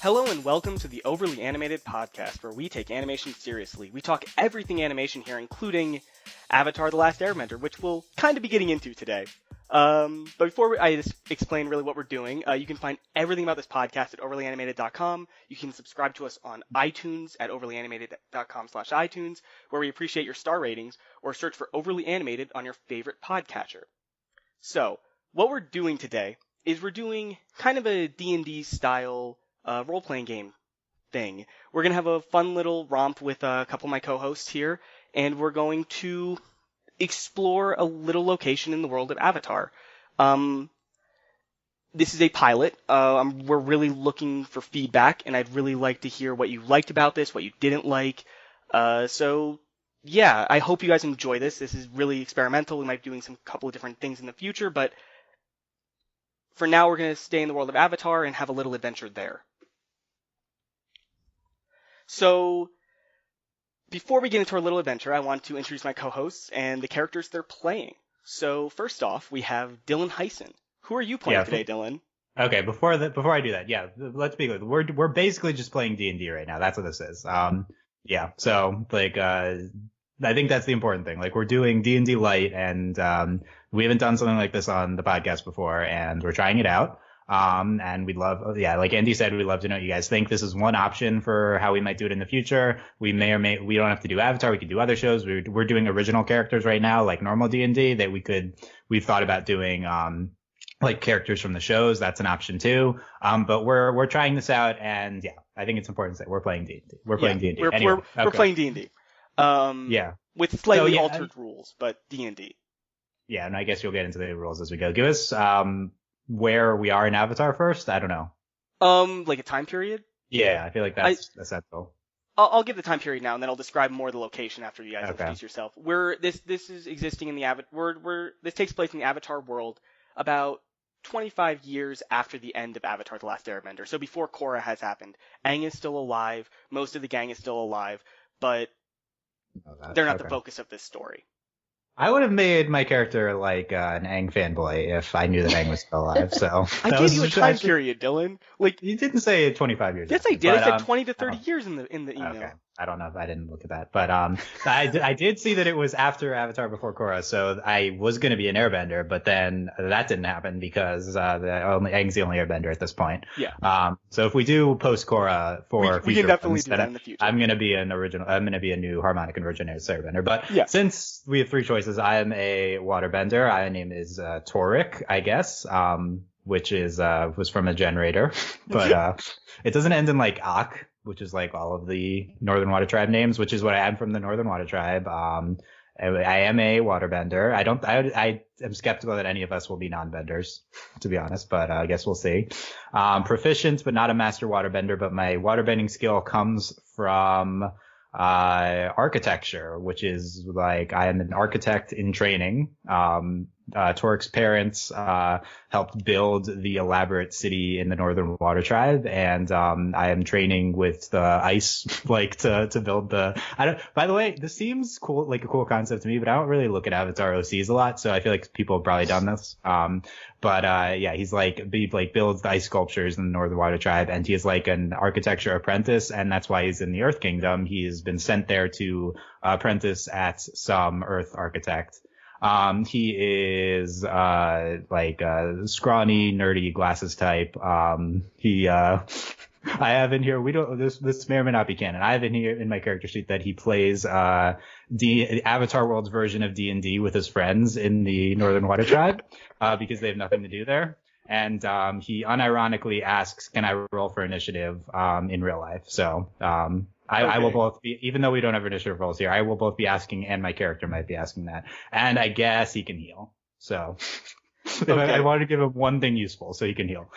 Hello and welcome to the Overly Animated podcast, where we take animation seriously. We talk everything animation here, including Avatar: The Last Airbender, which we'll kind of be getting into today. But before I just explain really what we're doing, you can find everything about this podcast at overlyanimated.com. You can subscribe to us on iTunes at overlyanimated.com/iTunes, where we appreciate your star ratings, or search for Overly Animated on your favorite podcatcher. So, what we're doing today is we're doing kind of a D&D style role-playing game thing. We're going to have a fun little romp with a couple of my co-hosts here, and we're going to explore a little location in the world of Avatar. This is a pilot. We're really looking for feedback, and I'd really like to hear what you liked about this, what you didn't like. So, yeah, I hope you guys enjoy this. This is really experimental. We might be doing some couple of different things in the future, but for now, we're going to stay in the world of Avatar and have a little adventure there. So, before we get into our little adventure, I want to introduce my co-hosts and the characters they're playing. So, first off, we have Dylan Hysen. Who are you playing today, Dylan? Okay, before I do that, let's be good. We're basically just playing D&D right now. That's what this is. So I think that's the important thing. Like, we're doing D&D-lite, and we haven't done something like this on the podcast before, and we're trying it out. And we'd love, like Andy said, we'd love to know what you guys think. This is one option for how we might do it in the future. We we don't have to do Avatar. We could do other shows. We're doing original characters right now, like normal D&D that we've thought about doing, like characters from the shows. That's an option too. But we're trying this out, and I think it's important to say we're playing D&D. We're playing D&D. We're playing D&D. With slightly altered rules, but D&D. Yeah, and I guess you'll get into the rules as we go. Give us, where we are in Avatar first? I don't know. Like a time period? Yeah, I feel like that's essential. I'll give the time period now, and then I'll describe more of the location after you guys introduce yourself. This is existing in the this takes place in the Avatar world about 25 years after the end of Avatar: The Last Airbender. So before Korra has happened. Aang is still alive. Most of the gang is still alive, but they're not the focus of this story. I would have made my character like an Aang fanboy if I knew that Aang was still alive. So I gave you a time period, Dylan. Like, you didn't say 25 years. Yes, I did. I said 20 to 30 years in the email. Okay. I don't know if I didn't look at that, but I did see that it was after Avatar before Korra, so I was going to be an Airbender, but then that didn't happen because Aang's the only Airbender at this point. Yeah. So if we do post Korra for we can definitely do that in the future. I'm going to be a new Harmonic and Regenerative Airbender, but since we have three choices, I am a Waterbender. My name is Torik, I guess, which was from a generator, but it doesn't end in like Ak, which is like all of the Northern Water Tribe names, which is what I am from the Northern Water Tribe. I am a waterbender. I am skeptical that any of us will be non-benders, to be honest, but I guess we'll see. Proficient, but not a master waterbender, but my waterbending skill comes from architecture, which is like I am an architect in training. Torik's parents helped build the elaborate city in the Northern Water Tribe, and I am training with the ice, like to build the. By the way, this seems cool, like a cool concept to me, but I don't really look at Avatar OCs a lot, so I feel like people have probably done this. He's he builds the ice sculptures in the Northern Water Tribe, and he is like an architecture apprentice, and that's why he's in the Earth Kingdom. He has been sent there to apprentice at some Earth architect. He is a scrawny, nerdy glasses type. I have in here, this may or may not be canon. I have in here in my character sheet that he plays the Avatar World's version of D&D with his friends in the Northern Water Tribe, because they have nothing to do there. And he unironically asks, can I roll for initiative in real life? So I will both be, even though we don't have initiative rolls here, I will both be asking, and my character might be asking that. And I guess he can heal. So I wanted to give him one thing useful, so he can heal.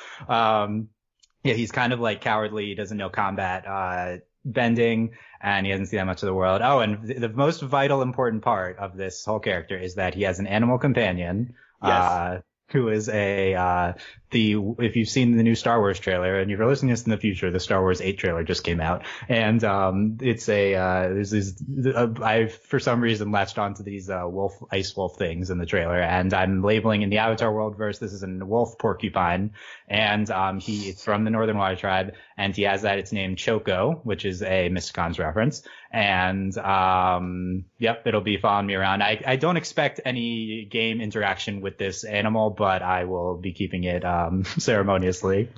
He's kind of like cowardly. He doesn't know combat bending, and he hasn't seen that much of the world. Oh, and the most vital, important part of this whole character is that he has an animal companion. Yes. who is if you've seen the new Star Wars trailer, and if you're listening to this in the future, the Star Wars 8 trailer just came out, and it's I've for some reason latched onto these ice wolf things in the trailer, and I'm labeling in the Avatar world verse this is a wolf porcupine, and he's from the Northern Water Tribe, and he has its name Choco, which is a Mysticons reference, and yep, it'll be following me around. I don't expect any game interaction with this animal, but I will be keeping it ceremoniously.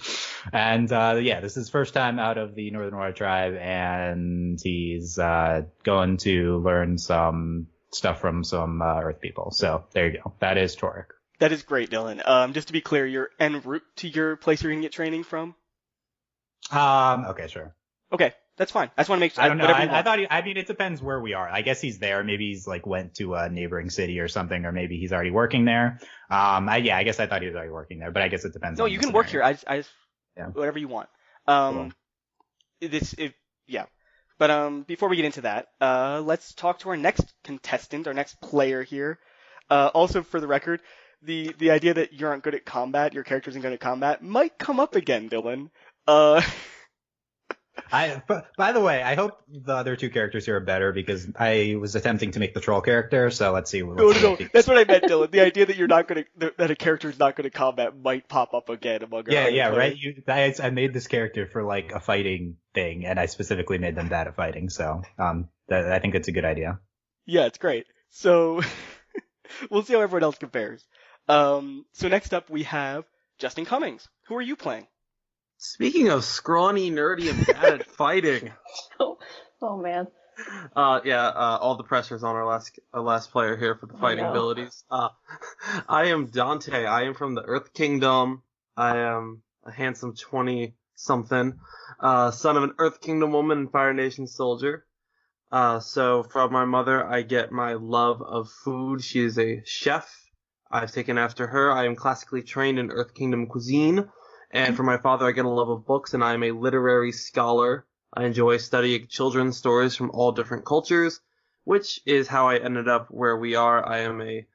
And yeah, this is his first time out of the Northern Water Tribe, and he's going to learn some stuff from some Earth people. So there you go. That is Torik. That is great, Dylan. Just to be clear, you're en route to your place you're going to get training from? Okay, sure. Okay, that's fine. I just want to make sure. I don't know. I mean, it depends where we are. I guess he's there. Maybe he's went to a neighboring city or something, or maybe he's already working there. I guess I thought he was already working there, but I guess it depends. No, you can work here. Yeah. Whatever you want. Cool. Yeah. But before we get into that, let's talk to our next contestant, our next player here. Also, for the record, the idea that you aren't good at combat, your character isn't good at combat, might come up again, Dylan. By the way, I hope the other two characters here are better, because I was attempting to make the troll character, so let's see. No, that's what I meant, Dylan. The idea that you're not that a character is not good at combat might pop up again among our other players. Right. I made this character for a fighting thing, and I specifically made them bad at fighting, so I think it's a good idea. Yeah, it's great. So we'll see how everyone else compares. So next up we have Justin Cummings. Who are you playing? Speaking of scrawny, nerdy, and bad at fighting. Oh man. All the pressure's on our last player here for the fighting abilities. I am Dante. I am from the Earth Kingdom. I am a handsome 20-something, son of an Earth Kingdom woman and Fire Nation soldier. So from my mother, I get my love of food. She is a chef. I've taken after her. I am classically trained in Earth Kingdom cuisine. And from my father, I get a love of books, and I am a literary scholar. I enjoy studying children's stories from all different cultures, which is how I ended up where we are. I am a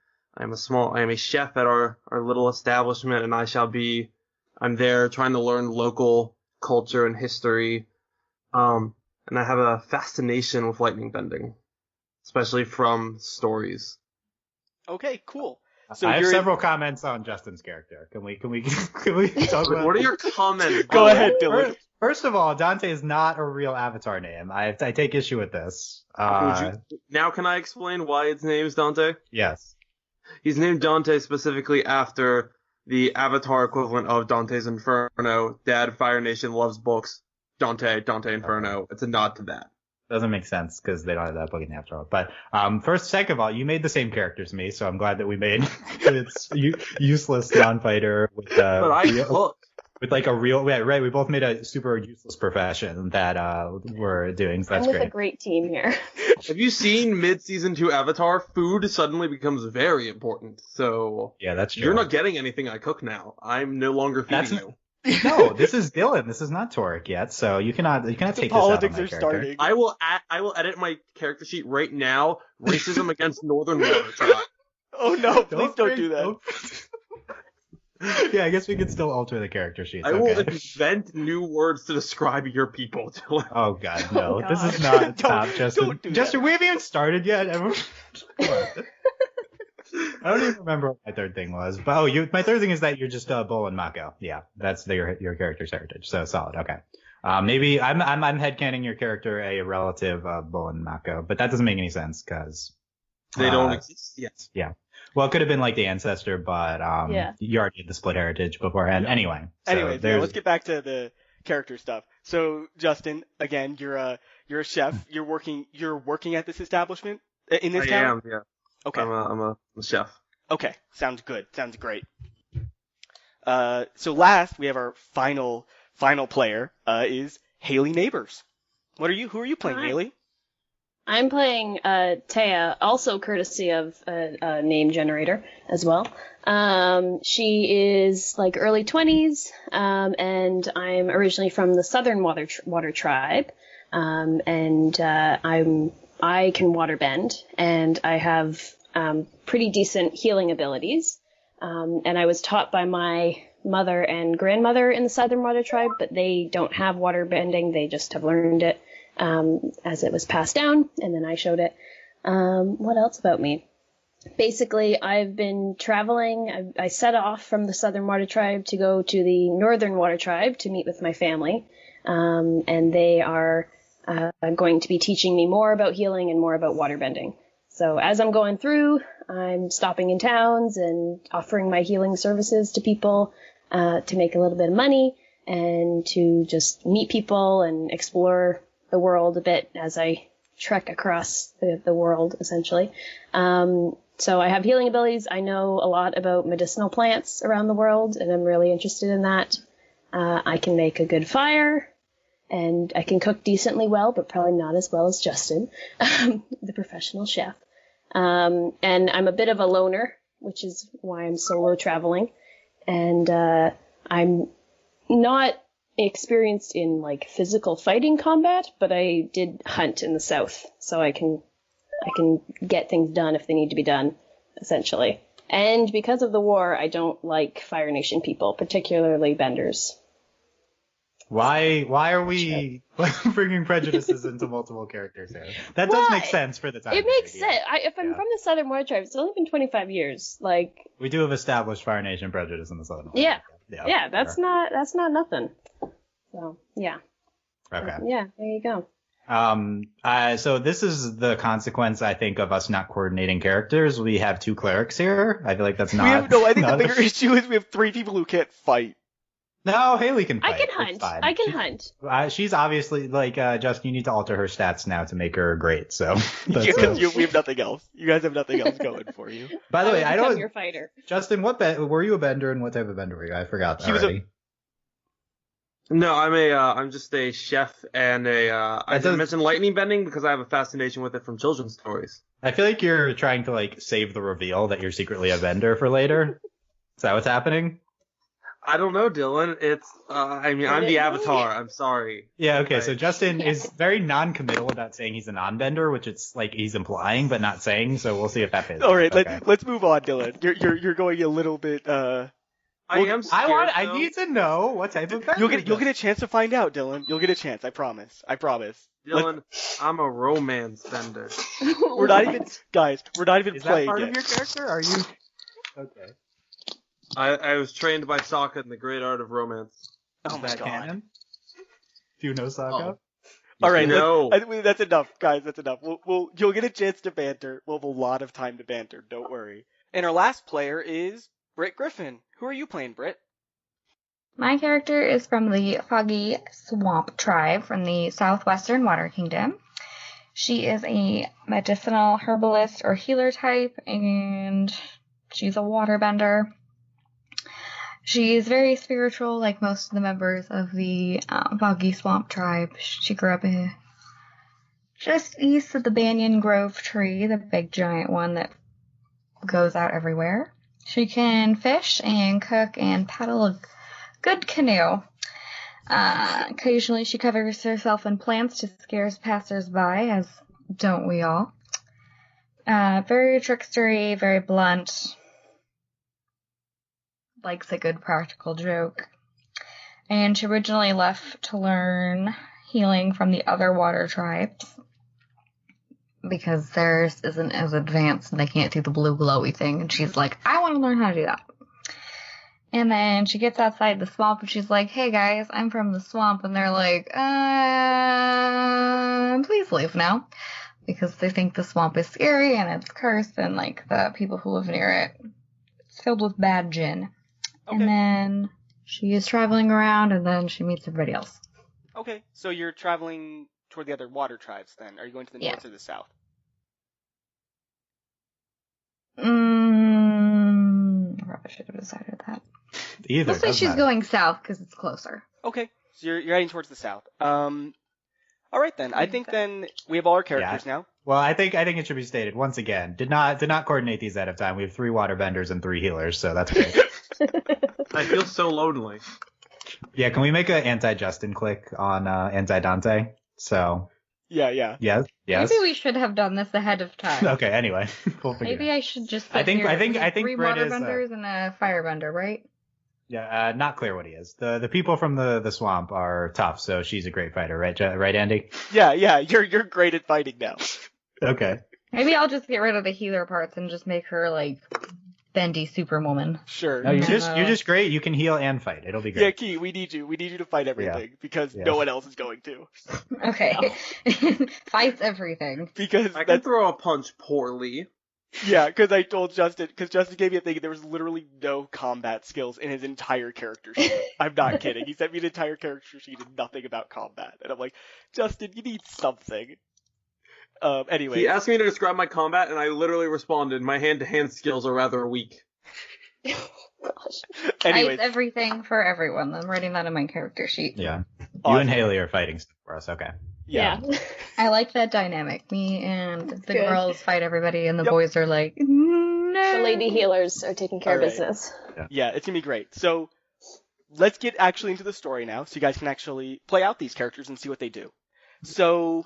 chef at our little establishment, and I'm there trying to learn local culture and history. And I have a fascination with lightning bending, especially from stories. Okay, cool. So I have several comments on Justin's character. Can we talk about? What are your comments? Go ahead, Dylan. First of all, Dante is not a real avatar name. I take issue with this. Now can I explain why its name's Dante? Yes. He's named Dante specifically after the avatar equivalent of Dante's Inferno. Dad, Fire Nation, loves books. Dante Inferno. Okay. It's a nod to that. Doesn't make sense because they don't have that book in the after all. But second of all, you made the same character as me, so I'm glad that we made it's useless non-fighter with with a real right. We both made a super useless profession that we're doing. So that's great. A great team here. Have you seen mid-season 2 Avatar? Food suddenly becomes very important. So yeah, that's true. You're not getting anything I cook now. I'm no longer feeding you. No, this is Dylan. This is not Torik yet, so you cannot take this out on my character. Starting. I will edit my character sheet right now. Racism against Northern Water Tribe. Oh no! Please don't do that. Yeah, I guess we could still alter the character sheets. I will invent new words to describe your people, Dylan. Oh god, no! Oh, this is not top, Justin. Justin, we haven't even started yet. I don't even remember what my third thing was. But my third thing is that you're just Bull and Mako. Yeah, that's your character's heritage. So solid. Okay. Maybe I'm headcanon your character a relative of Bull and Mako, but that doesn't make any sense because they don't exist yet. Yeah. Well, it could have been the ancestor, but you already had the split heritage beforehand. Anyway. Let's get back to the character stuff. So Justin, again, you're a chef. You're working at this establishment in this town. I am. Yeah. Okay. I'm a chef. Okay. Sounds good. Sounds great. So last, we have our final player, is Hayley Nabuurs. Who are you playing, Hayley? I'm playing Thea, also courtesy of a name generator as well. She is early 20s, and I'm originally from the Southern Water Tribe, and I can water bend, and I have pretty decent healing abilities. And I was taught by my mother and grandmother in the Southern Water Tribe, but they don't have water bending. They just have learned it as it was passed down, and then I showed it. What else about me? Basically, I've been traveling. I set off from the Southern Water Tribe to go to the Northern Water Tribe to meet with my family, and they are going to be teaching me more about healing and more about water bending. So as I'm going through, I'm stopping in towns and offering my healing services to people to make a little bit of money and to just meet people and explore the world a bit as I trek across the world, essentially. So I have healing abilities. I know a lot about medicinal plants around the world, and I'm really interested in that. I can make a good fire, and I can cook decently well, but probably not as well as Justin, the professional chef. And I'm a bit of a loner, which is why I'm solo traveling. And I'm not experienced in like physical fighting combat, but I did hunt in the south, so I can get things done if they need to be done, essentially. And because of the war, I don't like Fire Nation people, particularly benders. Why are we bringing prejudices into multiple characters here? That does make sense for the time. It makes sense. If I'm from the Southern Water Tribe, it's only been 25 years. Like, we do have established Fire Nation prejudice in the Southern Water. Yeah, that's not nothing. So yeah. Okay. Yeah, there you go. So this is the consequence, I think, of us not coordinating characters. We have 2 clerics here. I feel like that's not. I think the bigger issue is we have 3 people who can't fight. No, Hayley can fight. I can hunt. She's obviously like Justin. You need to alter her stats now to make her great. So we have nothing else. You guys have nothing else going for you. By the way, I don't. Your fighter. Justin, were you a bender, and what type of bender were you? I forgot that already. No, I'm just a chef and I didn't mention lightning bending because I have a fascination with it from children's stories. I feel like you're trying to like save the reveal that you're secretly a bender for later. Is that what's happening? I don't know, Dylan. It's I'm the Avatar. I'm sorry. Yeah, okay. So Justin is very non-committal about saying he's a non-bender, which it's like he's implying but not saying. So we'll see if that fits. All right, let's move on, Dylan. You're going a little bit. I am scared. I need to know what type of bender. You'll get a chance to find out, Dylan. You'll get a chance. I promise. Dylan, I'm a romance bender. We're not even playing. Is that part of your character? Are you? Okay. I was trained by Sokka in the great art of romance. Oh my god. Canon? Do you know Sokka? Oh. All right, no. That's enough, guys. That's enough. You'll get a chance to banter. We'll have a lot of time to banter. Don't worry. And our last player is Brit Griffin. Who are you playing, Brit? My character is from the Foggy Swamp Tribe from the Southwestern Water Kingdom. She is a medicinal herbalist or healer type, and she's a waterbender. She's very spiritual, like most of the members of the Foggy Swamp Tribe. She grew up just east of the Banyan Grove tree, the big giant one that goes out everywhere. She can fish and cook and paddle a good canoe. Occasionally she covers herself in plants to scare passers-by, as don't we all. Very trickstery, very blunt. Likes a good practical joke. And she originally left to learn healing from the other water tribes because theirs isn't as advanced and they can't do the blue glowy thing. And she's like, I want to learn how to do that. And then she gets outside the swamp and she's like, hey guys, I'm from the swamp. And they're like, please leave now. Because they think the swamp is scary and it's cursed and like the people who live near it, it's filled with bad djinn. Okay. And then she is traveling around, and then she meets everybody else. Okay, so you're traveling toward the other water tribes, then. Are you going to the north or the south? I probably should have decided that. Either. We'll say she's going south, because it's closer. Okay, so you're heading towards the south. All right, then. I think then we have all our characters now. Well, I think it should be stated, once again, did not coordinate these ahead of time. We have 3 waterbenders and 3 healers, so that's great. I feel so lonely. Yeah, can we make an anti-Justin click on anti-Dante? So Yeah. Yes. Maybe we should have done this ahead of time. Okay. Anyway, we'll figure Maybe it out. I should just. I think three Brit is, waterbenders and a firebender, right? Yeah, not clear what he is. The people from the swamp are tough, so she's a great fighter, right? Right, Andy? Yeah. You're great at fighting now. Okay. Maybe I'll just get rid of the healer parts and just make her like bendy superwoman. Sure. No, you're just great. You can heal and fight. It'll be great. Yeah, Kei, we need you. We need you to fight everything because no one else is going to. Okay. Fights everything. Because I can throw a punch poorly. Yeah, because I told Justin, because Justin gave me a thing, there was literally no combat skills in his entire character sheet. I'm not kidding. He sent me an entire character sheet and nothing about combat. And I'm like, Justin, you need something. Anyway. He asked me to describe my combat, and I literally responded, my hand-to-hand skills are rather weak. Gosh. Anyways. Fights everything for everyone. I'm writing that in my character sheet. Yeah. Awesome. You and Hayley are fighting stuff for us. Okay. Yeah. I like that dynamic. Me and the Good. girls fight everybody, and the Yep. boys are like, no. The lady healers are taking care All right. of business. Yeah, it's gonna be great. So, let's get actually into the story now, so you guys can actually play out these characters and see what they do. So,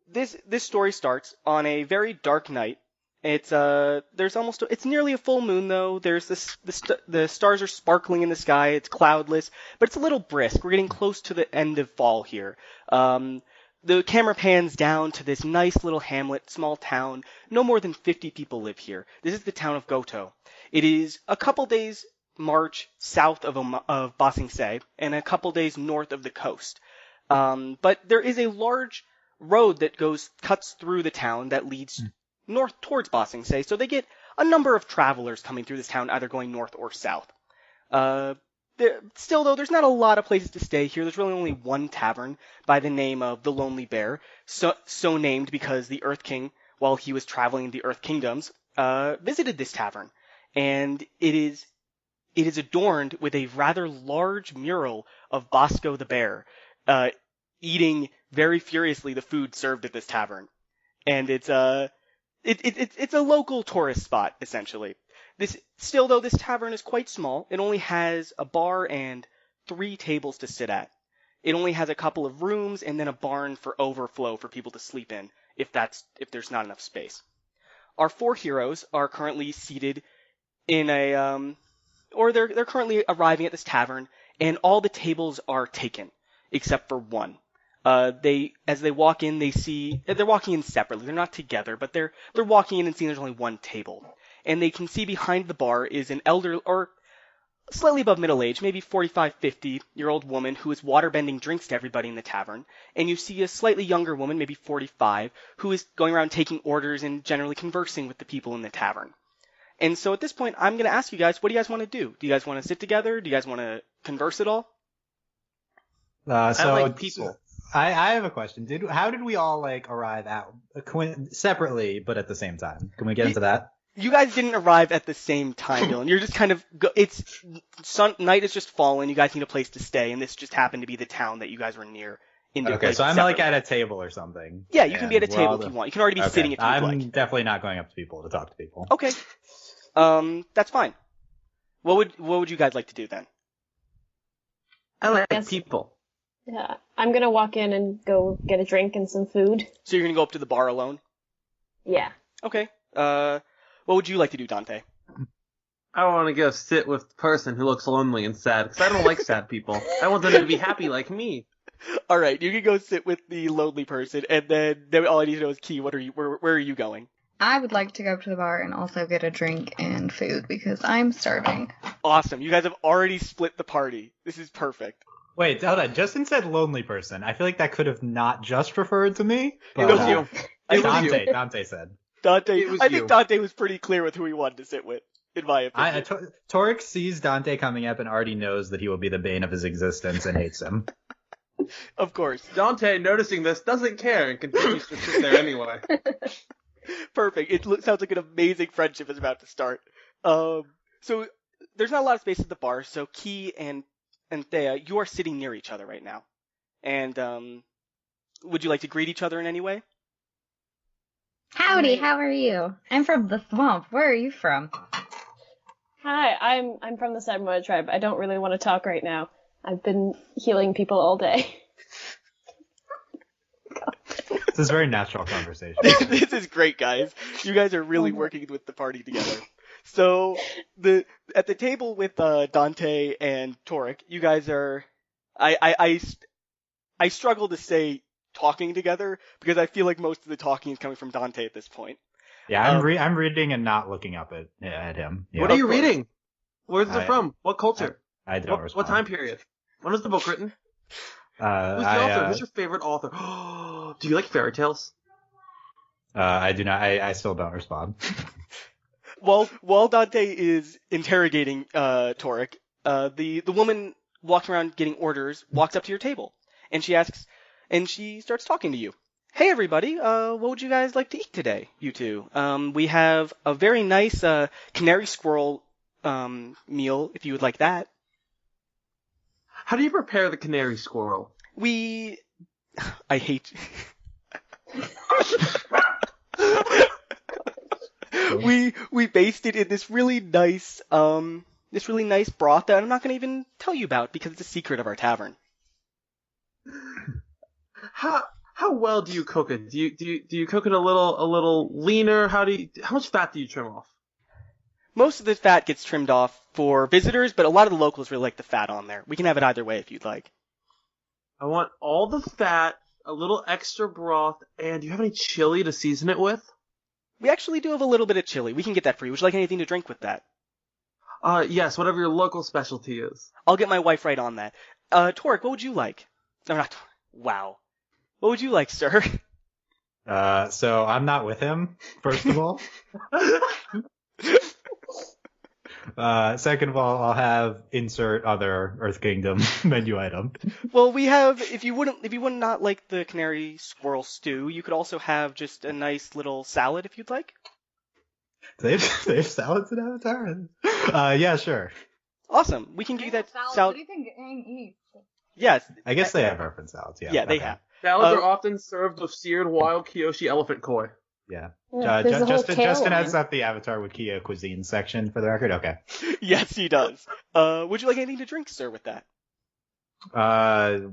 this story starts on a very dark night. It's it's nearly a full moon though. There's the stars are sparkling in the sky. It's cloudless, but it's a little brisk. We're getting close to the end of fall here. The camera pans down to this nice little hamlet, small town. No more than 50 people live here. This is the town of Goto. It is a couple days march south of Ba Sing Se and a couple days north of the coast. But there is a large road that cuts through the town that leads north towards Ba Sing Se, so they get a number of travelers coming through this town, either going north or south. Still, though, there's not a lot of places to stay here. There's really only one tavern by the name of the Lonely Bear, so named because the Earth King, while he was traveling the Earth Kingdoms, visited this tavern, and it is adorned with a rather large mural of Bosco the Bear, eating very furiously the food served at this tavern, and it's a local tourist spot essentially. This tavern is quite small. It only has a bar and 3 tables to sit at. It only has a couple of rooms and then a barn for overflow for people to sleep in if there's not enough space. Our 4 heroes are currently seated in they're currently arriving at this tavern, and all the tables are taken except for one. As they walk in, they're walking in separately. They're not together, but they're walking in and seeing there's only one table. And they can see behind the bar is an elder, or slightly above middle age, maybe 45, 50-year-old woman who is waterbending drinks to everybody in the tavern. And you see a slightly younger woman, maybe 45, who is going around taking orders and generally conversing with the people in the tavern. And so at this point, I'm going to ask you guys, what do you guys want to do? Do you guys want to sit together? Do you guys want to converse at all? I like people. I have a question. How did we all arrive at separately but at the same time? Can we get into that? You guys didn't arrive at the same time, Dylan. You're just kind of night has just fallen. You guys need a place to stay, and this just happened to be the town that you guys were near. Okay, so I'm separately. at a table or something. Yeah, you can be at a table if you want. You can already be sitting if you'd I'm like. definitely not going up to people to talk to people. Okay. That's fine. What would you guys like to do then? I like Yes. people. Yeah, I'm gonna walk in and go get a drink and some food. So you're gonna go up to the bar alone? Yeah. Okay. What would you like to do, Dante? I want to go sit with the person who looks lonely and sad, because I don't like sad people. I want them to be happy like me. All right, you can go sit with the lonely person, and then all I need to know is, Kei, where are you going? I would like to go up to the bar and also get a drink and food because I'm starving. Awesome. You guys have already split the party. This is perfect. Wait, hold on. Justin said lonely person. I feel like that could have not just referred to me. It But, was you. It was you. Dante said. Dante, It was I you. think Dante was pretty clear with who he wanted to sit with, in my opinion. Torik sees Dante coming up and already knows that he will be the bane of his existence and hates him. Of course. Dante, noticing this, doesn't care and continues to sit there anyway. Perfect. It sounds like an amazing friendship is about to start. So there's not a lot of space at the bar, so Kei and Thea, you are sitting near each other right now. And would you like to greet each other in any way? Howdy, how are you? I'm from the swamp. Where are you from? Hi, I'm from the Samoa tribe. I don't really want to talk right now. I've been healing people all day. This is very natural conversation. This is great, guys. You guys are really working with the party together. So at the table with Dante and Torik, you guys are. I struggle to say talking together because I feel like most of the talking is coming from Dante at this point. Yeah, I'm reading and not looking up at him. Yeah. What are you reading? Where's it from? What culture? I don't respond. What time period? When was the book written? Who's the author? Who's your favorite author? Do you like fairy tales? I do not. I still don't respond. While Dante is interrogating Torik, the woman walks around getting orders, walks up to your table, and she starts talking to you. Hey everybody, what would you guys like to eat today, you two? We have a very nice canary squirrel meal, if you would like that. How do you prepare the canary squirrel? I hate. We based it in this really nice broth that I'm not gonna even tell you about because it's a secret of our tavern. How well do you cook it? Do you cook it a little leaner? How much fat do you trim off? Most of the fat gets trimmed off for visitors, but a lot of the locals really like the fat on there. We can have it either way if you'd like. I want all the fat, a little extra broth, and do you have any chili to season it with? We actually do have a little bit of chili. We can get that for you. Would you like anything to drink with that? Yes, whatever your local specialty is. I'll get my wife right on that. Torik, what would you like? No, not Wow. What would you like, sir? So I'm not with him, first of all. Second of all, I'll have insert other Earth Kingdom menu item. Well, we have, if you would not like the canary squirrel stew, you could also have just a nice little salad if you'd like. They have salads in Avatar? Yeah, sure. Awesome. We can give you that salad. What do you think Aang eats? Yes. I guess they have reference salads, yeah. Yeah, they have. Salads are often served with seared wild Kyoshi elephant koi. Yeah. Justin has up the Avatar with Kia cuisine section for the record. Okay. Yes, he does. Would you like anything to drink, sir, with that?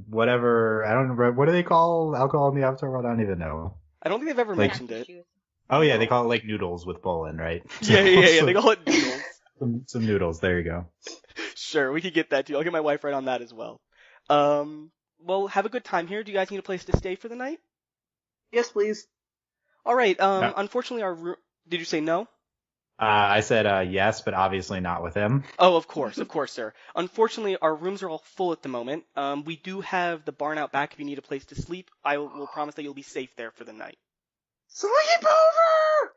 Whatever. I don't remember. What do they call alcohol in the Avatar world? I don't even know. I don't think they've ever mentioned it. Oh yeah, they call it like noodles with Bolin, right? Yeah. They call it noodles. Some noodles. There you go. Sure, we could get that too. I'll get my wife right on that as well. Well, have a good time here. Do you guys need a place to stay for the night? Yes, please. All right. No. Unfortunately, our room. Did you say no? I said yes, but obviously not with him. Oh, of course, sir. Unfortunately, our rooms are all full at the moment. We do have the barn out back if you need a place to sleep. I will promise that you'll be safe there for the night. Sleep over!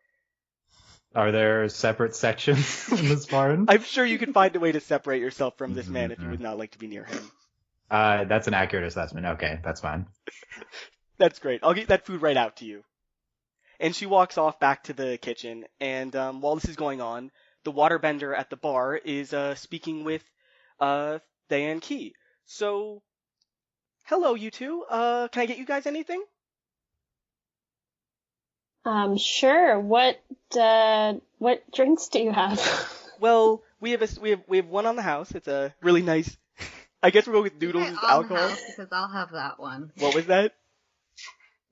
Are there separate sections in this barn? I'm sure you could find a way to separate yourself from this man if you would not like to be near him. That's an accurate assessment. Okay, that's fine. That's great. I'll get that food right out to you. And she walks off back to the kitchen, and while this is going on, the waterbender at the bar is speaking with Thea and Kei. So, hello, you two. Can I get you guys anything? Sure. What drinks do you have? Well, we have one on the house. It's a really nice. I guess we'll go with noodles as alcohol. Because I'll have that one. What was that?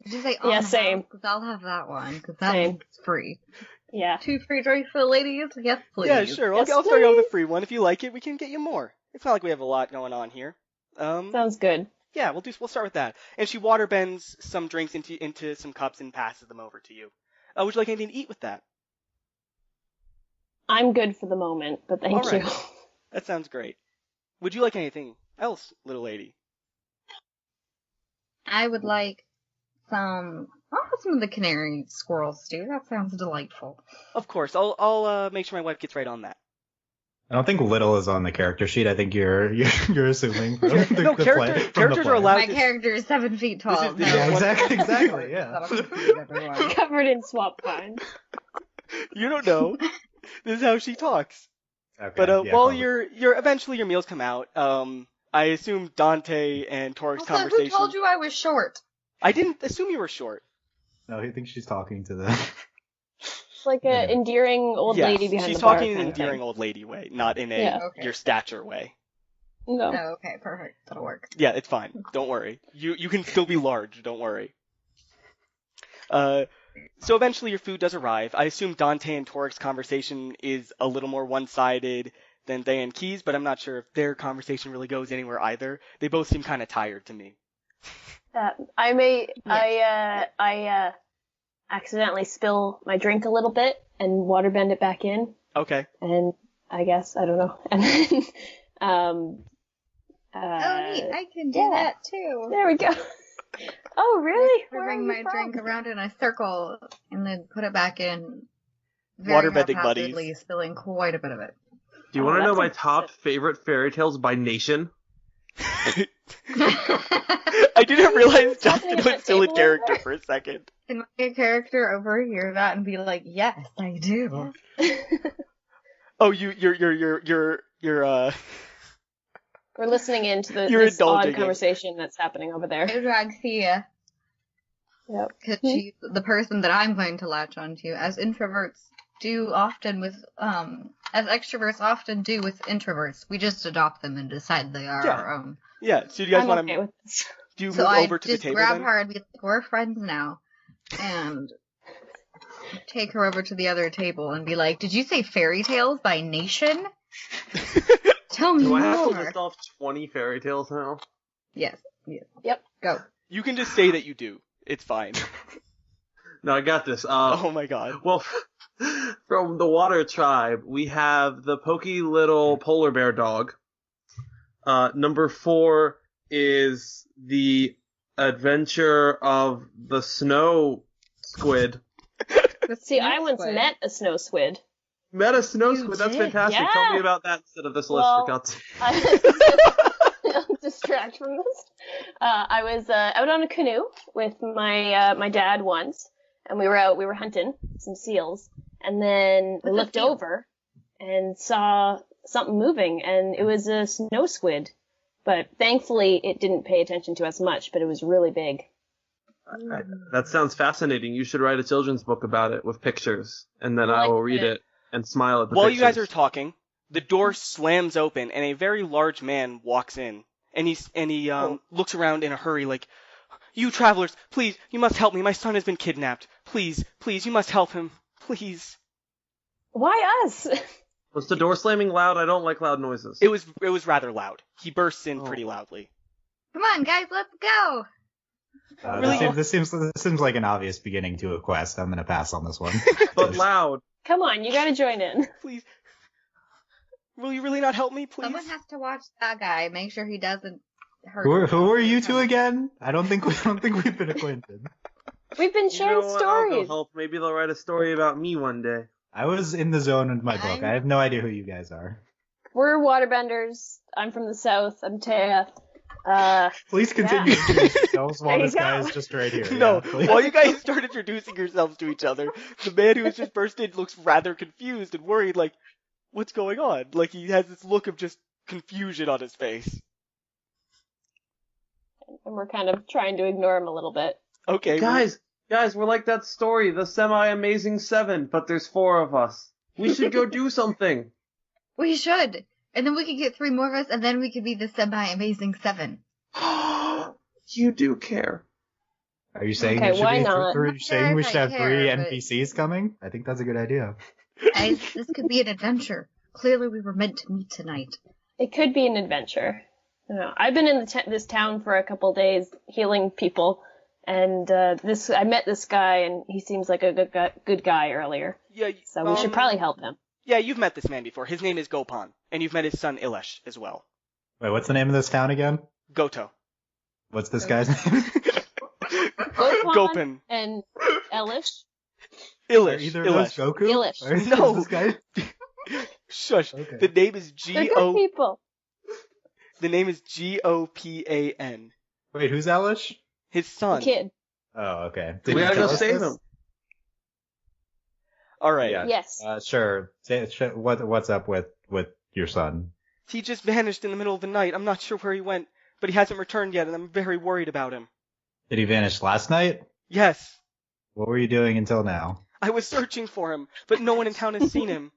Did you say Yeah, same. Because I'll have that one. Because that one's free. Yeah. 2 free drinks for the ladies? Yes, please. Yeah, sure. Yes, I'll start you out with a please. free one. If you like it, we can get you more. It's not like we have a lot going on here. Sounds good. Yeah, we'll start with that. And she waterbends some drinks into some cups and passes them over to you. Would you like anything to eat with that? I'm good for the moment, but thank All right. you. That sounds great. Would you like anything else, little lady? I would like I'll have some of the canary squirrel stew. That sounds delightful. Of course. I'll make sure my wife gets right on that. I don't think little is on the character sheet. I think you're assuming from No, characters are allowed My to... character is 7 feet tall. This is Yeah, one- exactly. Yeah. That'll confuse everyone. Covered in swamp vines. You don't know. This is how she talks. Okay, But yeah, while probably. you're eventually your meals come out, I assume Dante and Torik's Also, conversation... who told you I was short? I didn't assume you were short. No, he thinks she's talking to the. It's like an endearing old Yes, lady behind she's the bar. talking in an kind of thing. endearing old lady way, not in a Yeah. Okay. your stature way. No. Oh, okay, perfect. That'll work. Yeah, it's fine. Don't worry. You can still be large. Don't worry. So eventually your food does arrive. I assume Dante and Torik's conversation is a little more one-sided than Thea and Kei's, but I'm not sure if their conversation really goes anywhere either. They both seem kind of tired to me. I accidentally spill my drink a little bit and waterbend it back in. Okay. And I guess, I don't know. And then, Oh, neat. I can do that too. there we go. Oh, really? I bring my drink around in a circle and then put it back in. Waterbending haphazardly, buddies. spilling quite a bit of it. Do you want to know that's my top favorite fairy tales by nation? I didn't realize Justin was still in character for a second. Can my character overhear that and be like, "Yes, I do." Oh, you're We're listening into You're this indulging odd it. conversation that's happening over there. I drag Thea Yep. because she's the person that I'm going to latch onto, as introverts do often with as extroverts often do with introverts. We just adopt them and decide they are Yeah. our own. Yeah, so do you guys I'm want okay to with this. do you So move I over to the just table grab then? her and be like, "We're friends now," and take her over to the other table and be like, "Did you say fairy tales by nation? Tell me Do I have to more." list off 20 fairy tales now? Yes. Yes. Yep. Go. You can just say that you do. It's fine. No, I got this. Oh my god. Well, from the Water Tribe, we have the pokey little polar bear dog. Number 4 is the adventure of the snow squid. See, I once met a snow squid. Met a snow You squid. That's did? fantastic. Yeah. Tell me about that instead of this list, Well, for God's sake. I'll distract from this. I was out on a canoe with my dad once, and we were hunting some seals, and then we What's a looked seal? over and saw something moving, and it was a snow squid. But thankfully, it didn't pay attention to us much, but it was really big. That sounds fascinating. You should write a children's book about it with pictures, and then I Like will read it. it and smile at the While pictures. you guys are talking, the door slams open and a very large man walks in. And he looks around in a hurry like, "You travelers, please, you must help me. My son has been kidnapped. Please, please, you must help him. Please." Why us? Was the door slamming loud? I don't like loud noises. It was rather loud. He bursts in Oh. pretty loudly. Come on, guys, let's go. Really? This seems like an obvious beginning to a quest. I'm gonna pass on this one. But loud. Come on, you gotta join in. Please. Will you really not help me, please? Someone has to watch that guy. Make sure he doesn't hurt. Who are you two again? I don't think we've been acquainted. We've been You sharing know what? I'll go stories. help. Maybe they'll write a story about me one day. I was in the zone with my book. I have no idea who you guys are. We're waterbenders. I'm from the south. I'm Thea. Please continue to introduce yourselves while There you this guy go. is just right here. No, Yeah, please. while you guys start introducing yourselves to each other, the man who has just burst in looks rather confused and worried, like, what's going on? Like, he has this look of just confusion on his face. And we're kind of trying to ignore him a little bit. Okay. Guys, we're like that story, the semi-amazing 7, but there's 4 of us. We should go do something. We should. And then we could get 3 more of us, and then we could be the semi-amazing 7. You do care. Are you saying Okay, there should why be not? Are you saying we Sure, should have I 3 care, but- NPCs coming? I think that's a good idea. Guys, this could be an adventure. Clearly we were meant to meet tonight. It could be an adventure. I don't know. I've been in this town for a couple days healing people, and I met this guy, and he seems like a good guy earlier. Yeah, So we should probably help him. Yeah, you've met this man before. His name is Gopan, and you've met his son Ilesh as well. Wait, what's the name of this town again? Goto. What's this guy's name? Gopin. And Elish. Ilesh. Either of those Ilesh. Goku? Ilish. Or is No. This guy? Shush. Okay. The name is They're good people. The name is Gopan. Wait, who's Elish? His son. Kid. Oh, okay. We he gotta tell go us save this? him. All right. Yeah. Yes. Sure. What's up with your son? He just vanished in the middle of the night. I'm not sure where he went, but he hasn't returned yet, and I'm very worried about him. Did he vanish last night? Yes. What were you doing until now? I was searching for him, but no one in town has seen him.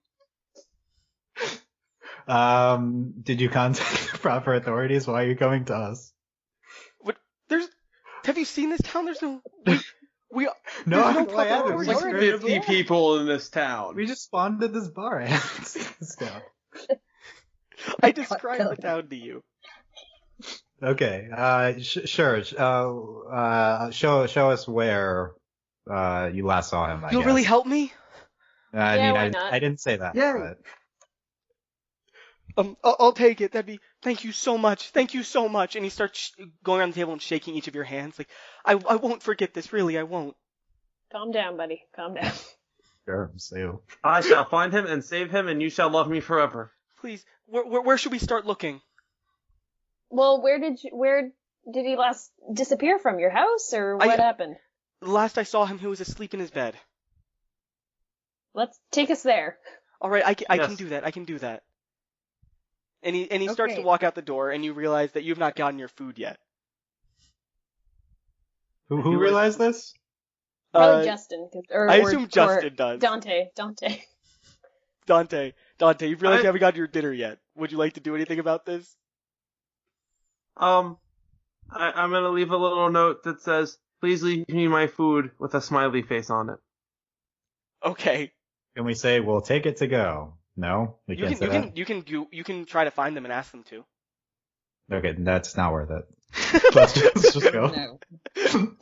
Did you contact the proper authorities? Why are you coming to us? Have you seen this town? We No, there's no I proper haven't. order. There's We're- like 50 people in this town. We just spawned at this bar. I haven't seen this town. I described the town to you. Okay. Sure. Show us where you last saw him. You'll guess. really help me? I Yeah, mean, why not? I didn't say that. Yeah. But I'll take it. Thank you so much. Thank you so much. And he starts going around the table and shaking each of your hands. Like, I won't forget this. Really, I won't. Calm down, buddy. Calm down. sure. So I shall find him and save him, and you shall love me forever. Please, where should we start looking? Well, where did he last disappear from? Your house, or what happened? The last I saw him, he was asleep in his bed. Let's take us there. All right, I Yes. can do that. I can do that. And he starts to Okay. walk out the door, and you realize that you've not gotten your food yet. who realized this? Probably Justin. I assume Justin does. Dante. Dante, you realize you haven't gotten your dinner yet. Would you like to do anything about this? I'm gonna leave a little note that says, "Please leave me my food," with a smiley face on it. Okay. Can we say we'll take it to go? No, we You can't say that. you can try to find them and ask them to. Okay, that's not worth it. Let's just go. No.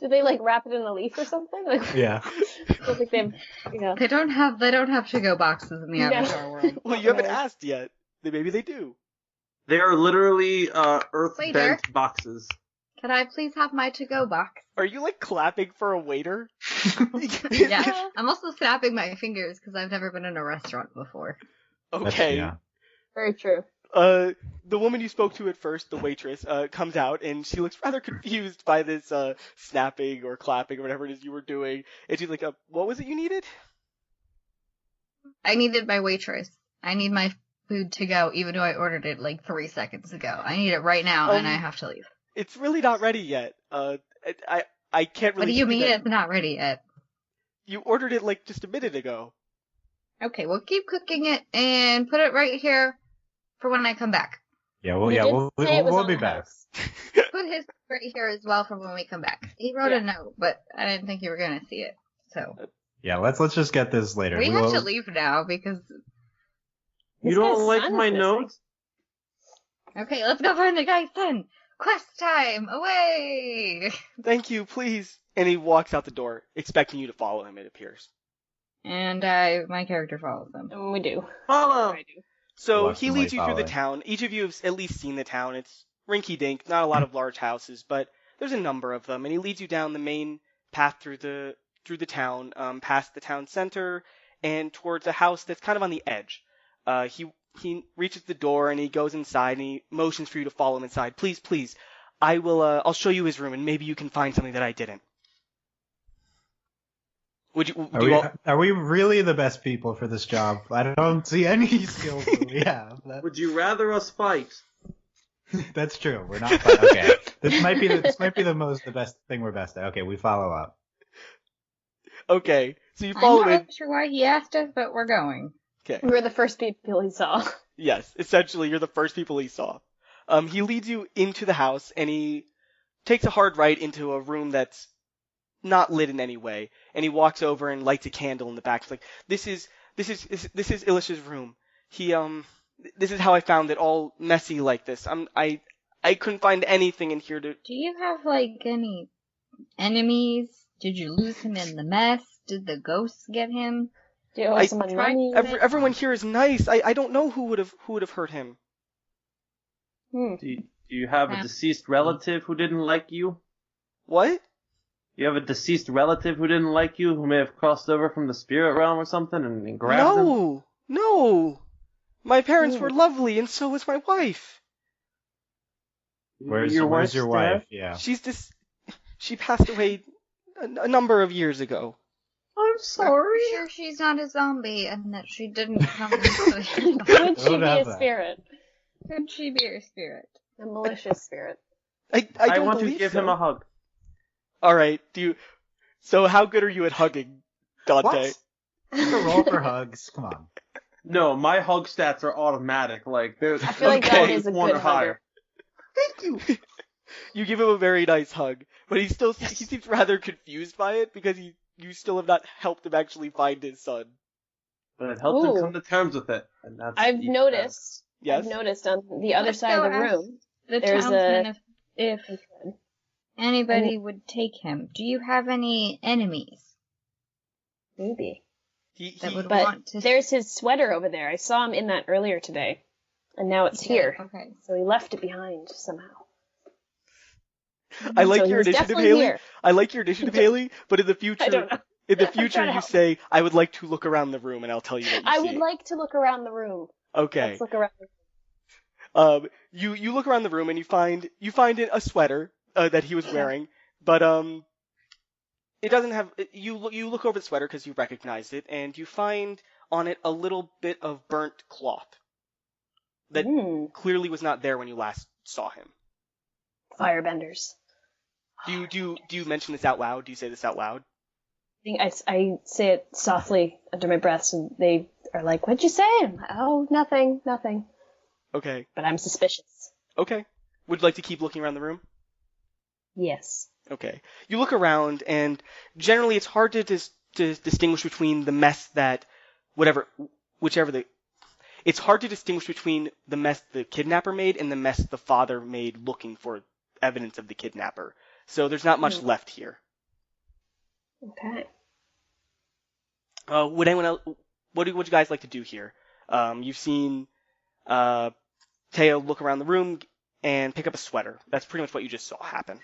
Did they like wrap it in a leaf or something? Like, Yeah. I don't think they've. Yeah. They don't have to-go boxes in the Yeah. Avatar world. Well, you haven't asked yet. Maybe they do. They are literally earth Waiter. bent boxes. Can I please have my to-go box? Are you like clapping for a waiter? Yeah. I'm also snapping my fingers because I've never been in a restaurant before. Okay. Yeah. Very true. The woman you spoke to at first, the waitress, comes out and she looks rather confused by this snapping or clapping or whatever it is you were doing. And she's like, "What was it you needed?" I needed my waitress. I need my food to go, even though I ordered it like 3 seconds ago. I need it right now, and I have to leave. It's really not ready yet. I can't really. What do you give mean that- it's not ready yet? You ordered it like just a minute ago. Okay, well, keep cooking it and put it right here for when I come back. Yeah. Well, He yeah. did We'll say it was we'll on be the back. house. Put his right here as well for when we come back. He wrote Yeah. a note, but I didn't think you were gonna see it. So Yeah. Let's just get this later. we We have will- to leave now because. You This don't guy's like son my is missing. notes? Okay, let's go find the guy's son. Quest time, away! Thank you, please. And he walks out the door, expecting you to follow him. It appears. And my character follows him. And we do. Follow. I do. So he Reluctantly leads you through the following. town. Each of you have at least seen the town. It's rinky-dink, not a lot of large houses, but there's a number of them. And he leads you down the main path through the town, past the town center, and towards a house that's kind of on the edge. He reaches the door and he goes inside and he motions for you to follow him inside. Please, I'll show you his room and maybe you can find something that I didn't. Would you? Are we really the best people for this job? I don't see any skills that we have. Would you rather us fight? That's true. We're not. Okay. This might be the best thing we're best at. Okay, we follow up. Okay, so you I'm follow not in. really sure why he asked us, but we're going. Okay. We were the first people he saw. Yes, essentially, you're the first people he saw. He leads you into the house, and he takes a hard right into a room that's not lit in any way. And he walks over and lights a candle in the back. He's like, "This is Ilish's room. This is how I found it all messy like this. I couldn't find anything in here to." Do you have, like, any enemies? Did you lose him in the mess? Did the ghosts get him? Do you owe someone money? Everyone here is nice. I don't know who would have hurt him. Hmm. Do you have a deceased relative who didn't like you? What? You have a deceased relative who didn't like you, who may have crossed over from the spirit realm or something and grabbed them? No. My parents were lovely, and so was my wife. Where's your wife's wife? dead? Yeah. She passed away a number of years ago. I'm sorry. I'm sure she's not a zombie and that she didn't come into the Could she Don't be have a that. spirit? Could she be a spirit? A malicious spirit. I I don't want to believe give so. him a hug. All right. So how good are you at hugging, Dante? What? It's a roll for hugs. Come on. No, my hug stats are automatic. Like, there's I feel like Okay. that is a one good or higher. hugger. Thank you. You give him a very nice hug, but he seems rather confused by it because you still have not helped him actually find his son. But it helped him Ooh. come to terms with it, and that's I've noticed Yes. on the other Let's side of go the ask room. The There's townsman if anybody would take him. Do you have any enemies Maybe. that would But want to? there's his sweater over there. I saw him in that earlier today, and now it's here. Okay. So he left it behind somehow. I like So your he was initiative, definitely Hayley. here. I like your initiative, Haley. But in the I future, don't know. in the I'm future, trying to you help. say, "I would like to look around the room," and I'll tell you what you I see. would like to look around the room. Okay. Let's look around the room. You look around the room and you find a sweater that he was wearing, but it doesn't have. You look over the sweater because you recognize it, and you find on it a little bit of burnt cloth that clearly was not there when you last saw him. Firebenders. Do you mention this out loud? Do you say this out loud? I say it softly under my breath, and they are like, "What'd you say?" I'm like, "Oh, nothing." Okay. But I'm suspicious. Okay. Would you like to keep looking around the room? Yes. Okay. You look around, and generally it's hard to distinguish between the mess that it's hard to distinguish between the mess the kidnapper made and the mess the father made looking for evidence of the kidnapper. So there's not much left here. Okay. Would anyone else? What would you guys like to do here? You've seen Thea look around the room and pick up a sweater. That's pretty much what you just saw happen.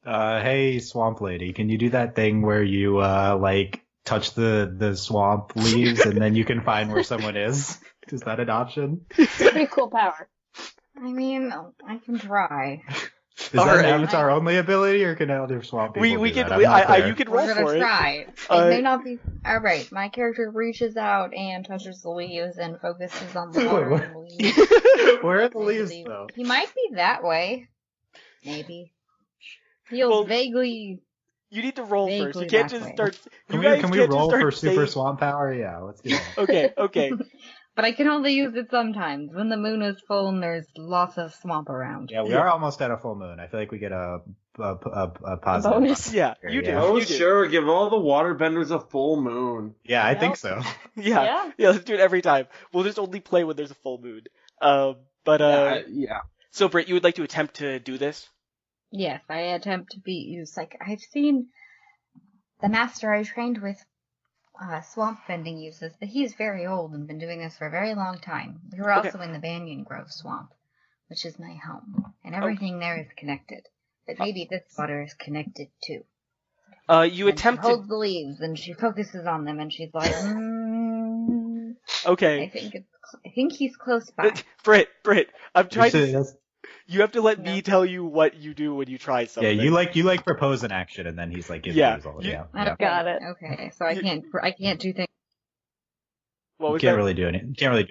Hey, swamp lady, can you do that thing where you touch the swamp leaves and then you can find where someone is? Is that an option? Pretty cool power. I mean, I can try. Is that an avatar only ability, or can other swamp people We do can. that? I'm not clear. You can roll We're for gonna it. try. It may not be. All right, my character reaches out and touches the leaves and focuses on the water and leaves. Where are the leaves, though? He might be that way. Maybe. Feels vaguely. You need to roll first. You Vaguely can't that just way. start. Can we roll for super saying... swamp power? Yeah, let's do that. Okay. But I can only use it sometimes when the moon is full and there's lots of swamp around. Yeah, we are almost at a full moon. I feel like we get a positive bonus. Yeah, you do. Oh, you do. sure. Give all the waterbenders a full moon. Yeah, I think so. Yeah. Let's do it every time. We'll just only play when there's a full moon. Yeah. So, Brit, you would like to attempt to do this? Yes, I attempt to use, I've seen the master I trained with swamp bending uses, but he's very old and been doing this for a very long time. We were also in the Banyan Grove swamp, which is my home, and everything there is connected. But maybe this water is connected too. You and attempt she holds the leaves and she focuses on them and she's like, Okay. I think he's close by. Brit, I'm trying to. to. You have to let me tell you what you do when you try something. Yeah, you propose an action and then he's like, gives Yeah, the result. you- Yeah. Got it. Okay, so I can't do things. What was Can't that? really do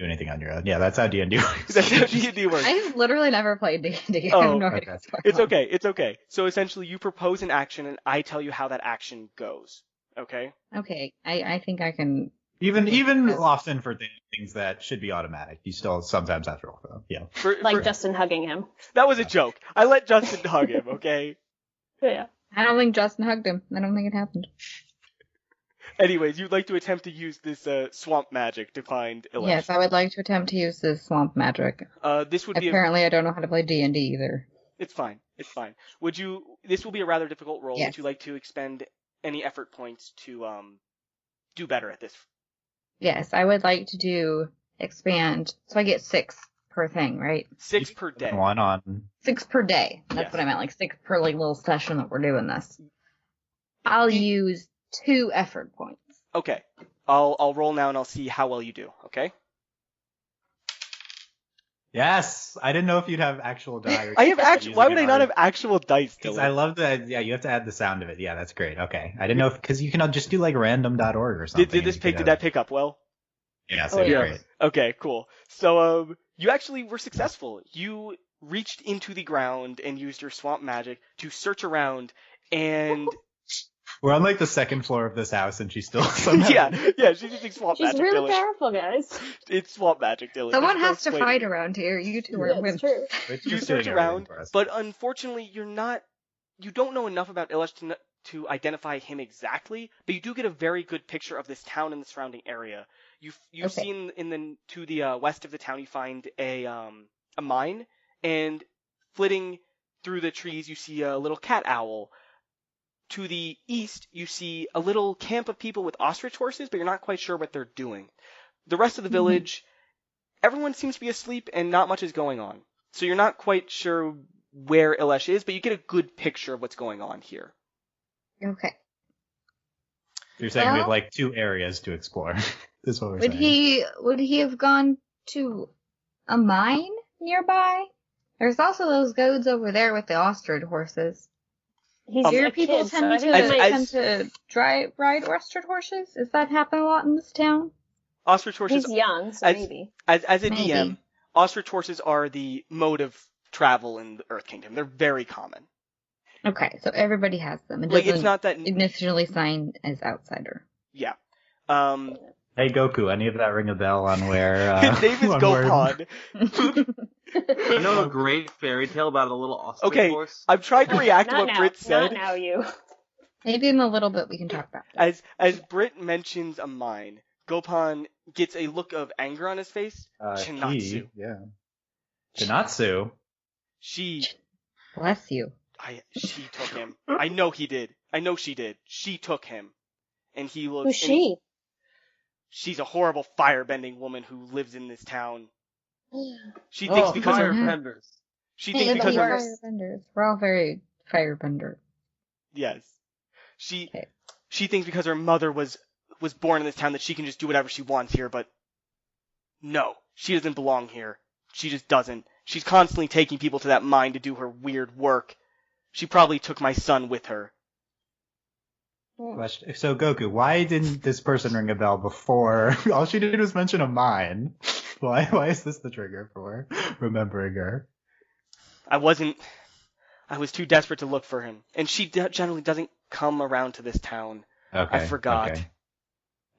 anything on your own. Yeah, that's how D&D works. That's how D&D works. I've literally never played D&D. Oh, I have no okay. idea what's going on. It's okay. So essentially, you propose an action, and I tell you how that action goes. Okay? Okay, I think I can. Even often for things that should be automatic, you still sometimes have to roll for them. Yeah. Like Justin hugging him. That was a joke. I let Justin hug him, okay? Yeah. I don't think Justin hugged him. I don't think it happened. Anyways, you'd like to attempt to use this swamp magic to find Elish. Yes, I would like to attempt to use this swamp magic. This would be Apparently, I don't know how to play D&D either. It's fine. This will be a rather difficult roll. Yes. Would you like to expend any effort points to do better at this? Yes, I would like to expand. So I get 6 per thing, right? 6 per day. One on. 6 per day. That's Yes. what I meant. 6 per little session that we're doing this. I'll use 2 effort points. Okay. I'll roll now and I'll see how well you do. Okay. Yes, I didn't know if you'd have actual die. Or I have actual. Why would I not have have? actual dice? Because Dylan? I love that. Yeah, you have to add the sound of it. Yeah, that's great. Okay, I didn't know because you can just do like random.org or something. Did that pick up well? Yeah, Oh, yeah. great. Okay, cool. So you actually were successful. You reached into the ground and used your swamp magic to search around and We're on like the second floor of this house, and she's still somehow. yeah, she's using swamp She's magic. really Dylan. powerful, guys. It's swamp magic, Dylan. Someone There's no has to explaining fight it. around here. You two are Yeah, wimps. it's true. It's You just search doing everything around, for us. but unfortunately, you don't know enough about Ilash to identify him exactly, but you do get a very good picture of this town and the surrounding area. You Okay. see to the west of the town, you find a mine, and flitting through the trees, you see a little cat owl. To the east, you see a little camp of people with ostrich horses, but you're not quite sure what they're doing. The rest of the village, everyone seems to be asleep and not much is going on. So you're not quite sure where Ilash is, but you get a good picture of what's going on here. Okay. You're saying we have Well- like 2 areas to explore. Is what we're saying. Would he have gone to a mine nearby? There's also those goats over there with the ostrich horses. He's Do your a people kid, so tend I to think he might- tend to ride ostrich horses? Does that happen a lot in this town? Ostrich horses, He's young, so as- maybe. as a Maybe. DM, ostrich horses are the mode of travel in the Earth Kingdom. They're very common. Okay, so everybody has them. It Like, doesn't it's not that... initially sign as outsider. Yeah. Hey Goku, any of that ring a bell on where? His name is on where- Gopod. You know a great fairy tale about a little ostrich Okay, horse? I've tried to react to Not what now. Brit said. Not now, you. Maybe in a little bit we can talk about this. As Brit mentions a mine, Gopon gets a look of anger on his face. He, Chinatsu. yeah. Chinatsu. She Bless you. she took him. I know he did. I know she did. She took him. And he looks... Who's she? She's a horrible firebending woman who lives in this town. She thinks Oh, because her... firebenders. She Hey, thinks look because at her... yours. Firebenders. We're all very firebender. Yes. She Okay. she thinks because her mother was born in this town that she can just do whatever she wants here, but no, she doesn't belong here. She just doesn't. She's constantly taking people to that mine to do her weird work. She probably took my son with her. So Goku, why didn't this person ring a bell before? All she did was mention a mine. Why is this the trigger for remembering her? I was too desperate to look for him. And she generally doesn't come around to this town. Okay. I forgot. Okay.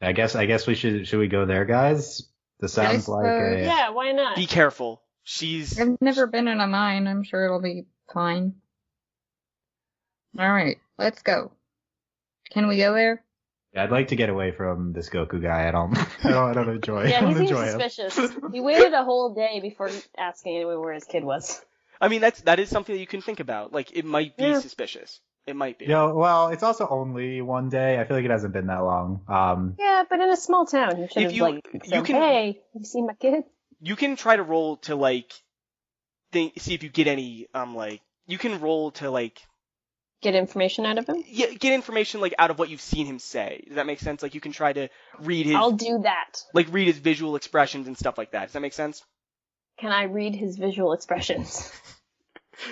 I guess we should we go there, guys? This sounds like a Yeah, why not? Be careful. She's... I've never been in a mine. I'm sure it'll be fine. Alright, let's go. Can we go there? I'd like to get away from this Goku guy. I don't enjoy. Yeah, I he don't seems enjoy him. suspicious. He waited a whole day before asking anyone where his kid was. I mean, that is something that you can think about. Like, it might be Yeah. suspicious. It might be. Well, it's also only one day. I feel like it hasn't been that long. Yeah, but in a small town, he should If have, you- like, you said, can- hey, have you seen my kid? You can try to roll to, like, see if you get any, you can roll to, like, Get information out of him? get information, like, out of what you've seen him say. Does that make sense? Like, you can try to read his, I'll do that. read his visual expressions and stuff like that. Does that make sense? Can I read his visual expressions?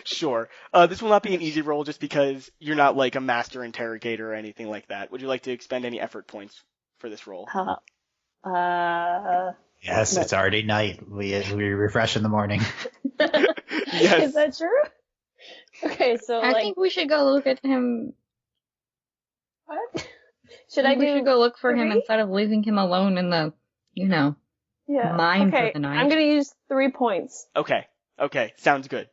Sure. This will not be an easy roll just because you're not, like, a master interrogator or anything like that. Would you like to expend any effort points for this roll? Yes, it's already night. We refresh in the morning. Yes. Is that true? Okay, so, I like, think we should go look at him. what? Should I We do... should go look for him 3? instead of leaving him alone in the, Yeah. mine for Okay, the night. I'm gonna use 3 points. Okay. Sounds good.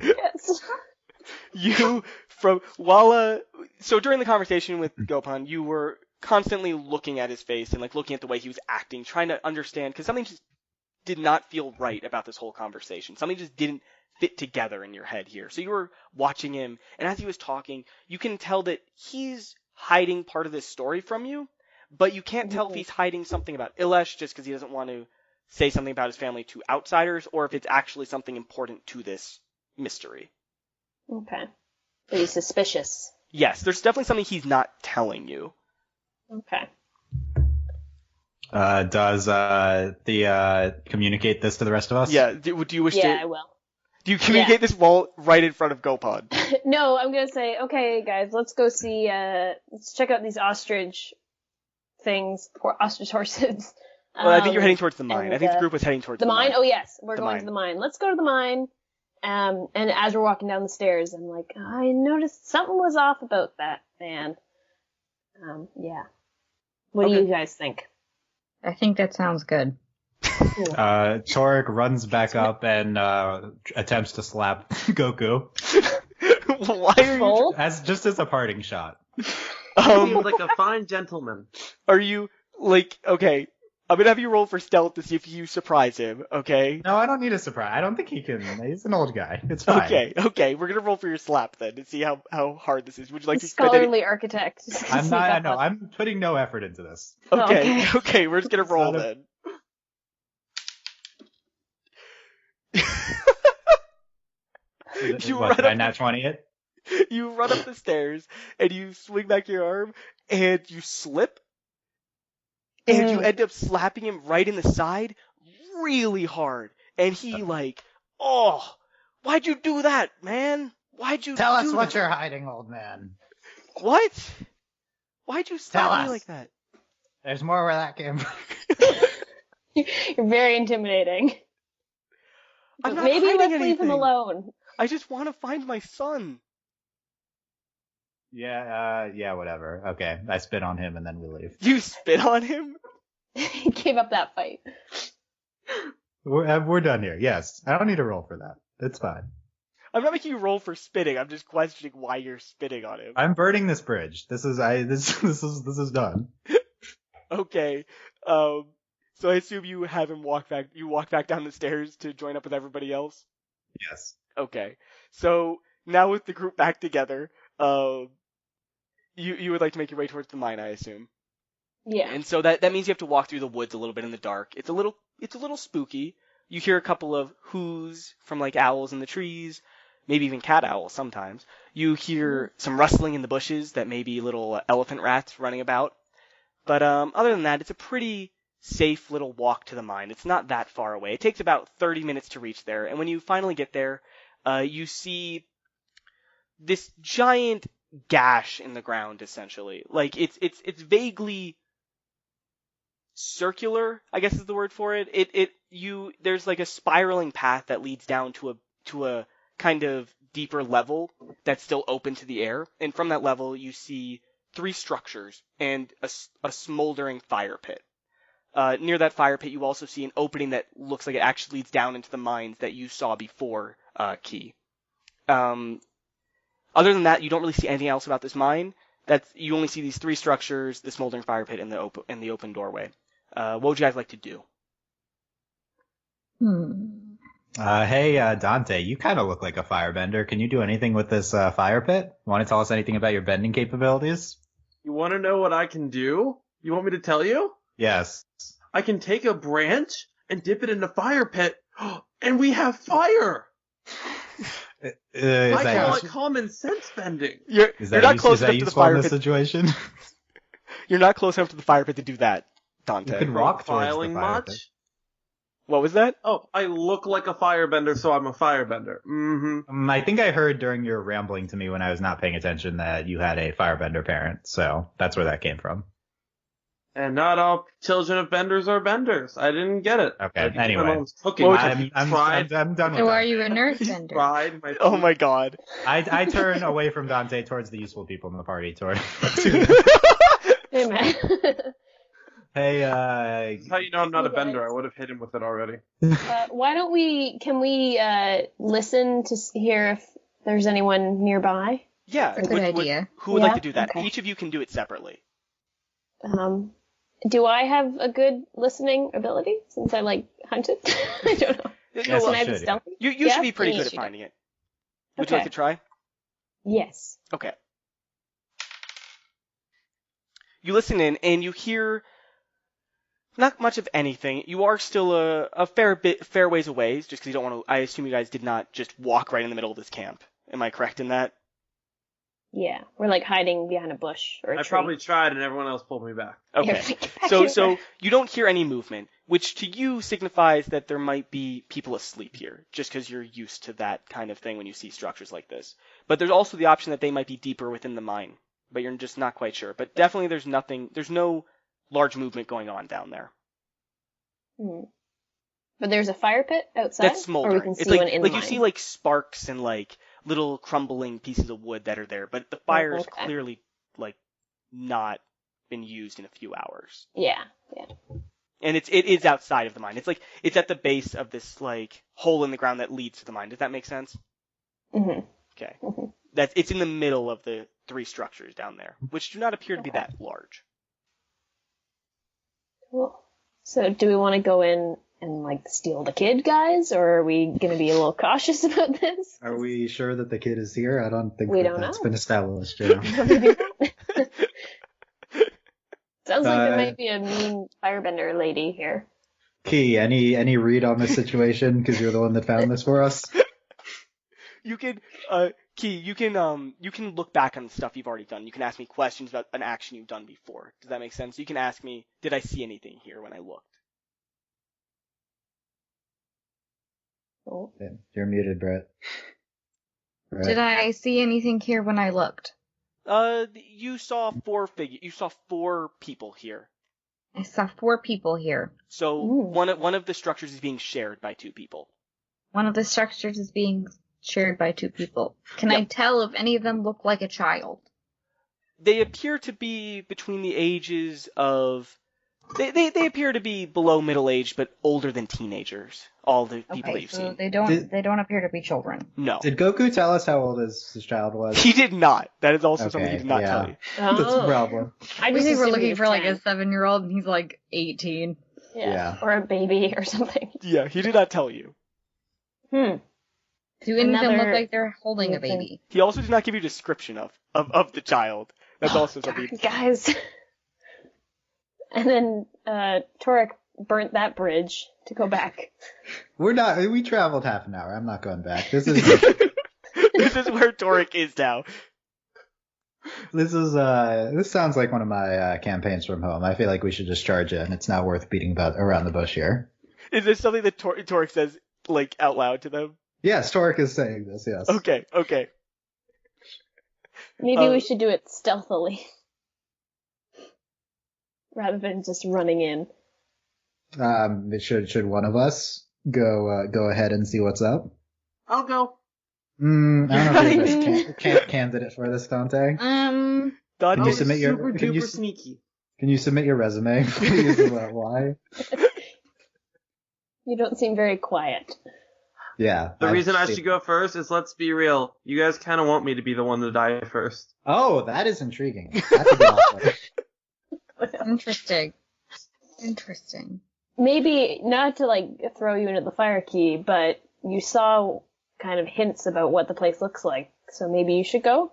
Yes. So during the conversation with Gopon, you were constantly looking at his face and, like, looking at the way he was acting, trying to understand, because something just did not feel right about this whole conversation. Something just didn't fit together in your head here. So you were watching him, and as he was talking, you can tell that he's hiding part of this story from you, but you can't tell if he's hiding something about Ilash just because he doesn't want to say something about his family to outsiders, or if it's actually something important to this mystery. Okay. But he's suspicious. Yes, there's definitely something he's not telling you. Okay. Does Thea communicate this to the rest of us? Yeah, do you wish Yeah, I to... will. Do you communicate this while right in front of Gopod? No, I'm gonna say, okay, guys, let's go see, let's check out these ostrich things, or ostrich horses. Well, I think you're heading towards the mine. and, I think the group was heading towards the mine? Oh, yes, we're The going mine. to the mine. Let's go to the mine And as we're walking down the stairs, I'm like, I noticed something was off about that man. Yeah. What do you guys think? I think that sounds good. Cool. Torik runs back up and attempts to slap Goku. Why are you? Full? Just as a parting shot. He seems like a fine gentleman. Are you like okay? I'm gonna have you roll for stealth to see if you surprise him. Okay. No, I don't need a surprise. I don't think he can. He's an old guy. It's fine. Okay. We're gonna roll for your slap then to see how hard this is. Would you like to spend Scholarly architect. I'm not. I know. I'm putting no effort into this. Okay. Okay. Okay. We're just gonna roll then. You What, run did I up- nat 20 it? You run up the stairs and you swing back your arm and you slip and you end up slapping him right in the side really hard. And he oh, why'd you do that, man? Why'd you Tell do us what that? you're hiding, old man. What? Why'd you slap Tell me us. like that? There's more where that came from. You're very intimidating. I'm not Maybe hiding let's leave anything. him alone. I just want to find my son. Yeah, whatever. Okay, I spit on him and then we leave. You spit on him? He gave up that fight. We're done here. Yes, I don't need to roll for that. It's fine. I'm not making you roll for spitting. I'm just questioning why you're spitting on him. I'm burning this bridge. This is done. Okay. So I assume you have him walk back. You walk back down the stairs to join up with everybody else. Yes. Okay. So now with the group back together, you would like to make your way towards the mine, I assume. Yeah. And so that means you have to walk through the woods a little bit in the dark. It's a little spooky. You hear a couple of whoos from like owls in the trees, maybe even cat owls sometimes. You hear some rustling in the bushes that may be little elephant rats running about. But other than that, it's a pretty safe little walk to the mine. It's not that far away. It takes about 30 minutes to reach there. And when you finally get there, you see this giant gash in the ground, essentially. Like it's vaguely circular, I guess is the word for it. There's like a spiraling path that leads down to a kind of deeper level that's still open to the air. And from that level, you see 3 structures and a smoldering fire pit. Near that fire pit, you also see an opening that looks like it actually leads down into the mines that you saw before, Kei. Other than that, you don't really see anything else about this mine. You only see these 3 structures, the smoldering fire pit, and the open doorway. What would you guys like to do? Hey, Dante, you kind of look like a firebender. Can you do anything with this fire pit? Want to tell us anything about your bending capabilities? You want to know what I can do? You want me to tell you? Yes. I can take a branch and dip it in the fire pit, and we have fire! I call it common sense bending. You're not close enough to the fire pit. Situation? You're not close enough to the fire pit to do that, Dante. You can walk towards the Profiling fire pit. much? What was that? Oh, I look like a firebender, so I'm a firebender. Mm-hmm. I think I heard during your rambling to me when I was not paying attention that you had a firebender parent, so that's where that came from. And not all children of benders are benders. I didn't get it. Okay, anyway. Cooking. I'm done with So that. are you an earthbender? Tried my Oh my god. I turn away from Dante towards the useful people in the party. Hey, man. Hey, That's how you know I'm not a bender. I would have hit him with it already. Can we listen to hear if there's anyone nearby? Yeah. That's a good idea. Who would like Yeah? to do that? Okay. Each of you can do it separately. Do I have a good listening ability since I hunted? I don't know. Yes, No, you Can I be should, yeah. stealthy? You Yeah? should be pretty Yeah, good you at should. finding it. Would you like Okay. to try? Yes. Okay. You listen in and you hear not much of anything. You are still a fair ways away, just because you don't want to. I assume you guys did not just walk right in the middle of this camp. Am I correct in that? Yeah, we're hiding behind a bush or a I tree. probably tried, and everyone else pulled me back. Okay. So you don't hear any movement, which to you signifies that there might be people asleep here, just because you're used to that kind of thing when you see structures like this. But there's also the option that they might be deeper within the mine, but you're just not quite sure. But definitely there's no large movement going on down there. But there's a fire pit outside? That's Or we smoldering. can It's see like one in the you mine? see like sparks and like little crumbling pieces of wood that are there, but the fire is okay. clearly like not been used in a few hours. Yeah. And it is outside of the mine. It's like it's at the base of this like hole in the ground that leads to the mine. Does that make sense? Mm-hmm. Okay. Mhm. It's in the middle of the 3 structures down there, which do not appear to be that large. Cool. So do we want to go in and like steal the kid, guys, or are we going to be a little cautious about this? Are we sure that the kid is here? I don't think We that don't that's know. been established. Yeah. Maybe not. Sounds like there Uh, might be a mean firebender lady here. Kei, any read on this situation? Because you're the one that found this for us. You can Kei, you can look back on the stuff you've already done. You can ask me questions about an action you've done before. Does that make sense? You can ask me, did I see anything here when I looked? Oh. Yeah, you're muted, Brit. Right. Did I see anything here when I looked? You saw 4 people here. I saw 4 people here. So Ooh. one of the structures is being shared by 2 people. One of the structures is being shared by 2 people. Can I Yep. tell if any of them look like a child? They appear to be between the ages of they appear to be below middle age but older than teenagers. All the people that Okay, you've so seen. they don't appear to be children. No. Did Goku tell us how old his child was? He did not. That is also something he Okay, did not yeah. tell you. That's a problem. I We just think we're assumed he looking was for like 10. a 7-year-old and he's like 18. Yeah. Or a baby or something. Yeah, he did not tell you. Do any of them Another look like they're holding a weird thing. baby? He also did not give you a description of the child. That's also something. Guys. And then Torik burnt that bridge to go back. We traveled half an hour. I'm not going back. This is This is where Torik is now. this sounds like one of my campaigns from home. I feel like we should just charge it, and it's not worth beating about around the bush here. Is this something that Torik says like out loud to them? Yes, Torik is saying this. Yes. Okay. Maybe we should do it stealthily. Rather than just running in. Should one of us go ahead and see what's up? I'll go. I don't know if you're the best candidate for this, Dante. Dante, Can you submit your super can you duper sneaky. Can you submit your resume, please, about why? You don't seem very quiet. Yeah. The reason I should go first is, let's be real, you guys kind of want me to be the one to die first. Oh, that is intriguing. That's a good offer. Interesting. Maybe not to like throw you into the fire key, but you saw kind of hints about what the place looks like, so maybe you should go?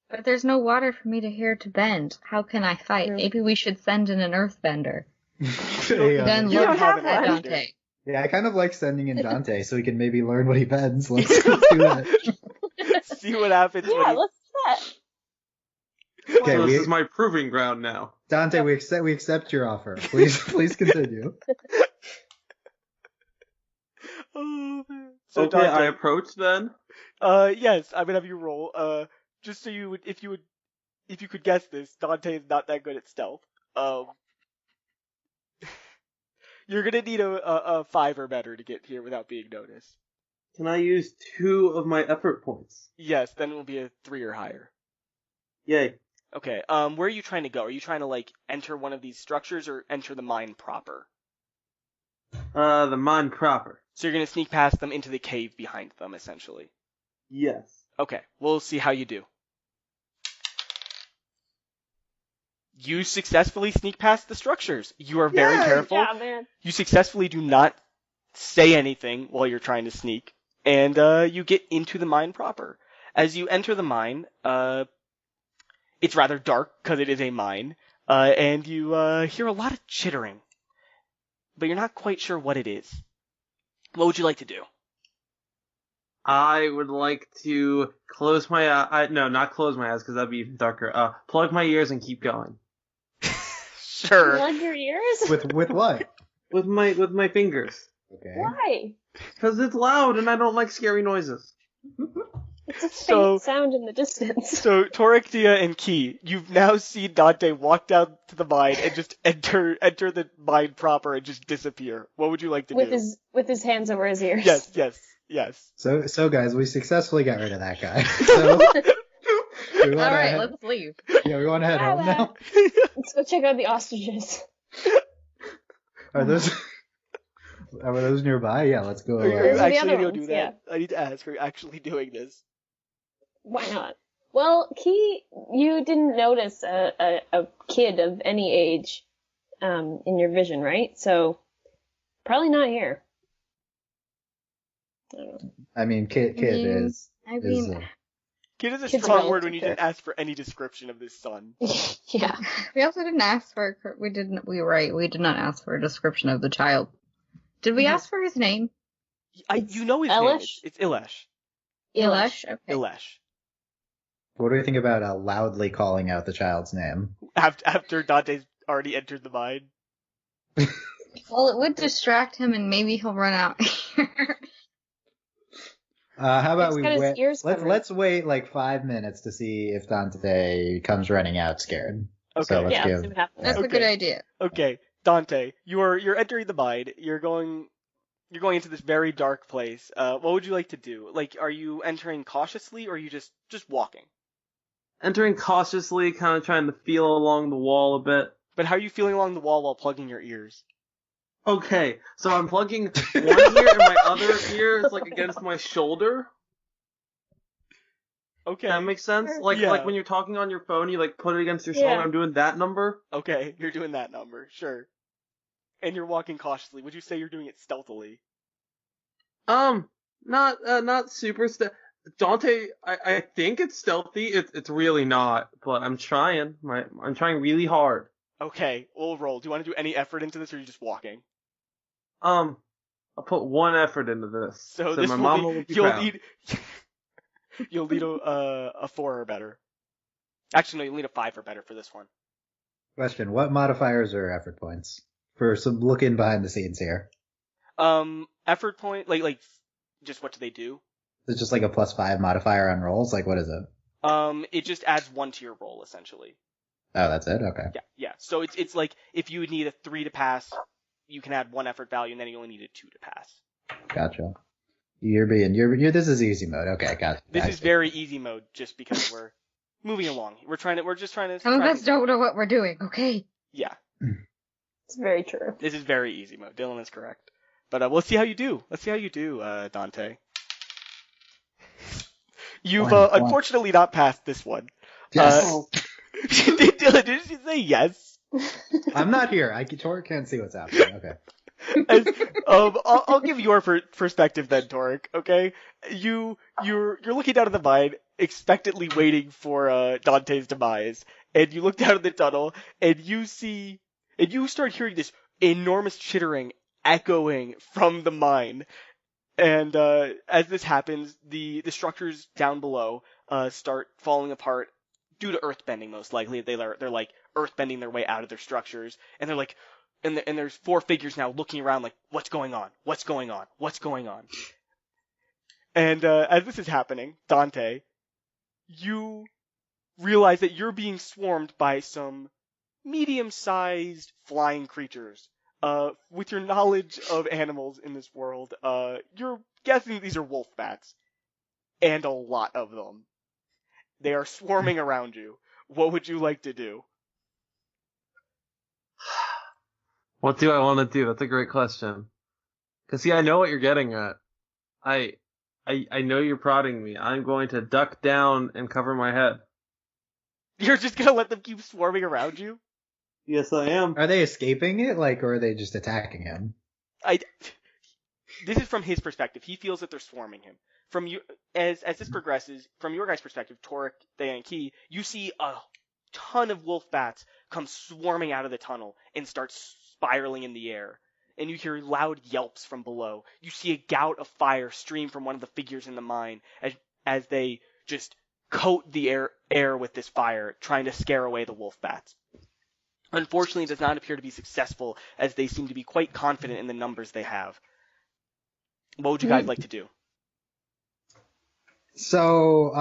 But there's no water for me to here to bend. How can I fight? True. Maybe we should send in an earthbender. Then You look don't have at an earthbender. Dante. Yeah, I kind of like sending in Dante so he can maybe learn what he bends. Let's do that. see what happens Yeah, when he... let's do that. Okay, So this is my proving ground now. Dante, we accept your offer. Please continue. Oh, man. So Okay, Dante, I approach then. yes, I'm gonna have you roll. Just so if you could guess this, Dante is not that good at stealth. You're gonna need a 5 or better to get here without being noticed. Can I use 2 of my effort points? Yes, then it will be a 3 or higher. Yay. Okay, where are you trying to go? Are you trying to, like, enter one of these structures or enter the mine proper? The mine proper. So you're gonna sneak past them into the cave behind them, essentially. Yes. Okay, we'll see how you do. You successfully sneak past the structures. You are very Yay! careful. Yeah, man. You successfully do not say anything while you're trying to sneak, and you get into the mine proper. As you enter the mine, it's rather dark because it is a mine, and you hear a lot of chittering, but you're not quite sure what it is. What would you like to do? I would like to close my no, not close my eyes because that'd be even darker. Plug my ears and keep going. Sure. Plug your ears? With what? With my fingers. Okay. Why? Because it's loud and I don't like scary noises. It's a faint So- sound in the distance. So, Torik, Thea, and Kei, you've now seen Dante walk down to the mine and just enter the mine proper and just disappear. What would you like to with do? his hands over his ears. Yes. So guys, we successfully got rid of that guy. So we All want right, to let's leave. we want to head home now. Let's go check out the ostriches. Are those nearby? Yeah, let's go. Are you Those are the actually other going to do ones, that? I need to ask, are you actually doing this? Why not? Well, Kei, you didn't notice a kid of any age in your vision, right? So, probably not here. I don't know. I mean, kid is. I mean, Kid is a Kid's strong word when you relative. didn't ask for any description of this son. Yeah. we also didn't ask for. We didn't. We were right. We did not ask for a description of the child. Did we ask for his name? You know his name. Elish? It's Ilesh. Elish. Okay. Ilesh. What do you think about loudly calling out the child's name? After Dante's already entered the mine. Well, it would distract him, and maybe he'll run out here. How about He's we got his wait? ears covered. Let's wait like 5 minutes to see if Dante comes running out scared. Okay. So let's Yeah, give. see what happens. That's a good idea. Okay, Dante, you're entering the mine. You're going into this very dark place. What would you like to do? Like, are you entering cautiously, or are you just walking? Entering cautiously, kind of trying to feel along the wall a bit. But how are you feeling along the wall while plugging your ears? Okay, so I'm plugging one ear and my other ear is like against my shoulder. Okay. That makes sense? Like Yeah. like when you're talking on your phone, you like put it against your shoulder. Yeah. I'm doing that number. Okay, you're doing that number, sure. And you're walking cautiously. Would you say you're doing it stealthily? Not super Dante, I think it's stealthy. It's really not, but I'm trying. I'm trying really hard. Okay, we'll roll. Do you want to do any effort into this, or are you just walking? I'll put one effort into this. So this my will mama be, will be you'll proud. need you'll need a 4 or better. Actually, no, you'll need a 5 or better for this one. Question: what modifiers are effort points for some looking behind the scenes here? Effort point, like just what do they do? It's just like a +5 modifier on rolls. Like what is it? It just adds 1 to your roll essentially. Oh, that's it. Okay. Yeah. So it's like if you would need a 3 to pass, you can add 1 effort value, and then you only need a 2 to pass. Gotcha. You're this is easy mode. Okay, gotcha. This is very easy mode, just because we're moving along. We're just trying to. Some of us don't know what we're doing. Okay. Yeah, It's very true. this is very easy mode. Dylan is correct. But we'll see how you do. Let's see how you do, Dante. You've One. unfortunately not passed this one. Yes. Dylan, did you say yes? I'm not here. Torik can't see what's happening. Okay. As, I'll give your perspective then, Torik. Okay, you're looking down at the mine, expectantly waiting for Dante's demise, and you look down at the tunnel, and you start hearing this enormous chittering echoing from the mine. And as this happens, the structures down below start falling apart due to earth bending, most likely. They're like earth bending their way out of their structures, and they're like. And there's 4 figures now looking around like, what's going on? What's going on? What's going on? And as this is happening, Dante, you realize that you're being swarmed by some medium-sized flying creatures. With your knowledge of animals in this world, you're guessing these are wolf bats. And a lot of them. They are swarming around you. What would you like to do? What do I want to do? That's a great question. Cause see, I know what you're getting at. I know you're prodding me. I'm going to duck down and cover my head. You're just gonna let them keep swarming around you? Yes, I am. Are they escaping it, or are they just attacking him? This is from his perspective. He feels that they're swarming him. From you, as this progresses, from your guys' perspective, Torik, Thea, and Kei, you see a ton of wolf bats come swarming out of the tunnel and start spiraling in the air. And you hear loud yelps from below. You see a gout of fire stream from one of the figures in the mine as they just coat the air with this fire, trying to scare away the wolf bats. Unfortunately, it does not appear to be successful, as they seem to be quite confident in the numbers they have. What would you guys like to do? So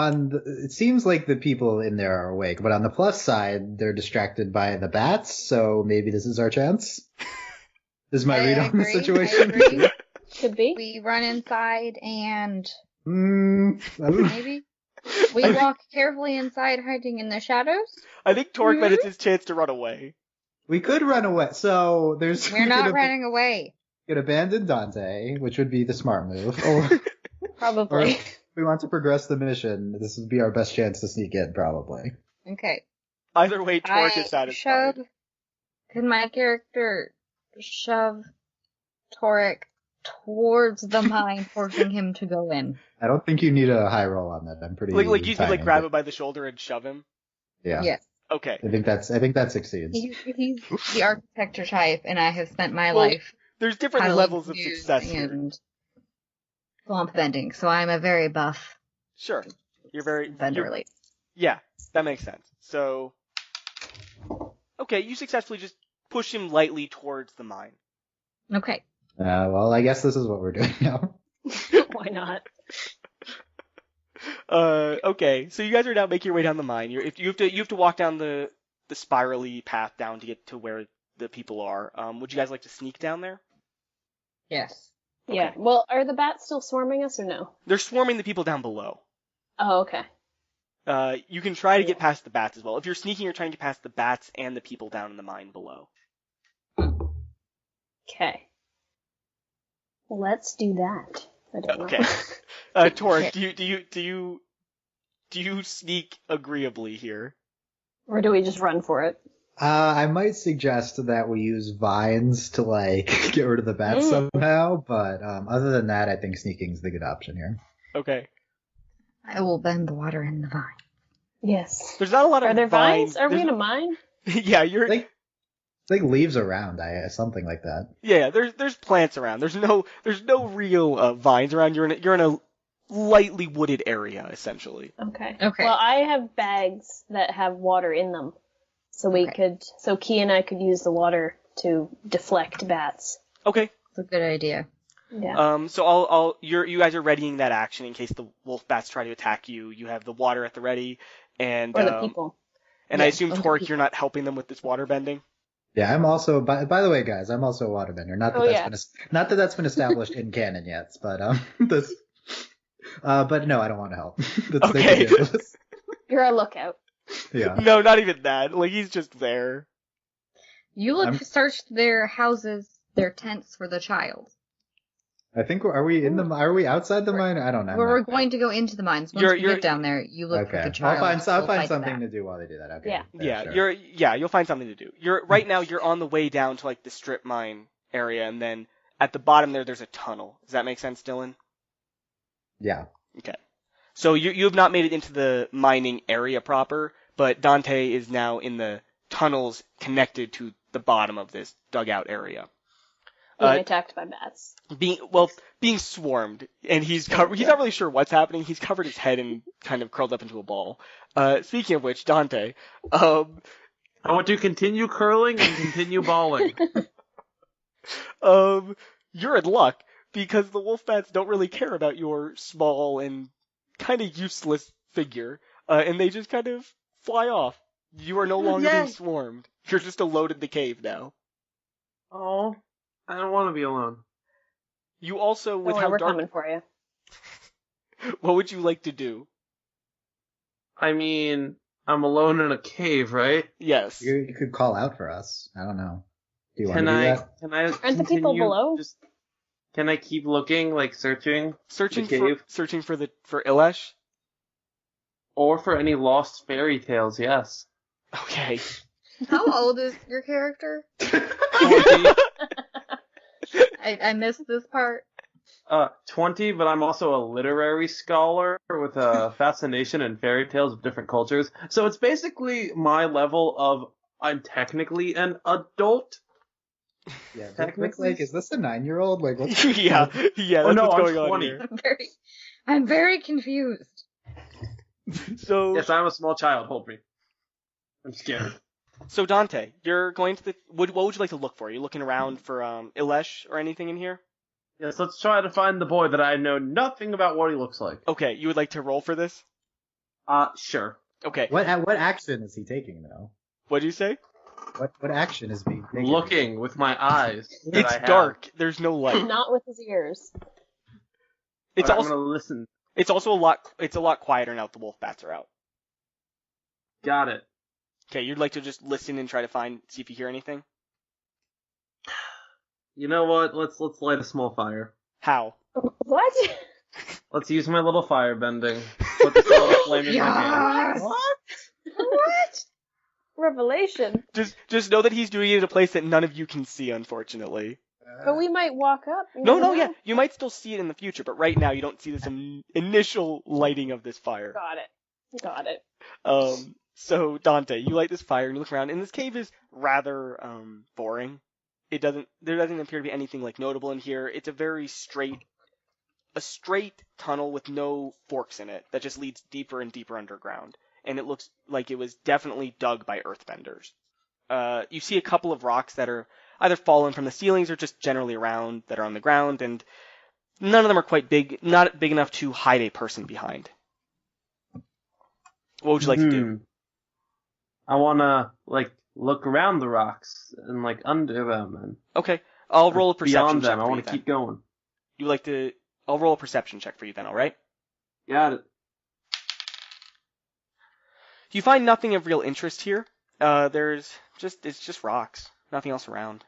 it seems like the people in there are awake, but on the plus side, they're distracted by the bats. So maybe this is our chance. Is my read on the situation? I agree. Could be. We run inside and I don't know. maybe we walk carefully inside, hiding in the shadows. I think Torik might have his chance to run away. We could run away. So We're not running away. We could abandon Dante, which would be the smart move. Or Probably. if we want to progress the mission, this would be our best chance to sneak in, probably. Okay. Either way, Torik is satisfied. Can my character shove Torik towards the mine, forcing him to go in? I don't think you need a high roll on that. I'm pretty. Like you could timing, grab but- him by the shoulder and shove him. Yeah. Yes. Okay. I think that succeeds. He's the architecture type, and I have spent my Well, life There's different piling levels of views success here. and swamp bending, so I'm a very buff Sure. You're very benderly. Yeah, that makes sense. So, okay, you successfully just push him lightly towards the mine. Okay. Well, I guess this is what we're doing now. Why not? Okay, so you guys are now making your way down the mine. You have to walk down the spirally path down to get to where the people are. Would you guys like to sneak down there? Yes. Yeah. Okay. Well, are the bats still swarming us or no? They're swarming the people down below. Oh, okay. You can try to get past the bats as well. If you're sneaking, you're trying to get past the bats and the people down in the mine below. Okay. Let's do that. I don't know. Okay. Torik, do you sneak agreeably here? Or do we just run for it? I might suggest that we use vines to get rid of the bats somehow, but other than that, I think sneaking is the good option here. Okay. I will bend the water in the vine. Yes. There's not a lot of Are there vines? Are we There's- in a mine? Yeah, you're. It's like leaves around, something like that. Yeah, there's plants around. There's no real vines around. You're in a lightly wooded area essentially. Okay. Okay. Well, I have bags that have water in them, so so Kei and I could use the water to deflect bats. Okay. That's a good idea. Yeah. So you guys are readying that action in case the wolf bats try to attack you. You have the water at the ready, and Or the people. And I assume or the Torik, people. you're not helping them with this water bending. Yeah, I'm also. By the way, guys, I'm also a waterbender. Not that that's been established in canon yet, but this. But no, I don't want to help. That's Okay. ridiculous. You're a lookout. Yeah. No, not even that. Like he's just there. You searched their houses, their tents for the child. I think are we outside the mine? I don't know. We're going to go into the mines. Once we get down there, you look for Okay. the child. I'll find We'll something fight to do while they do that. Okay. Yeah. Sure. You'll find something to do. Right now you're on the way down to like the strip mine area, and then at the bottom there's a tunnel. Does that make sense, Dylan? Yeah. Okay. So you have not made it into the mining area proper, but Dante is now in the tunnels connected to the bottom of this dugout area. Being attacked by bats. Being swarmed, and he's not really sure what's happening. He's covered his head and kind of curled up into a ball. Speaking of which, Dante, I want to continue curling and continue balling. you're in luck because the wolf bats don't really care about your small and kind of useless figure, and they just kind of fly off. You are no longer being swarmed. You're just alone in the cave now. Oh, I don't want to be alone. You also, with Don't worry, how we're dark, coming for you. what would you like to do? I mean, I'm alone in a cave, right? Yes. You could call out for us. I don't know. Do you want Can to do I? that? Can I? Aren't the people continue below? Can I keep looking, like searching Searching the cave? for Ilesh? Or for any lost fairy tales? Yes. Okay. How old is your character? 20, I missed this part. 20, but I'm also a literary scholar with a fascination in fairy tales of different cultures. So it's basically my level of I'm technically an adult. Yeah. Technically- Is this a 9-year-old? Like, what's yeah. That's no, what's I'm going on 20. here. I'm very confused. So, Yes, I'm a small child. Hold me. I'm scared. so Dante, you're going to what would you like to look for? Are you looking around for Ilesh or anything in here? Yes, let's try to find the boy that I know nothing about what he looks like. Okay, you would like to roll for this? Sure. Okay. What action is he taking though? What do you say? What action is being taken? Looking with my eyes. that I It's have. dark. There's no light. Not with his ears. It's I'm also gonna listen. it's also a lot quieter now that the wolf bats are out. Got it. Okay, you'd like to just listen and try to see if you hear anything? You know what? Let's light a small fire. How? What? Let's use my little fire bending. Put this little flame in my hand. Yes! What? Revelation. Just know that he's doing it in a place that none of you can see, unfortunately. But we might walk up. No, yeah, you might still see it in the future, but right now you don't see this initial lighting of this fire. Got it. So Dante, you light this fire and you look around, and this cave is rather boring. There doesn't appear to be anything like notable in here. It's a very straight tunnel with no forks in it that just leads deeper and deeper underground, and it looks like it was definitely dug by earthbenders. You see a couple of rocks that are either fallen from the ceilings or just generally around that are on the ground, and none of them are quite big, not big enough to hide a person behind. What would you like to do? I wanna look around the rocks and under them and Okay, I'll roll a perception beyond check them. I for want you to then. keep going. You like to? I'll roll a perception check for you then. All right. Got it. You find nothing of real interest here. It's just rocks, nothing else around.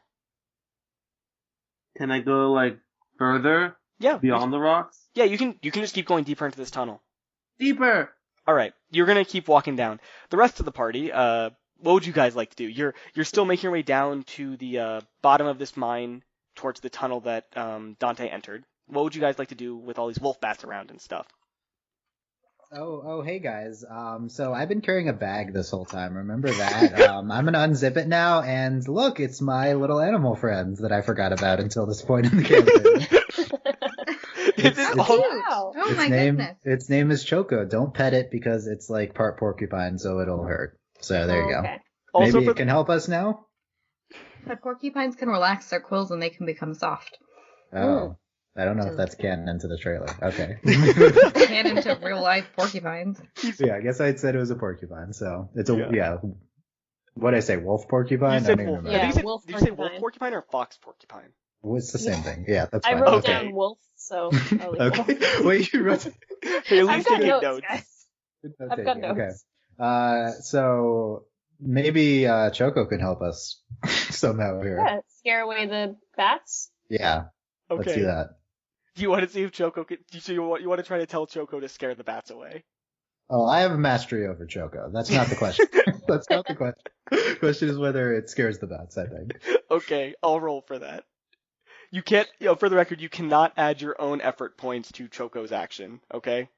Can I go further? Yeah. Beyond the rocks? Yeah, you can just keep going deeper into this tunnel. Deeper. All right, you're gonna keep walking down. The rest of the party, what would you guys like to do? You're still making your way down to the bottom of this mine towards the tunnel that Dante entered. What would you guys like to do with all these wolf bats around and stuff? Oh, hey guys. So I've been carrying a bag this whole time. Remember that? I'm gonna unzip it now, and look, it's my little animal friends that I forgot about until this point in the campaign. Wow. Oh my goodness. Its name is Choco. Don't pet it because it's part porcupine, so it'll hurt. So there you go. Okay. Also, Maybe it can help us now? But porcupines can relax their quills and they can become soft. Oh. I don't know if that's canon into the trailer. Okay. Canon to real life porcupines. Yeah, I guess I said it was a porcupine, so it's what'd I say, wolf porcupine? You said I don't wolf. even remember. Yeah, wolf Did you say wolf porcupine. porcupine or fox porcupine? Well, it's the same thing. Yeah, that's I fine. wrote Okay. down wolf, so I'll leave it. Okay. Wait, you wrote Haley's I've got taking notes, guys. I've got notes. Okay. So maybe Choco can help us somehow here. Yeah, scare away the bats. Yeah. Okay. Let's do that. Do you want to see if Choco can? You want to try to tell Choco to scare the bats away? Oh, I have a mastery over Choco. That's not the question. That's not the question. The question is whether it scares the bats, I think. Okay, I'll roll for that. You can't, for the record, you cannot add your own effort points to Choco's action, okay?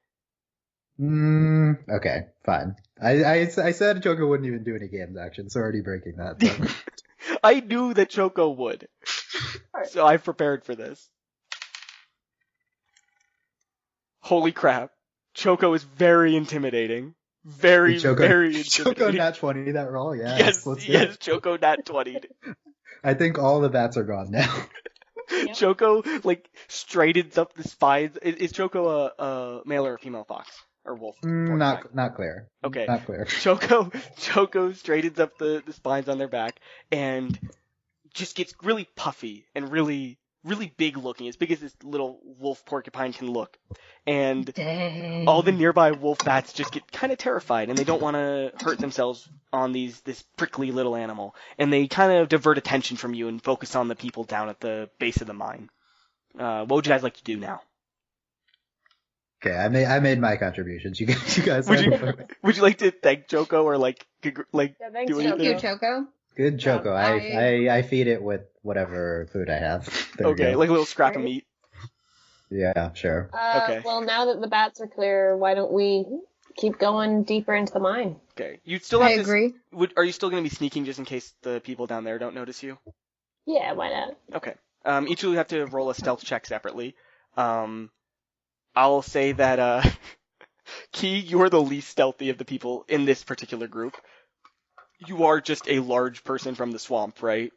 Okay, fine. I said Choco wouldn't even do any games action, so already breaking that. So. I knew that Choco would. So I've prepared for this. Holy crap. Choco is very intimidating. Very intimidating. Choco nat 20 that roll, yeah. Yes, Choco nat 20. I think all the bats are gone now. Yep. Choco, straightens up the spines. Is Choco a male or a female fox? Or wolf? Not clear. Okay. Not clear. Choco straightens up the spines on their back and just gets really puffy and really, really big looking, as big as this little wolf porcupine can look. And Dang. all the nearby wolf bats just get kind of terrified, and they don't want to hurt themselves on this prickly little animal. And they kind of divert attention from you and focus on the people down at the base of the mine. What would you guys like to do now? Okay, I made my contributions. You guys. Would you like to thank Choco or thanks, do Thank anything? you, Choco. Good Choco. Yeah, I feed it with whatever food I have. There we Okay, go. like a little scrap of meat. Yeah, sure. Okay. Well, now that the bats are clear, why don't we keep going deeper into the mine? Okay, you'd still have I to. agree. Are you still going to be sneaking just in case the people down there don't notice you? Yeah, why not? Okay. Each of you have to roll a stealth check separately. I'll say that Kei, you are the least stealthy of the people in this particular group. You are just a large person from the swamp, right?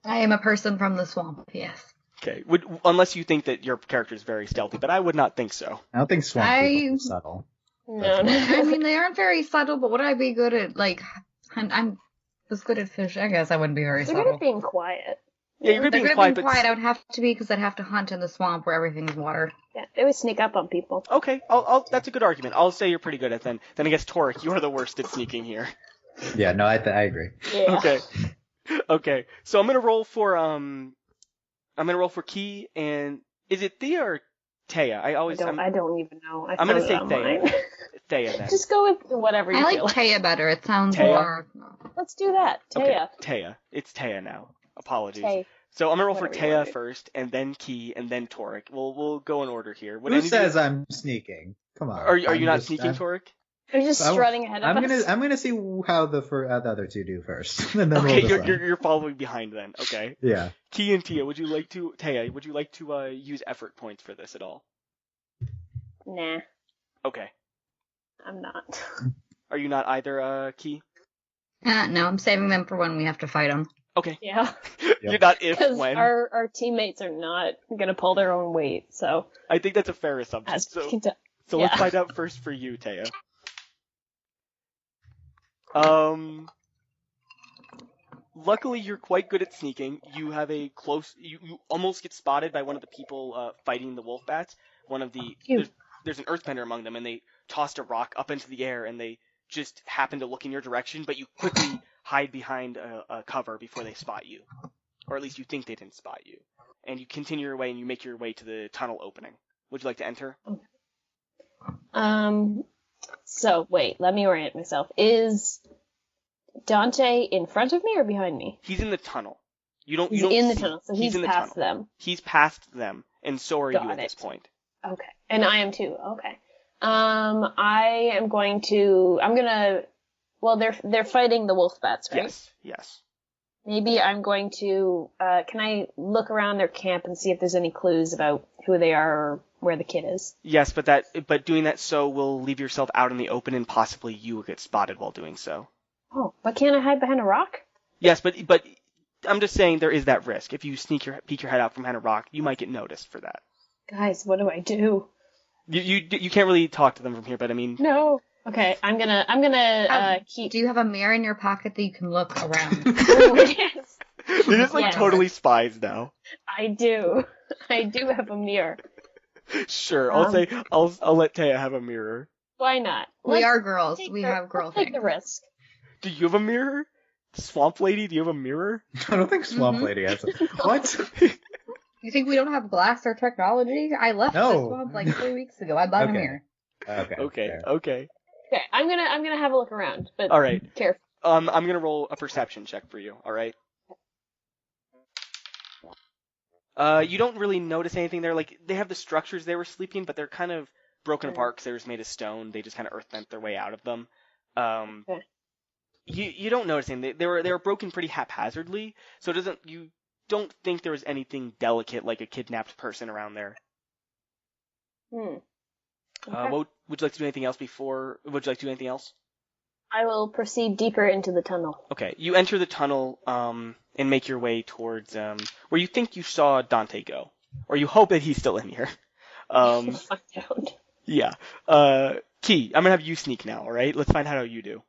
I am a person from the swamp, yes. Okay. Unless you think that your character is very stealthy, but I would not think so. I don't think swamp people are subtle. No. I mean, they aren't very subtle, but would I be good at, like, I'm was good at fish. I guess I wouldn't be very They're subtle. good at being quiet. Yeah, you're They're good at good being at being quiet. but I would have to be because I'd have to hunt in the swamp where everything's water. Yeah, they would sneak up on people. okay, that's a good argument. I'll say you're pretty good at then. Then I guess Torik, you are the worst at sneaking here. Yeah, no, I agree. Yeah. Okay. So I'm gonna roll for Kei, and is it Thea or Thea? I don't even know. I'm gonna say Thea. Thea then. Just go with whatever you I feel like Taya better. It sounds Taya? more. Let's do that. Taya. Okay. Thea. It's Thea now. Apologies. Tay. So I'm gonna roll for Whatever you Thea want to do. first, and then Kei, and then Torik. We'll go in order here. Who says I'm sneaking? Come on. Are you not sneaking, Torik? Are you just strutting ahead of us? I'm gonna see how the other two do first, and then Okay, we'll decide. you're following behind then. Okay. Yeah. Kei and Thea, would you like to use effort points for this at all? Nah, Okay. I'm not. Are you not either, Kei? No, I'm saving them for when we have to fight them. Okay. Yeah, You're not if because when. our teammates are not gonna pull their own weight. So I think that's a fair assumption. as So we can tell. let's Yeah. find out first for you, Thea. Luckily you're quite good at sneaking. You have a close. You almost get spotted by one of the people fighting the wolf bats. One of the there's an earthbender among them, and they tossed a rock up into the air, and they just happen to look in your direction, but you quickly hide behind a cover before they spot you, or at least you think they didn't spot you. And you continue your way, and you make your way to the tunnel opening. Would you like to enter? So wait, let me orient myself. Is Dante in front of me or behind me? He's in the tunnel. You don't He's in the see- tunnel, so he's in the past tunnel. them. He's past them, and so are you Got at this it. point. Okay, and I am too. Okay. I am going to. I'm gonna. Well, they're fighting the wolf bats, right? Yes. Maybe I'm going to. Can I look around their camp and see if there's any clues about who they are or where the kid is? Yes, but doing that so will leave yourself out in the open, and possibly you will get spotted while doing so. Oh, but can't I hide behind a rock? Yes, but I'm just saying there is that risk. If you peek your head out from behind a rock, you might get noticed for that. Guys, what do I do? You can't really talk to them from here, but I mean. No. Okay, I'm gonna keep. Do you have a mirror in your pocket that you can look around? Oh, yes, They're just like Yes. totally spies now. I do. I do have a mirror. Sure, I'll let Thea have a mirror. Why not? We are girls. Take We the- have girl let's take things. the risk. Do you have a mirror? Swamp Lady, do you have a mirror? I don't think Swamp Mhm. Lady has it. What? You think we don't have glass or technology? I left No. the swamp like 3 weeks ago. I bought a Okay. mirror. Okay. fair. Okay. Okay, I'm gonna have a look around, but All right. careful. I'm gonna roll a perception check for you. All right. You don't really notice anything there. Like they have the structures they were sleeping, but they're kind of broken apart because they were just made of stone. They just kind of earth bent their way out of them. Okay. You don't notice anything. They were broken pretty haphazardly, so you don't think there was anything delicate like a kidnapped person around there. Okay. Would you like to do anything else before? Would you like to do anything else? I will proceed deeper into the tunnel. Okay, you enter the tunnel and make your way towards where you think you saw Dante go, or you hope that he's still in here. Find out. Yeah. Kei, I'm gonna have you sneak now. All right, let's find out how you do.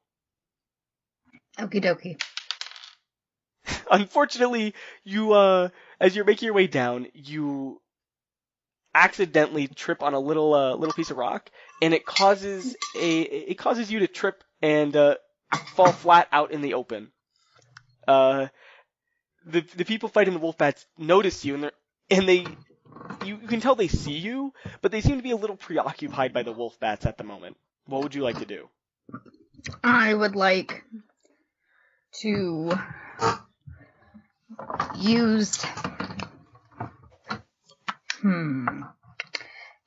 Okie dokie. Unfortunately, you as you're making your way down, you accidentally trip on a little piece of rock, and it causes you to trip and fall flat out in the open. The people fighting the wolf bats notice you, and you can tell they see you, but they seem to be a little preoccupied by the wolf bats at the moment. What would you like to do? I would like to use.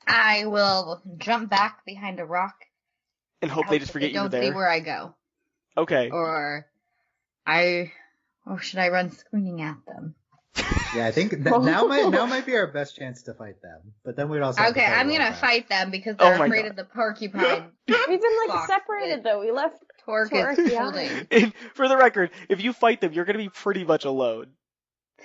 I will jump back behind a rock. And hope they just forget you were Don't see there. where I go. Okay. Or should I run screaming at them? Yeah, I think now might be our best chance to fight them. But then we'd also have to Okay, fight I'm gonna Wolfpack. fight them because Oh they're my afraid God. of the porcupine. We've been like Fuck separated it. though. We left Torik Torik is behind. holding. And for the record, if you fight them, you're going to be pretty much alone.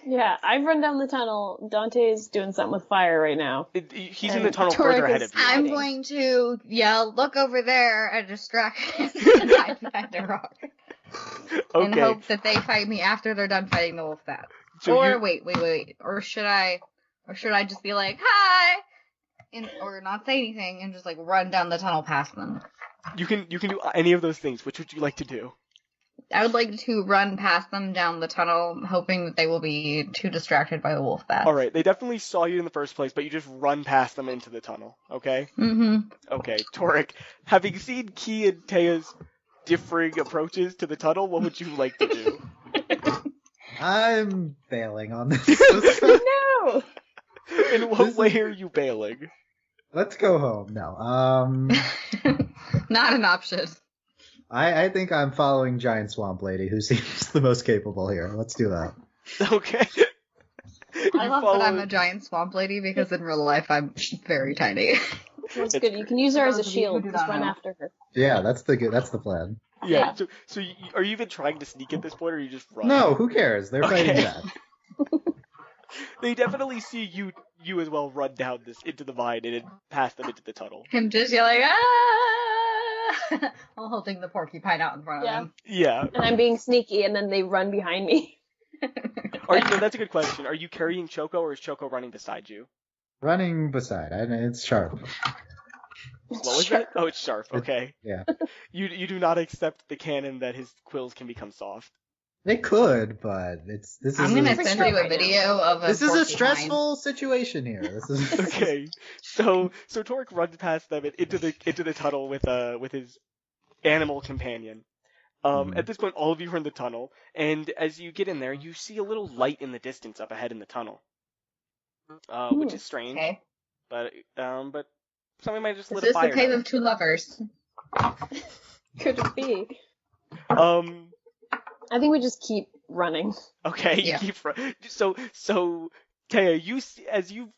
Yeah, I've run down the tunnel. Dante's doing something with fire right now. He's in the tunnel Torik further ahead is of you. I'm going to yell, look over there, and distract him and hide behind a rock. And Okay. hope that they fight me after they're done fighting the wolf bat. So Or you- wait. Or should I just be like, hi, or not say anything and just like run down the tunnel past them? You can do any of those things. Which would you like to do? I would like to run past them down the tunnel, hoping that they will be too distracted by the wolf bat. All right. They definitely saw you in the first place, but you just run past them into the tunnel. Okay. Mm-hmm. Okay. Torik, having seen Kei and Thea's differing approaches to the tunnel, what would you like to do? I'm bailing on this. No! In what way are you bailing? Let's go home. No. Not an option. I think I'm following Giant Swamp Lady, who seems the most capable here. Let's do that. Okay. I love that I'm a giant swamp lady because in real life I'm very tiny. That's good. You can use her as a Those of you who shield. do Just not run know. after her. Yeah, that's the plan. Yeah. So are you even trying to sneak at this point, or are you just run? No, who cares? They're fighting Okay. back. They definitely see you as well run down this into the mine and then pass them into the tunnel. Him just yelling, ah! While holding the porcupine out in front of Yeah. him. Yeah. And I'm being sneaky, and then they run behind me. No, that's a good question. Are you carrying Choco, or is Choco running beside you? Running beside. It's sharp. What was that? Oh, it's Sharp. Okay. Yeah. You do not accept the canon that his quills can become soft. They could, but I'm gonna For send sure you a right now. video of a This is a porcupine. stressful situation here. This is Okay. So Torik runs past them and into the tunnel with his animal companion. At this point, all of you are in the tunnel, and as you get in there, you see a little light in the distance up ahead in the tunnel, which is strange. Okay. But somebody might have just Is lit a this fire. the cave down. of two lovers? Could it be? Um. I think we just keep running. Okay. Yeah. You keep so Thea, as you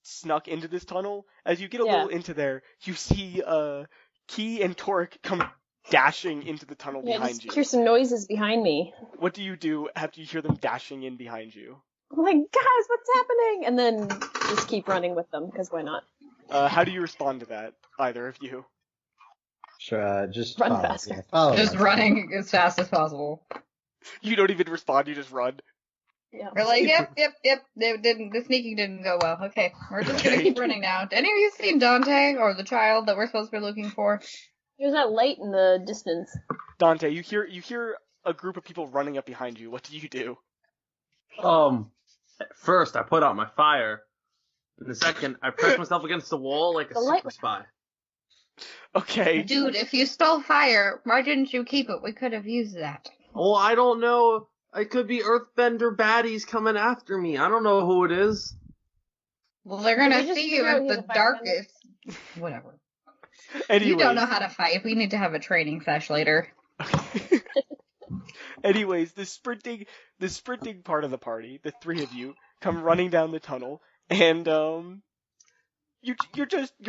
snuck into this tunnel, as you get a little into there, you see Kei and Torik come dashing into the tunnel Yeah, behind just you. hear some noises behind me. What do you do after you hear them dashing in behind you? I'm like, guys, what's happening? And then just keep running with them, because why not? How do you respond to that, either of you? Sure, just Run follow. faster. Yeah, follow Just us. running as fast as possible. You don't even respond, you just run. Yeah. We're like, yep. The sneaking didn't go well. Okay, we're just gonna Okay. keep running now. Did any of you see Dante or the child that we're supposed to be looking for? There's that light in the distance. Dante, you hear a group of people running up behind you. What do you do? At first I put out my fire. In the second, I press myself against the wall like a The light super spy. Okay. Dude, if you stole fire, why didn't you keep it? We could have used that. Oh, I don't know. It could be Earthbender baddies coming after me. I don't know who it is. Well, they're Did gonna we just see you figure out at he's the a firebender? darkest. Whatever. Anyways. You don't know how to fight. We need to have a training sesh later. Anyways, the sprinting part of the party, the three of you, come running down the tunnel, and you're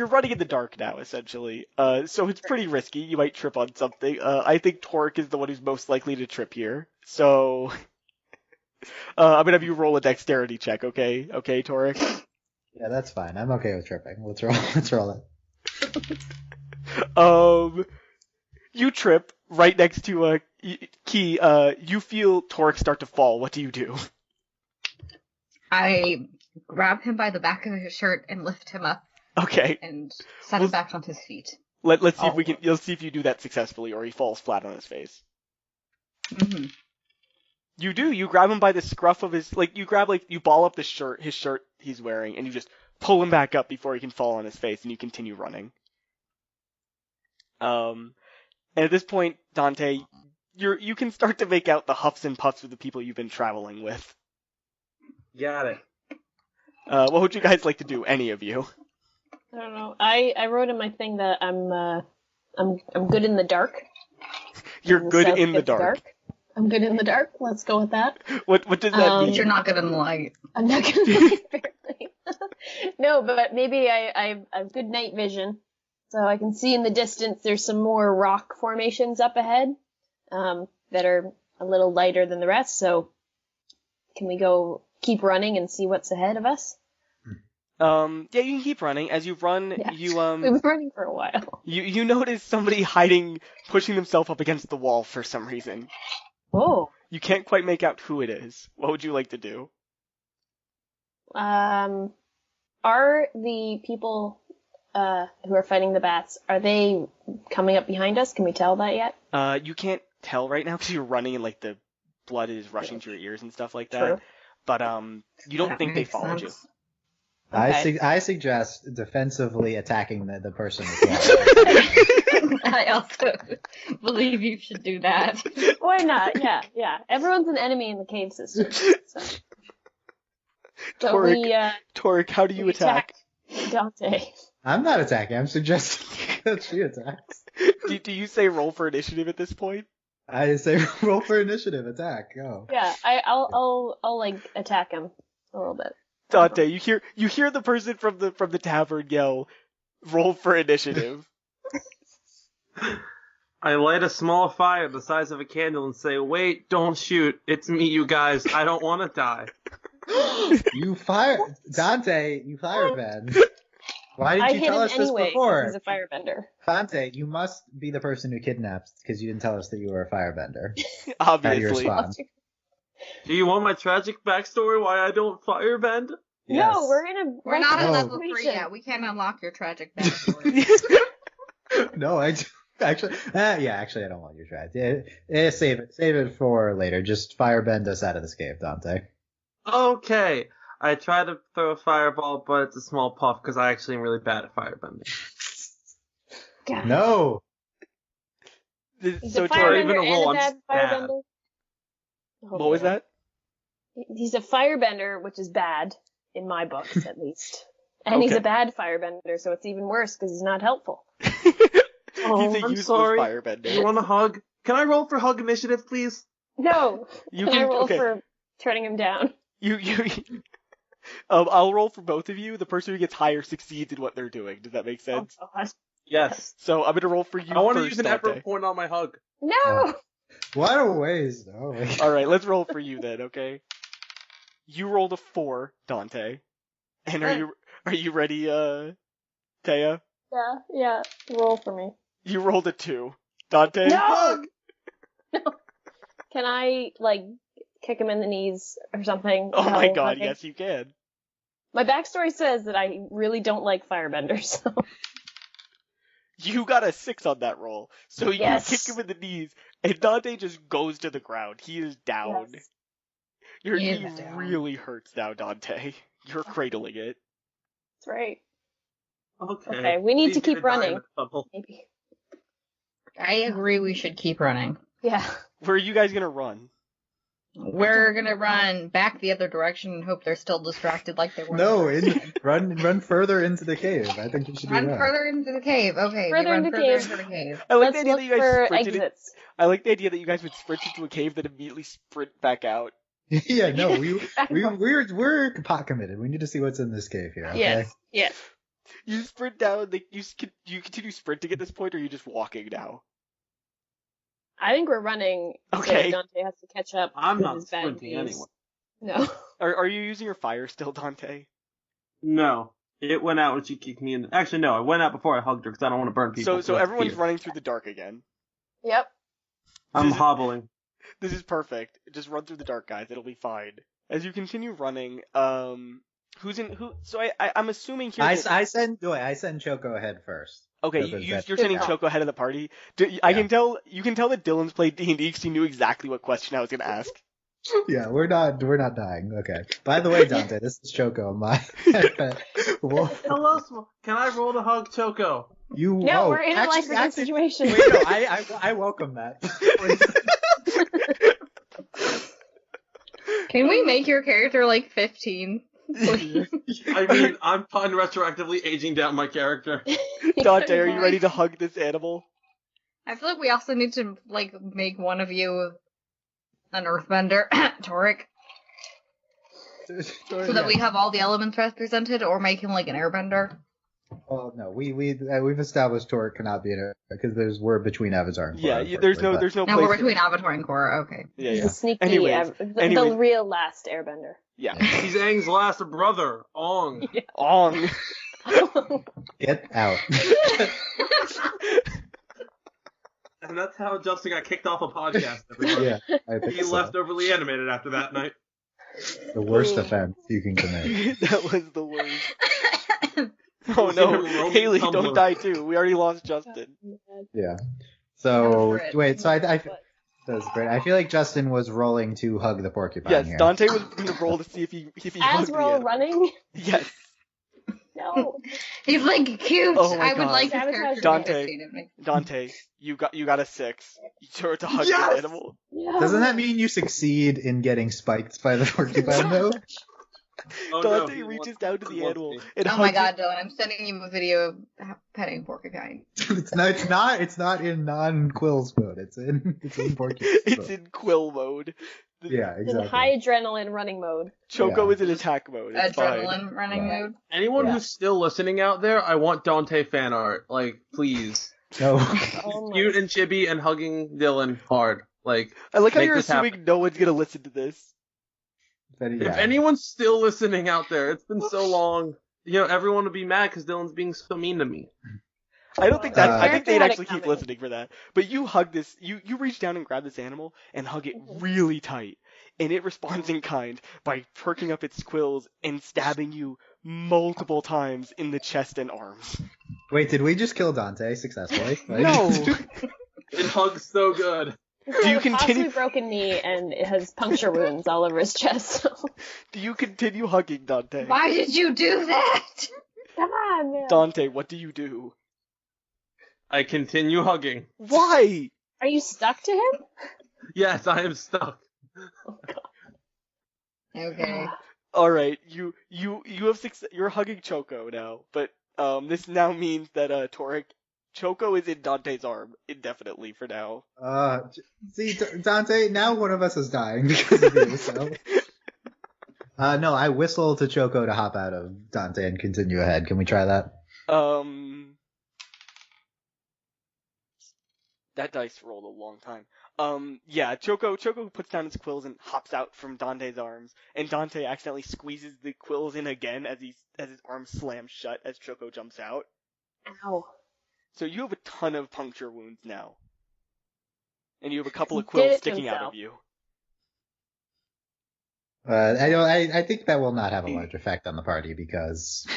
running in the dark now, essentially. So it's pretty risky. You might trip on something. I think Torik is the one who's most likely to trip here. So I'm gonna have you roll a dexterity check, okay? Okay, Torik? Yeah, that's fine. I'm okay with tripping. Let's roll. Let's roll it. You trip right next to Kei. You feel Torik start to fall. What do you do? I grab him by the back of his shirt and lift him up Okay. and set him back on his feet. Let's see if we can. Let's see if you do that successfully, or he falls flat on his face. Mm-hmm. You do. You grab him by the scruff of his. You ball up his shirt he's wearing, and you just pull him back up before he can fall on his face, and you continue running. And at this point, Dante, you can start to make out the huffs and puffs of the people you've been traveling with. Got it. What would you guys like to do? Any of you? I don't know. I wrote in my thing that I'm good in the dark. You're When good south in the gets dark. I'm good in the dark. Let's go with that. What does that mean? You're not good in the light. I'm not gonna be apparently. No, but maybe I have good night vision, so I can see in the distance. There's some more rock formations up ahead, that are a little lighter than the rest. So can we go keep running and see what's ahead of us? Yeah, you can keep running. As you run, Yeah. you We've been running for a while. you notice somebody hiding, pushing themselves up against the wall for some reason. Oh. You can't quite make out who it is. What would you like to do? Are the people who are fighting the bats, are they coming up behind us? Can we tell that yet? You can't tell right now because you're running and like the blood is rushing to your ears and stuff like that. True. But you don't That think they makes followed sense. Okay. I suggest defensively attacking the person as well. I also believe you should do that. Why not? Yeah. Everyone's an enemy in the cave system. So Torik, how do you we attack? Dante. I'm not attacking. I'm suggesting that she attacks. Do you say roll for initiative at this point? I say roll for initiative, attack, go. Yeah, I'll like attack him a little bit. Dante, you hear the person from the tavern yell, "Roll for initiative." I light a small fire the size of a candle and say, "Wait, don't shoot. It's me, you guys. I don't want to die." You fire Dante, you firebend. Why I didn't you hit tell him us this anyway. before? He's a firebender. Dante, you must be the person who kidnapped because you didn't tell us that you were a firebender. Obviously. Response. Do you want my tragic backstory why I don't firebend? Yes. No, we're We're not at No. level 3 yet. We can't unlock your tragic backstory. No, I do. Actually, actually, I don't want your try. Save it for later. Just firebend us out of this cave, Dante. Okay. I try to throw a fireball, but it's a small puff because I actually am really bad at firebending. God. No. He's So a Torik, even firebender a roll, and a I'm bad just bad. firebender. what was that? He's a firebender, which is bad in my books, at least. And he's Okay. a bad firebender, so it's even worse because he's not helpful. Oh, He's a I'm useless sorry. firebender. You want a hug? Can I roll for hug initiative, please? No. You Can I roll okay. for turning him down? I'll roll for both of you. The person who gets higher succeeds in what they're doing. Does that make sense? Oh, God. Yes. So I'm gonna roll for you I want to first, use an Dante. effort point on my hug. No! What a waste. Oh, my God. All right, let's roll for you then, okay? You rolled a 4, Dante. And are you ready, Thea? Yeah. Roll for me. You rolled a 2. Dante? No! Hug! Can I, like, kick him in the knees or something? Oh my No, god, hugging? yes you can. My backstory says that I really don't like firebenders, so... You got a 6 on that roll. So you Yes. kick him in the knees, and Dante just goes to the ground. He is down. Yes. Your He knee is down. really hurts now, Dante. You're cradling it. That's right. Okay. Okay, we need to Easy keep die in running. a tunnel. Maybe. I agree we should keep running. Yeah. Where are you guys gonna run? We're gonna run back the other direction and hope they're still distracted like they were. No, run further into the cave. I think you should Run do that. further into the cave. Okay, Further we run into further cave. into the cave. I like Let's the idea look that you guys for sprinted in. exits. I like the idea that you guys would sprint into a cave, then immediately sprint back out. Yeah, no, we're pot committed. We need to see what's in this cave here. Okay? Yes. You sprint down. Like you continue sprinting at this point, or are you just walking now? I think we're running. Okay. So Dante has to catch up. I'm with not his bad sprinting knees. anyway. No. Are you using your fire still, Dante? No. It went out when she kicked me in. Actually, no. It went out before I hugged her because I don't want to burn people. So everyone's here. running through the dark again. Yep. I'm hobbling. This is perfect. Just run through the dark, guys. It'll be fine. As you continue running, who's in who? So I'm assuming here. I send Choco ahead first. Okay, So you're sending Choco ahead of the party. I can tell you can tell that Dylan's played D&D because he knew exactly what question I was gonna ask. Yeah, we're not dying. Okay. By the way, Dante, this is Choco. Well, Hello, can I roll to hug Choco? No, we're in a life or death situation. Wait, no, I welcome that. Can we make your character like 15? Please. I mean, I'm fine retroactively aging down my character. Dante, are you ready to hug this animal? I feel like we also need to like make one of you an earthbender, Torik, so that we have all the elements represented, or make him like an airbender. Well, no, we've established Torik cannot be in it because we're between Avatar and Korra. Yeah, there's no No, place. we're between Avatar and Korra. Okay. Yeah, He's yeah. a sneaky, Anyways, the real last Airbender. Yeah. He's Aang's last brother, Ong. Ong. Get out. And that's how Justin got kicked off a podcast. Everybody. Yeah, I think He so. left overly animated after that night. The worst offense you can commit. That was the worst. Oh We'll see him no, roaming Hayley, Tumblr. don't die too. We already lost Justin. Yeah. That So was Brit. wait, so that was great. I feel like Justin was rolling to hug the porcupine Yes, here. Dante was going to roll to see if he As hugged we're the all animal. running, Yes. no. He's like cute. Oh my I would God. like his Sabotage character Dante. to be 15. Dante, you got a 6. You sort to hug Yes! the animal. No. Doesn't that mean you succeed in getting spiked by the porcupine though? Oh, Dante he reaches wants- down to he the wants animal me. and Oh hugs my it. god, Dylan, I'm sending you a video of petting porcupine. It's not in non-quills mode. It's in porcupine. It's in quill mode. Yeah, In exactly. high adrenaline running mode. Choco Yeah. is in attack mode. It's fine. Adrenaline running Yeah. mode. Anyone Yeah. who's still listening out there, I want Dante fan art. Like, please. No. Oh my. Cute and chibi and hugging Dylan hard. Like, I like how Make you're this assuming no one's gonna listen to this. But, if yeah. anyone's still listening out there, it's been so long. You know, everyone would be mad because Dylan's being so mean to me. I don't think that. I think Character they'd had it actually keep coming. listening for that. But you hug this. You reach down and grab this animal and hug it really tight, and it responds in kind by perking up its quills and stabbing you multiple times in the chest and arms. Wait, did we just kill Dante successfully? Like- No. It hugs so good. Do you continue? Possibly broken knee and it has puncture wounds all over his chest. Do you continue hugging Dante? Why did you do that? Come on, man. Dante, what do you do? I continue hugging. Why? Are you stuck to him? Yes, I am stuck. Okay. All right, you have you're hugging Choco now, but this now means that Torik, Choco is in Dante's arm indefinitely for now. See, Dante, now one of us is dying because of you, so. No, I whistle to Choco to hop out of Dante and continue ahead. Can we try that? That dice rolled a long time. Yeah, Choco puts down his quills and hops out from Dante's arms, and Dante accidentally squeezes the quills in again as his arm slams shut as Choco jumps out. Ow. So you have a ton of puncture wounds now. And you have a couple of Did quills it sticking out himself. of you. I think that will not have a large effect on the party because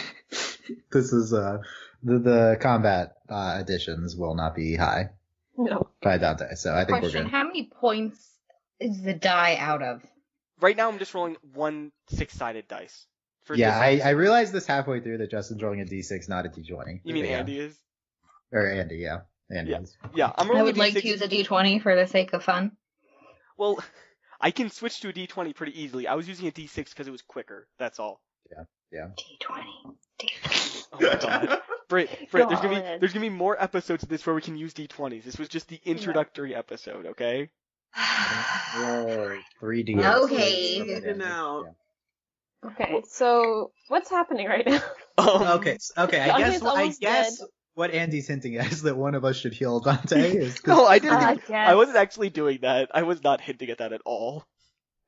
this is the combat additions will not be high No. by Dante, so I think we're Question, good. how many points is the die out of? Right now I'm just rolling one 6-sided dice. For Yeah, this- I realized this halfway through that Justin's rolling a d6, not a d20. You mean But yeah. Andy is? Or Andy, yeah. Andy Yeah. is. Yeah, I'm I rolling would a like d6. to use a d20 for the sake of fun. Well, I can switch to a d20 pretty easily. I was using a d6 because it was quicker. That's all. D20. Oh my god. Brit, there's Go gonna on. be more episodes of this where we can use d20s. This was just the introductory episode, okay? Roll 3d8. Okay. So that Now. yeah. Okay, so what's happening right now? Okay, I Dante's guess almost dead. what Andy's hinting at is that one of us should heal Dante. Is 'cause No, I didn't. I I guess. wasn't actually doing that. I was not hinting at that at all.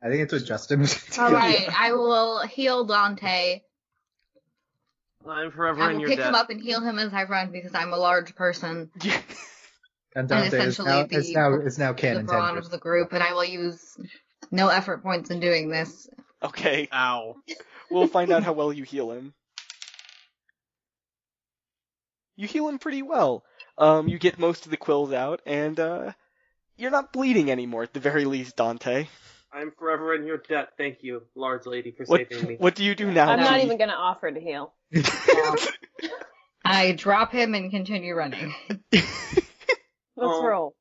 I think it's what Justin was hinting All at. right, I will heal Dante. I'm forever I in will your pick debt. him up and heal him as I run because I'm a large person, And Dante is essentially now the canon brawn 10. of the group, and I will use no effort points in doing this. Okay, Ow. we'll find out how well you heal him. You heal him pretty well. You get most of the quills out, and you're not bleeding anymore at the very least, Dante. I'm forever in your debt. Thank you, large lady, for What saving me. what do you do now? I'm not G? even gonna offer to heal. I drop him and continue running. Let's Oh. roll.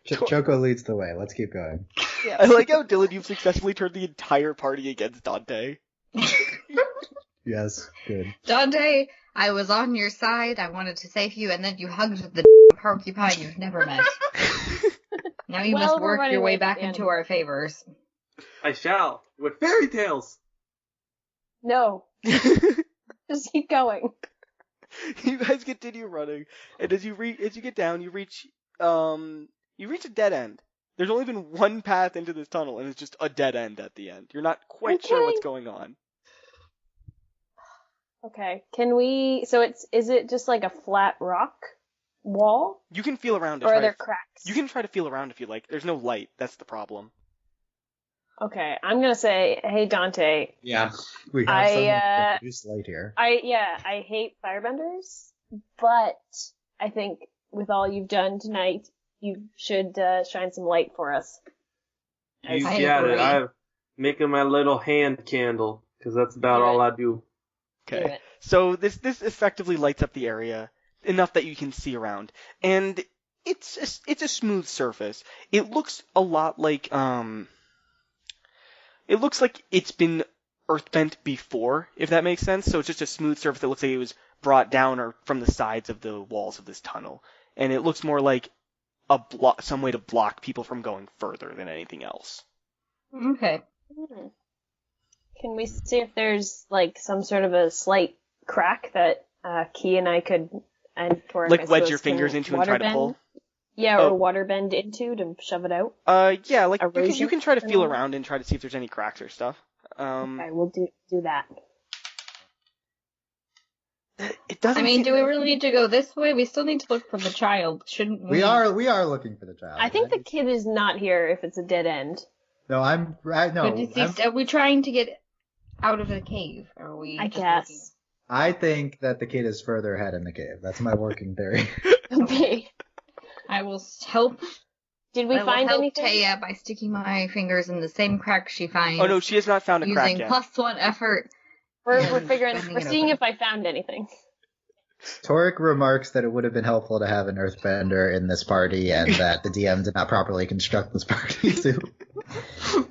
Choco leads the way. Let's keep going. Yeah. I like how Dylan, you've successfully turned the entire party against Dante. Yes, good. Dante, I was on your side. I wanted to save you, and then you hugged the porcupine you've never met. Now you Well, must we're work running your way away back from the into our favors. I shall. With fairy tales. No. Just keep going. You guys continue running, and as you get down, you reach a dead end. There's only been one path into this tunnel, and it's just a dead end at the end. You're not quite sure what's going on. Okay. Is it just like a flat rock wall? You can feel around it. Or are there cracks? You can try to feel around if you like. There's no light. That's the problem. Okay, I'm gonna say, hey Dante. Yeah, we have someone to produce light here. I hate firebenders, but I think with all you've done tonight, you should shine some light for us. You got it. I'm making my little hand candle, because that's about all I do. Okay, so this effectively lights up the area enough that you can see around, and it's a smooth surface. It looks a lot like It looks like it's been earthbent before, if that makes sense. So it's just a smooth surface that looks like it was brought down or from the sides of the walls of this tunnel. And it looks more like some way to block people from going further than anything else. Okay. Can we see if there's like some sort of a slight crack that Kei and I could, and Torik, like wedge your fingers into and try to pull? Yeah, or water bend into to shove it out. Yeah, like you can try to feel around and try to see if there's any cracks or stuff. Okay, we'll do that. It doesn't. Do we really need to go this way? We still need to look for the child, shouldn't we? We are looking for the child. I think the kid is not here if it's a dead end. No, Are we trying to get out of the cave? Or are we? I guess. Looking? I think that the kid is further ahead in the cave. That's my working theory. Okay. I will help. Did we find anything? Thea by sticking my fingers in the same crack she finds. Oh no, she has not found a crack yet. Using +1 effort. We're seeing if I found anything. Torik remarks that it would have been helpful to have an earthbender in this party, and that the DM did not properly construct this party to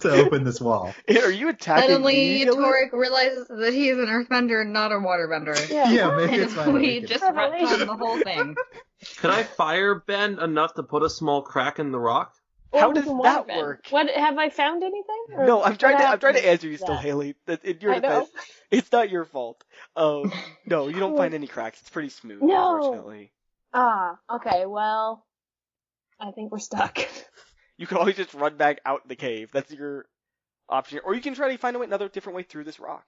open this wall. Are you attacking Suddenly, Torik realizes that he is an earthbender and not a waterbender. Yeah, maybe it's fine. We just retconned the whole thing. Could I firebend enough to put a small crack in the rock? How does that work? What, have I found anything? No, I'm trying to answer you still, Hayley. You're defense. It's not your fault. No, you don't find any cracks. It's pretty smooth, unfortunately. Okay, well, I think we're stuck. You can always just run back out the cave. That's your option. Or you can try to find another different way through this rock.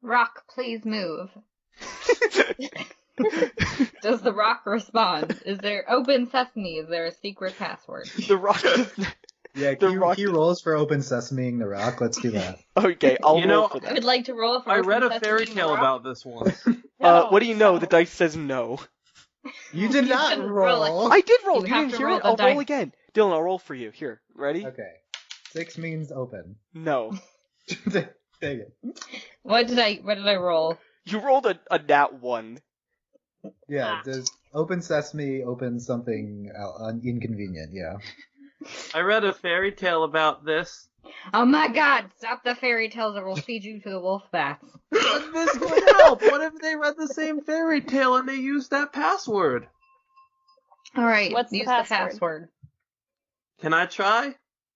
Rock, please move. Does the rock respond? Is there open sesame? Is there a secret password? The rock. Yeah, he rolls for open sesameing the rock. Let's do that. Okay, I'll roll for that. I would like to roll for. I read a fairy tale about this once. What do you know? The dice says no. You did not roll. I did roll. You didn't hear it? I'll dice. roll again. Dylan, I'll roll for you. Here, ready? Okay. 6 means open. No. Dang it. What did I roll? You rolled a nat 1. Yeah, does open sesame open something inconvenient? Yeah. I read a fairy tale about this. Oh my god, stop the fairy tales or we'll feed you to the wolf bats. But this would help. What if they read the same fairy tale and they used that password? Alright, What's use the password? Can I try?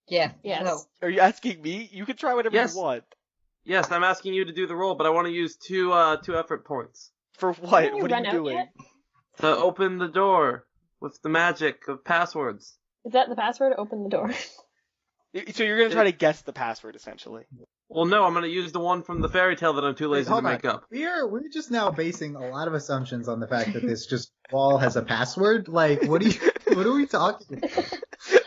Yeah. Yes. So. Are you asking me? You can try whatever you want. Yes, I'm asking you to do the roll, but I want to use two effort points. For what? Haven't you What are run you out doing? yet? To open the door with the magic of passwords. Is that the password? Open the door. So you're going to try to guess the password, essentially. Well, no, I'm going to use the one from the fairy tale that I'm too lazy to make up. We're just now basing a lot of assumptions on the fact that this just wall has a password. Like, what are we talking about?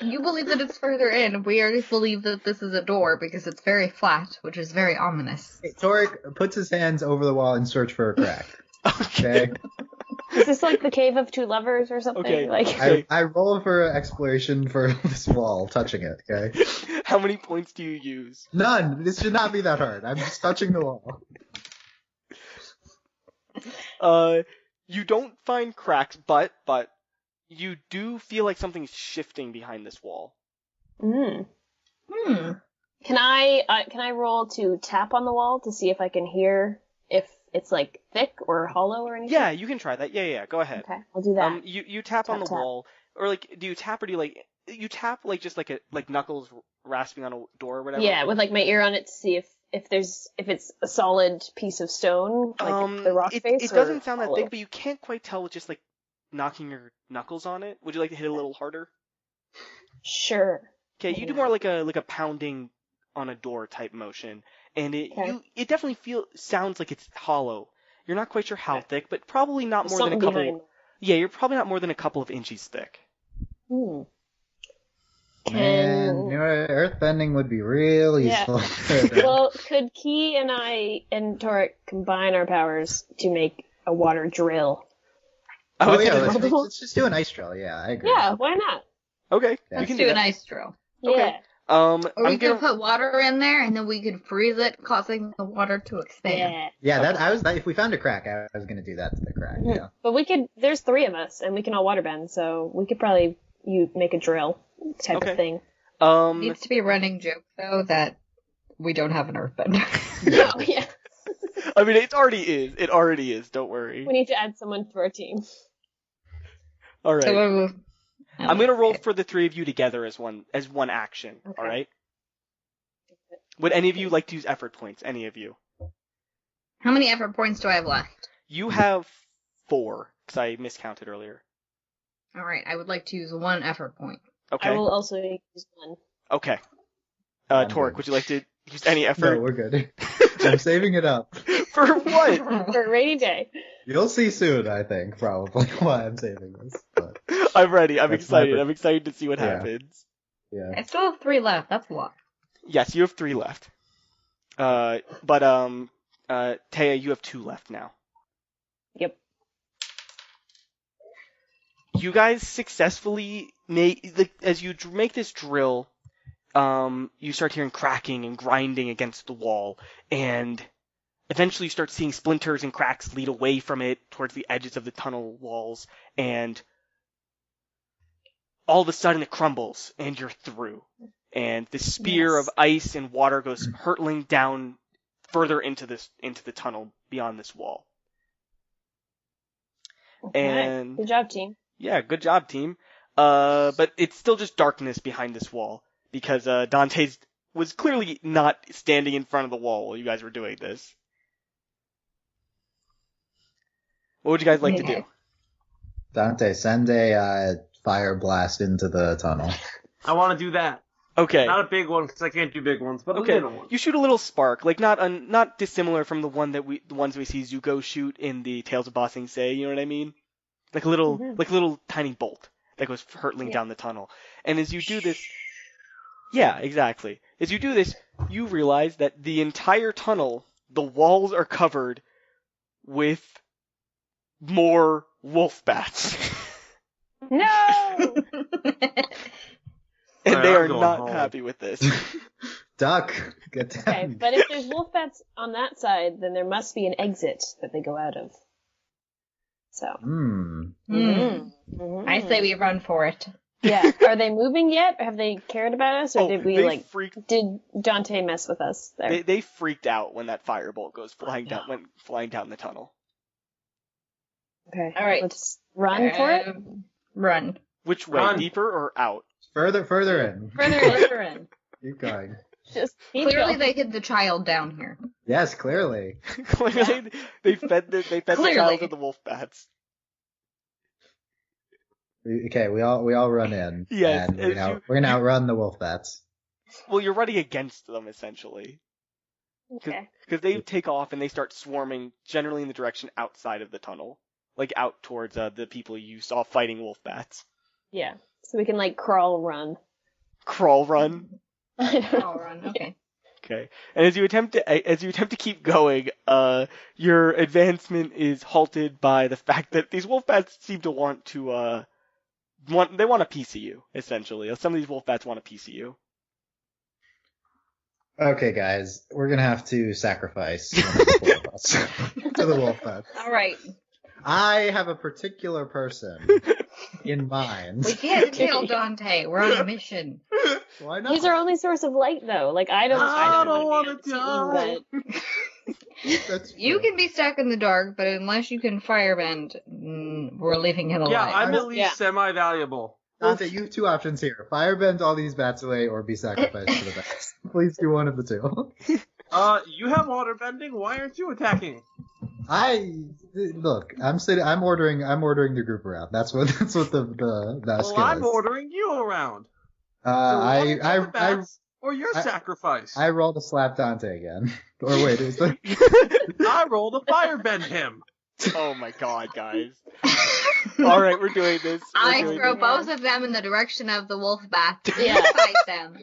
You believe that it's further in. We already believe that this is a door because it's very flat, which is very ominous. Hey, Torik puts his hands over the wall in search for a crack. Okay. Is this like the Cave of Two Lovers or something? Okay. Like I roll for exploration for this wall, touching it, okay? How many points do you use? None. This should not be that hard. I'm just touching the wall. You don't find cracks, but you do feel like something's shifting behind this wall. Can I roll to tap on the wall to see if I can hear if it's like thick or hollow or anything? Yeah, you can try that. Yeah, go ahead. Okay, I'll do that. You tap on the wall, or like, do you tap or do you tap like just like knuckles rasping on a door or whatever? Yeah, with like my ear on it to see if if it's a solid piece of stone, like the rock face. It doesn't sound that hollow? thick, but you can't quite tell with just like knocking your knuckles on it. Would you like to hit a little harder? Sure. Okay, you do more like a pounding on a door type motion, and it definitely sounds like it's hollow. You're not quite sure how thick, but probably not more than a couple. Behind. Yeah, you're probably not more than a couple of inches thick. Man, earthbending would be real useful. Well, could Kei and I and Torik combine our powers to make a water drill? Let's just do an ice drill. Yeah, I agree. Yeah, why not? Okay, Yeah. Let's do an ice drill. Okay. Yeah. Or we could put water in there, and then we could freeze it, causing the water to expand. If we found a crack, I was gonna do that to the crack. Mm-hmm. Yeah. But there's 3 of us, and we can all waterbend, so we could probably make a drill type of thing. Needs to be a running joke, though, that we don't have an earthbender. Oh, yeah. I mean, it already is. It already is. Don't worry. We need to add someone to our team. All right. So, I'm gonna roll for the 3 of you together as one action. Okay. All right. Would any of you like to use effort points? Any of you? how many effort points do I have left? You have 4 because I miscounted earlier. All right, I would like to use 1 effort point. Okay. I will also use 1. Okay. I'm Torik, good. would you like to use any effort? No, we're good. I'm saving it up. For what? For a rainy day. You'll see soon, I think, probably, why I'm saving this. But, I'm ready. I'm That's excited. my- I'm excited to see what Yeah. happens. yeah. I still have 3 left. That's a lot. Yes, you have 3 left. But Thea, you have 2 left now. Yep. You guys successfully as you make this drill, you start hearing cracking and grinding against the wall, and eventually you start seeing splinters and cracks lead away from it towards the edges of the tunnel walls, and all of a sudden it crumbles, and you're through. And the spear of ice and water goes hurtling down further into the tunnel beyond this wall. Okay. And Good job, team. yeah, good job, team. But it's still just darkness behind this wall because Dante was clearly not standing in front of the wall while you guys were doing this. What would you guys like to do? Dante, send a fire blast into the tunnel. I want to do that. Okay. Not a big one because I can't do big ones, but a Okay. little one. You shoot a little spark, like not dissimilar from the ones we see Zuko shoot in the Tales of Ba Sing Se. You know what I mean? Like a little tiny bolt that goes hurtling down the tunnel. And as you do this, yeah, exactly. As you do this, you realize that the entire tunnel, the walls are covered with more wolf bats. No! And Alright, they I'm are going not home. happy with this. Duck, get down. Okay, but if there's wolf bats on that side, then there must be an exit that they go out of. So. I say we run for it. Yeah. Are they moving yet? Have they cared about us, or did we did Dante mess with us there? They freaked out when that firebolt went flying down the tunnel. Okay. All right. Let's run for it. Run. Which way, Run. deeper or out? Further in. Further in. Keep going. Just keep Clearly, going. they hid the child down here. Yes, clearly. Clearly, they fed the child to the wolf bats. Okay, we all run in. Yes, and we're gonna outrun the wolf bats. Well, you're running against them essentially, Okay. because they take off and they start swarming generally in the direction outside of the tunnel, like out towards the people you saw fighting wolf bats. Yeah. So we can crawl run. Crawl run. I'll run. Okay. Okay. And as you attempt to keep going, your advancement is halted by the fact that these wolf bats seem to want a piece of you, essentially. Some of these wolf bats want a piece of you. Okay, guys, we're gonna have to sacrifice one of the four of us to the wolf bats. All right. I have a particular person in mind. We can't kill Dante. We're on a mission. Why not? He's our only source of light, though. I don't want to die. That's You true. can be stuck in the dark, but unless you can firebend, we're leaving him alive. Yeah, I'm at least semi-valuable. Dante, you have 2 options here. Firebend all these bats away or be sacrificed to the bats. Please do one of the 2. You have water bending. Why aren't you attacking? Look. I'm ordering the group around. That's what the Well, skill I'm is. ordering you around. I Or your sacrifice. I rolled a slap Dante again. Or wait, is there? I rolled a firebend him. Oh my god, guys. All right, we're doing this. I throw both of them in the direction of the wolf bat. Yeah. Fight them.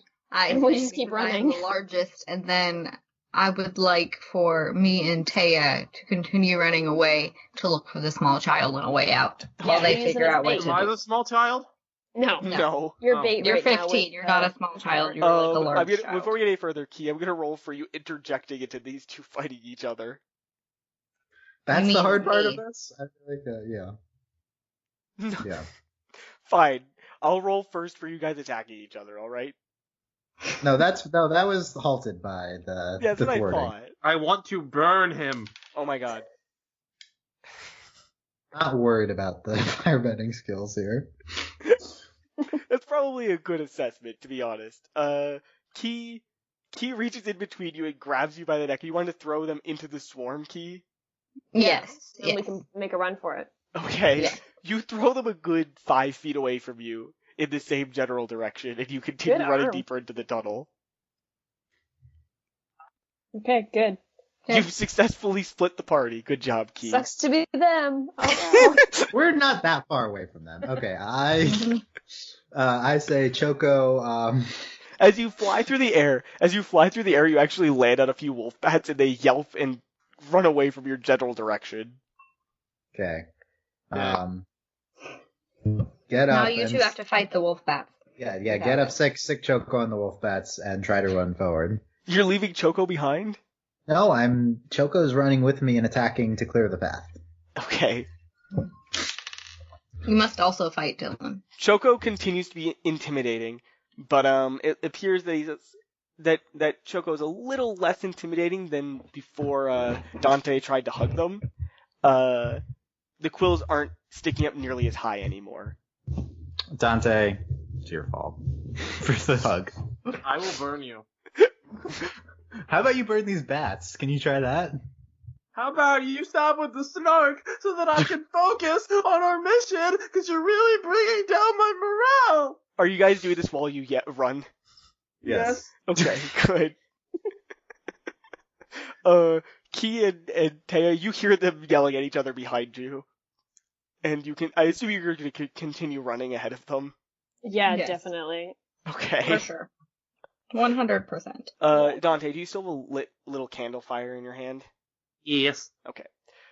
We just keep I'm running. the largest, and then I would like for me and Thea to continue running away to look for the small child on a way out while they Using figure it as out what bait. to Am I do. the small child? No. No. You're Oh. bait You're right now 15. with, You're not a small child. You're like a large child. Before we get any further, Kei, I'm gonna roll for you interjecting into these two fighting each other. That's You the mean hard part of me. this. I feel like yeah. Fine. I'll roll first for you guys attacking each other, alright? No, that was halted by the Yeah, that's the what I thwarting. thought. I want to burn him. Oh my god. Not worried about the firebending skills here. That's probably a good assessment, to be honest. Kei reaches in between you and grabs you by the neck. You want to throw them into the swarm, Kei? Yes. And we can make a run for it. Okay. Yeah. You throw them a good 5 feet away from you in the same general direction, and you continue Good running arm. deeper into the tunnel. Okay, good. Okay. You've successfully split the party. Good job, Kei. Sucks to be them. Oh, well. We're not that far away from them. Okay, I say Choco. As you fly through the air, you actually land on a few wolf bats, and they yelp and run away from your general direction. Okay. Yeah. Get up. Now you two have to fight the wolf bats. Yeah. Get up, sick Choco on the wolf bats, and try to run forward. You're leaving Choco behind? No, Choco's running with me and attacking to clear the path. Okay. You must also fight Dylan. Choco continues to be intimidating, but it appears that Choco's a little less intimidating than before Dante tried to hug them. The quills aren't sticking up nearly as high anymore. Dante, it's your fault for the hug. I will burn you. How about you burn these bats? Can you try that? How about you stop with the snark so that I can focus on our mission? Because you're really bringing down my morale. Are you guys doing this while you run? Yes. Okay, good. Kei and Thea, you hear them yelling at each other behind you. And I assume you're going to continue running ahead of them. Yeah, Yes. definitely. Okay. For sure. 100%. Dante, do you still have a lit little candle fire in your hand? Yes. Okay.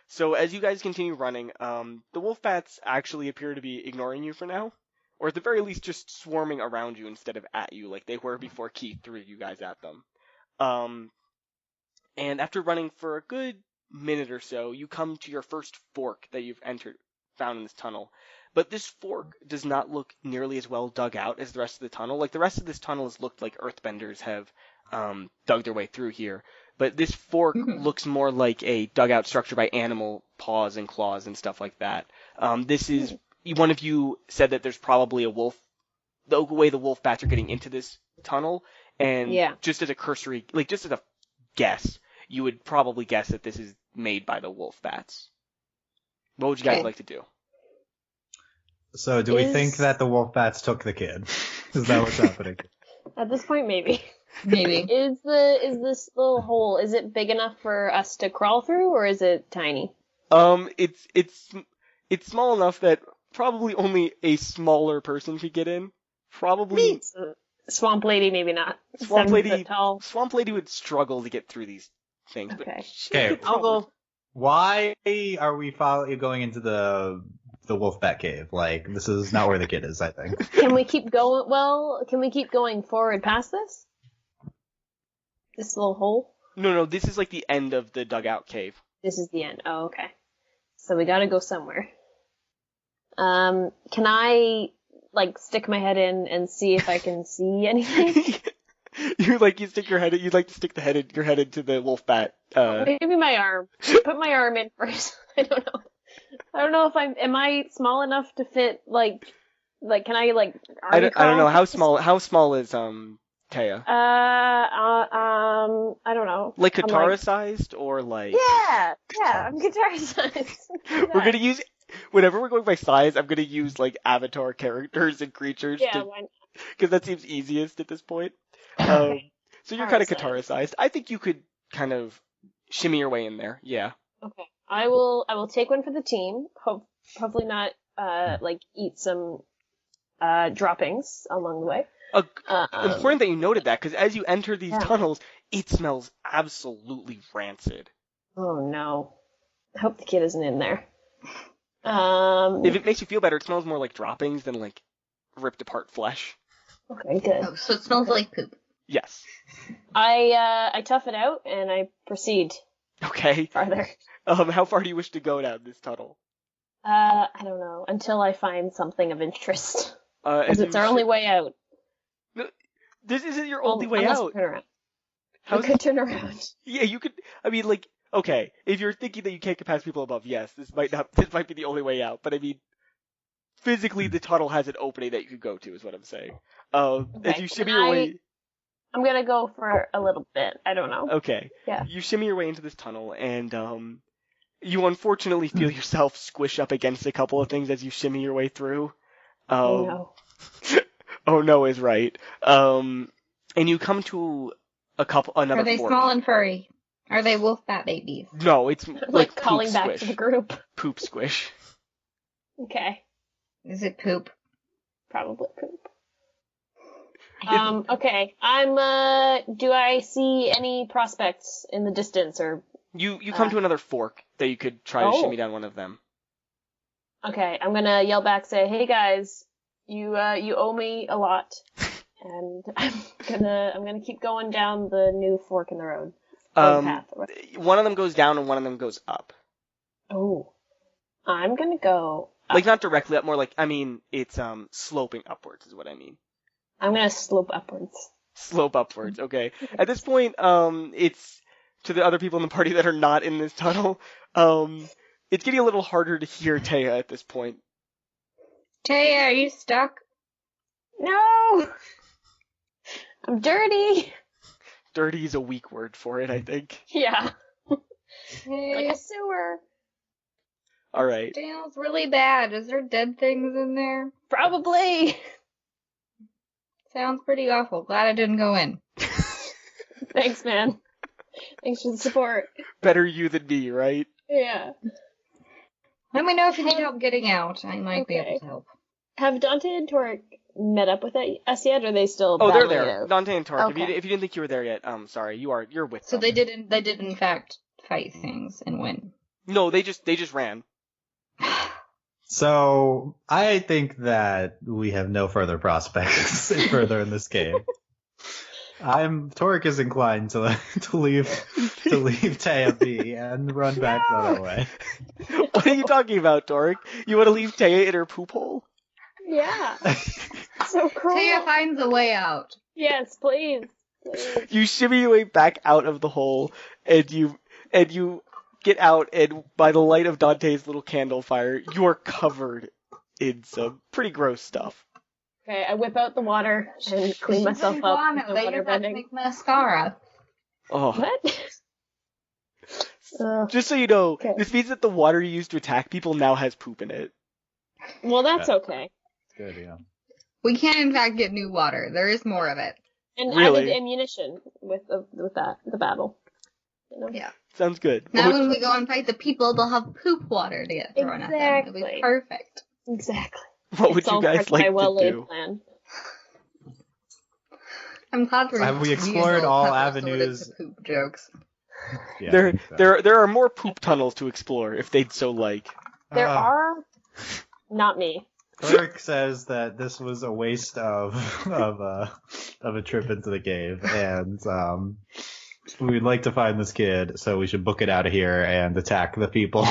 So as you guys continue running, the wolf bats actually appear to be ignoring you for now. Or at the very least just swarming around you instead of at you like they were before Kei threw you guys at them. And after running for a good minute or so, you come to your first fork that you've found in this tunnel. But this fork does not look nearly as well dug out as the rest of the tunnel. Like, the rest of this tunnel has looked like earthbenders have dug their way through here. But this fork looks more like a dugout structure by animal paws and claws and stuff like that. This is, one of you said that there's probably a wolf, the way the wolf bats are getting into this tunnel. And Yeah. just as a cursory, like just as a guess, you would probably guess that this is made by the wolf bats. What would you guys Okay. like to do? So do we think that the wolf bats took the kid? Is that what's happening? At this point, maybe. Maybe. Is this little hole, is it big enough for us to crawl through, or is it tiny? It's small enough that probably only a smaller person could get in. Probably Swamp Lady, maybe not. Swamp 7 Lady. foot tall. Swamp Lady would struggle to get through these things. But Okay. she Okay, could I'll probably- go. Why are we going into the wolf bat cave? Like, this is not where the kid is, I think. Can we keep going? Well, can we keep going forward past this? This little hole? No, this is like the end of the dugout cave. This is the end. Oh, okay. So we gotta go somewhere. Can I, like, stick my head in and see if I can see anything? You'd like to stick your head into the wolf bat. Maybe my arm. Put my arm in first. I don't know. I don't know if am I small enough to fit, like, can I, like, I don't know how small is Taya? I don't know. Like I'm Katara-sized, or like... Yeah, I'm guitar-sized. We're gonna use... Whenever we're going by size, I'm gonna use, like, avatar characters and creatures. Yeah, why not? Because that seems easiest at this point. So you're kind of Katara-sized. I think you could kind of shimmy your way in there. Yeah. Okay. I will take one for the team. Hopefully not, eat some, droppings along the way. Important that you noted that, because as you enter these tunnels, it smells absolutely rancid. Oh no. I hope the kid isn't in there. If it makes you feel better, it smells more like droppings than like ripped apart flesh. Okay, good. Oh, so it smells like poop. Yes. I tough it out and I proceed Okay. farther. How far do you wish to go down this tunnel? I don't know, until I find something of interest. Because it's our only way out. No, this isn't your only way unless out. Turn around. I could turn around. Yeah, you could. I mean, like, okay, if you're thinking that you can't get past people above, yes, this might be the only way out. But I mean, physically, the tunnel has an opening that you could go to, is what I'm saying. As you shimmy your way. I'm gonna go for a little bit. I don't know. Okay. Yeah. You shimmy your way into this tunnel, and you unfortunately feel yourself squish up against a couple of things as you shimmy your way through. Oh no. Oh no is right. And you come to another Are they fork. small and furry? Are they wolf bat babies? No, it's like calling poop back squish. to the group. Poop squish. Okay. Is it poop? Probably poop. Okay. Do I see any prospects in the distance or? You come to another fork that you could try to shimmy down one of them. Okay, I'm gonna yell back, say, "Hey guys, you owe me a lot," and I'm gonna keep going down the new fork in the road. Path. One of them goes down and one of them goes up. Oh, I'm gonna go up. Like not directly up, more like it's sloping upwards is what I mean. I'm gonna slope upwards. Slope upwards, okay. At this point, it's to the other people in the party that are not in this tunnel. It's getting a little harder to hear Thea at this point. Thea, are you stuck? No! I'm dirty! Dirty is a weak word for it, I think. Yeah. Hey, Like a sewer. Alright. smells really bad. Is there dead things in there? Probably! Sounds pretty awful. Glad I didn't go in. Thanks, man. Thanks for the support. Better you than me, right? Yeah. Let me know if you need help getting out. I might be able to help. Have Dante and Torik met up with us yet, or are they still Oh, they're battling there. it? Dante and Torik. Okay. If you didn't think you were there yet, sorry. You're with So them. they did in fact fight things and win. No, they just ran. So I think that we have no further prospects further in this game. Torik is inclined to leave Thea be and run back the other way. What are you talking about, Torik? You want to leave Thea in her poop hole? Yeah. So cool. Thea finds a way out. Yes, please. You shimmy your way back out of the hole, and you get out, and by the light of Dante's little candle fire, you are covered in some pretty gross stuff. Okay, I whip out the water and clean myself up with the water bending. Make mascara. Oh. What? Just so you know, Okay. this means that the water you used to attack people now has poop in it. Well, that's okay. Good, yeah. We can in fact get new water. There is more of it. And Really? added ammunition with the battle. You know? Yeah. Sounds good. Now when we go and fight the people, they'll have poop water to get thrown at them. It'll Exactly. be perfect. Exactly. What would It's all you guys part of my like to well-laid do? plan. I'm glad we're Have we using explored all couple avenues? sorted to poop jokes. Yeah, I There think so. there are more poop tunnels to explore if they'd so like. There are... Not me. Torik says that this was a waste of a trip into the cave, and we'd like to find this kid, so we should book it out of here and attack the people.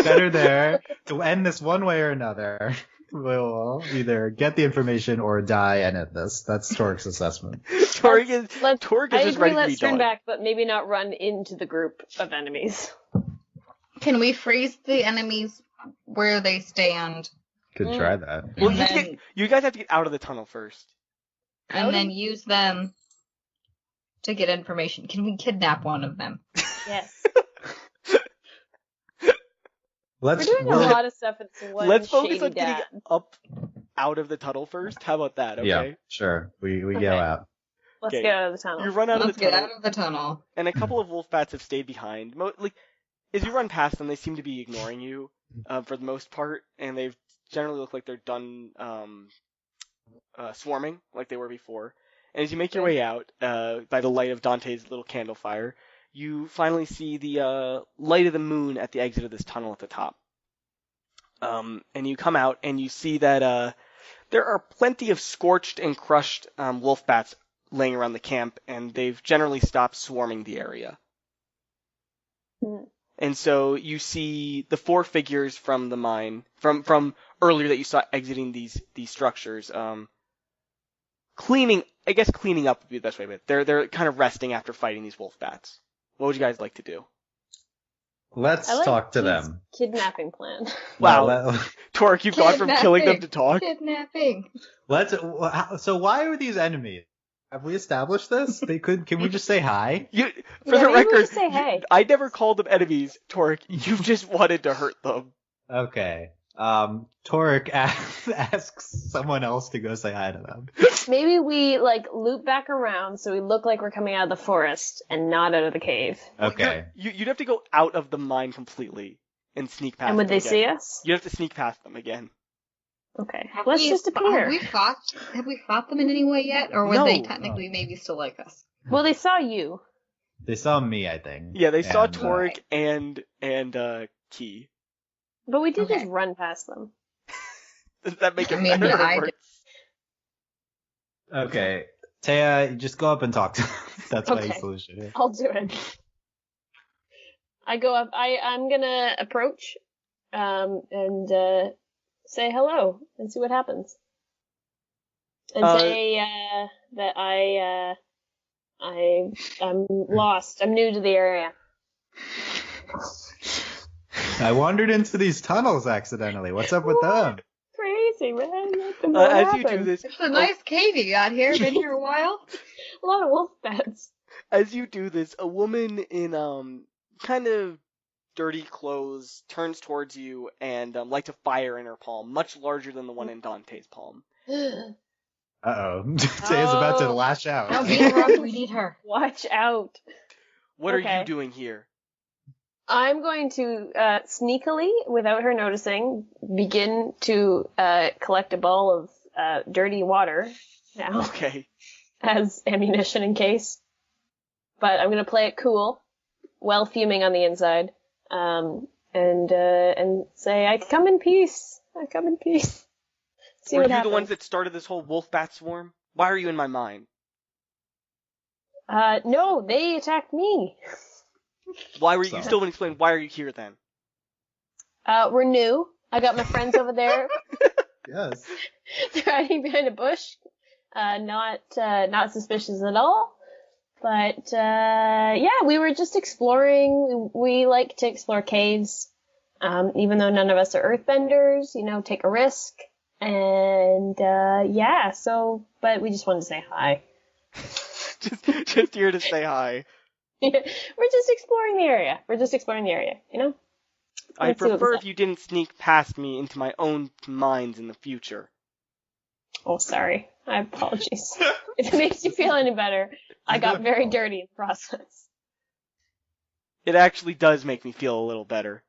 Better there to end this one way or another. We'll either get the information or die and end this. That's Torik's assessment. Torik is I just agree, ready to be let's turn done. back, but maybe not run into the group of enemies. Can we freeze the enemies where they stand? Could try that. Well, And then- you guys have to get out of the tunnel first. and then use them to get information. Can we kidnap one of them? Yes. We're We're doing a lot of stuff with one Let's focus shady on getting dad. up out of the tunnel first. How about that? Okay. Yeah, sure. We Okay. go out. Let's Okay. get out of the tunnel. You run out Let's of the get tunnel, out of the tunnel. and a couple of wolf bats have stayed behind. As you run past them, they seem to be ignoring you for the most part, and they generally look like they're done swarming like they were before. And as you make your way out by the light of Dante's little candle fire, you finally see the light of the moon at the exit of this tunnel at the top. And you come out and you see that there are plenty of scorched and crushed wolf bats laying around the camp, and they've generally stopped swarming the area. Hmm. And so you see the four figures from the mine, from earlier that you saw exiting these structures, cleaning up would be the best way, but they're kind of resting after fighting these wolf bats. What would you guys like to do? Let's I like talk to Keith's them. Kidnapping plan. Wow. Torik, you've gone from killing them to talk. Kidnapping. So why are these enemies? Have we established this? Can we just say hi? For Yeah, the maybe we record, just say hey. I never called them enemies, Torik. You just wanted to hurt them. Okay. Torik asks someone else to go say hi to them. Maybe we loop back around so we look like we're coming out of the forest and not out of the cave. Okay. You'd have to go out of the mine completely and sneak past And would them they again. see us? You'd have to sneak past them again. Okay. Have Let's we- just appear. Have we fought them in any way yet, or would No. they technically maybe still like us? Well, they saw you. They saw me, I think. Yeah, they saw And, Torik and Kei. But we did Okay. just run past them. Does that make it I mean, better or I worse? Okay. Thea, you just go up and talk to them. That's my Okay. solution. Yeah. I'll do it. I go up. I'm gonna approach, and say hello and see what happens. And say that I'm lost. I'm new to the area. I wandered into these tunnels accidentally. What's up with them? Crazy, man. What As happened? you do this, It's a nice cave you got here. Been here a while. A lot of wolf bats. a woman in kind of dirty clothes turns towards you and lights a fire in her palm, much larger than the one in Dante's palm. Uh-oh. Thea's about to lash out. No, be around. We need her. Watch out. What are Okay. you doing here? I'm going to sneakily, without her noticing, begin to collect a ball of dirty water now Okay. as ammunition in case. But I'm going to play it cool, well fuming on the inside, and say, I come in peace. I come in peace. See Were what you happens. the ones that started this whole wolf bat swarm? Why are you in my mine? No, they attacked me. Why were you So- still didn't explain why are you here then? We're new. I got my friends over there. Yes. They're hiding behind a bush. Not suspicious at all. But, yeah, we were just exploring. We like to explore caves. Even though none of us are earthbenders, take a risk. And, yeah, but we just wanted to say hi. just here to say hi. We're just exploring the area. I Let's see what prefer was if you didn't sneak past me into my own mines in the future. Oh, sorry. I apologize. If it makes you feel any better, I got very dirty in the process. It actually does make me feel a little better.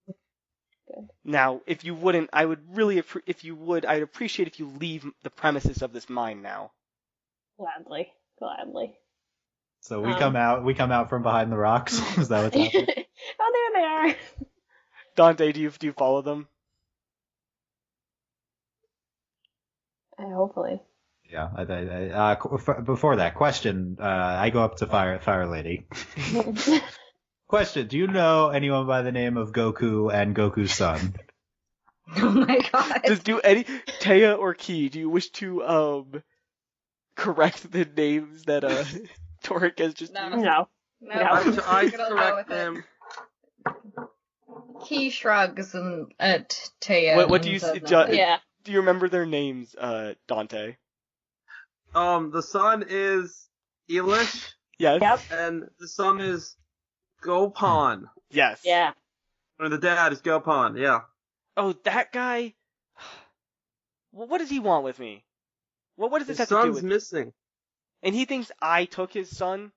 Good. Now, if you wouldn't, I would really, I'd appreciate if you leave the premises of this mine now. Gladly. So we come out from behind the rocks. Is that what's happening? Oh, there they are. Dante, do you follow them? Hopefully. Yeah. Before that question, I go up to Fire Lady. Question: do you know anyone by the name of Goku and Goku's son? Oh my god. Thea or Kei, do you wish to correct the names that Torik has just No. used? No. I Gonna go correct with it. them. Key shrugs and at Thea. What do you and says ju- nothing. Yeah. Do you remember their names, Dante? The son is Elish, Yes. Yep. and the son is Gopon. Yes. Yeah. Or the dad is Gopon, yeah. Oh, that guy. Well, what does he want with me? What does this His have to do son's with? missing. And he thinks I took his son.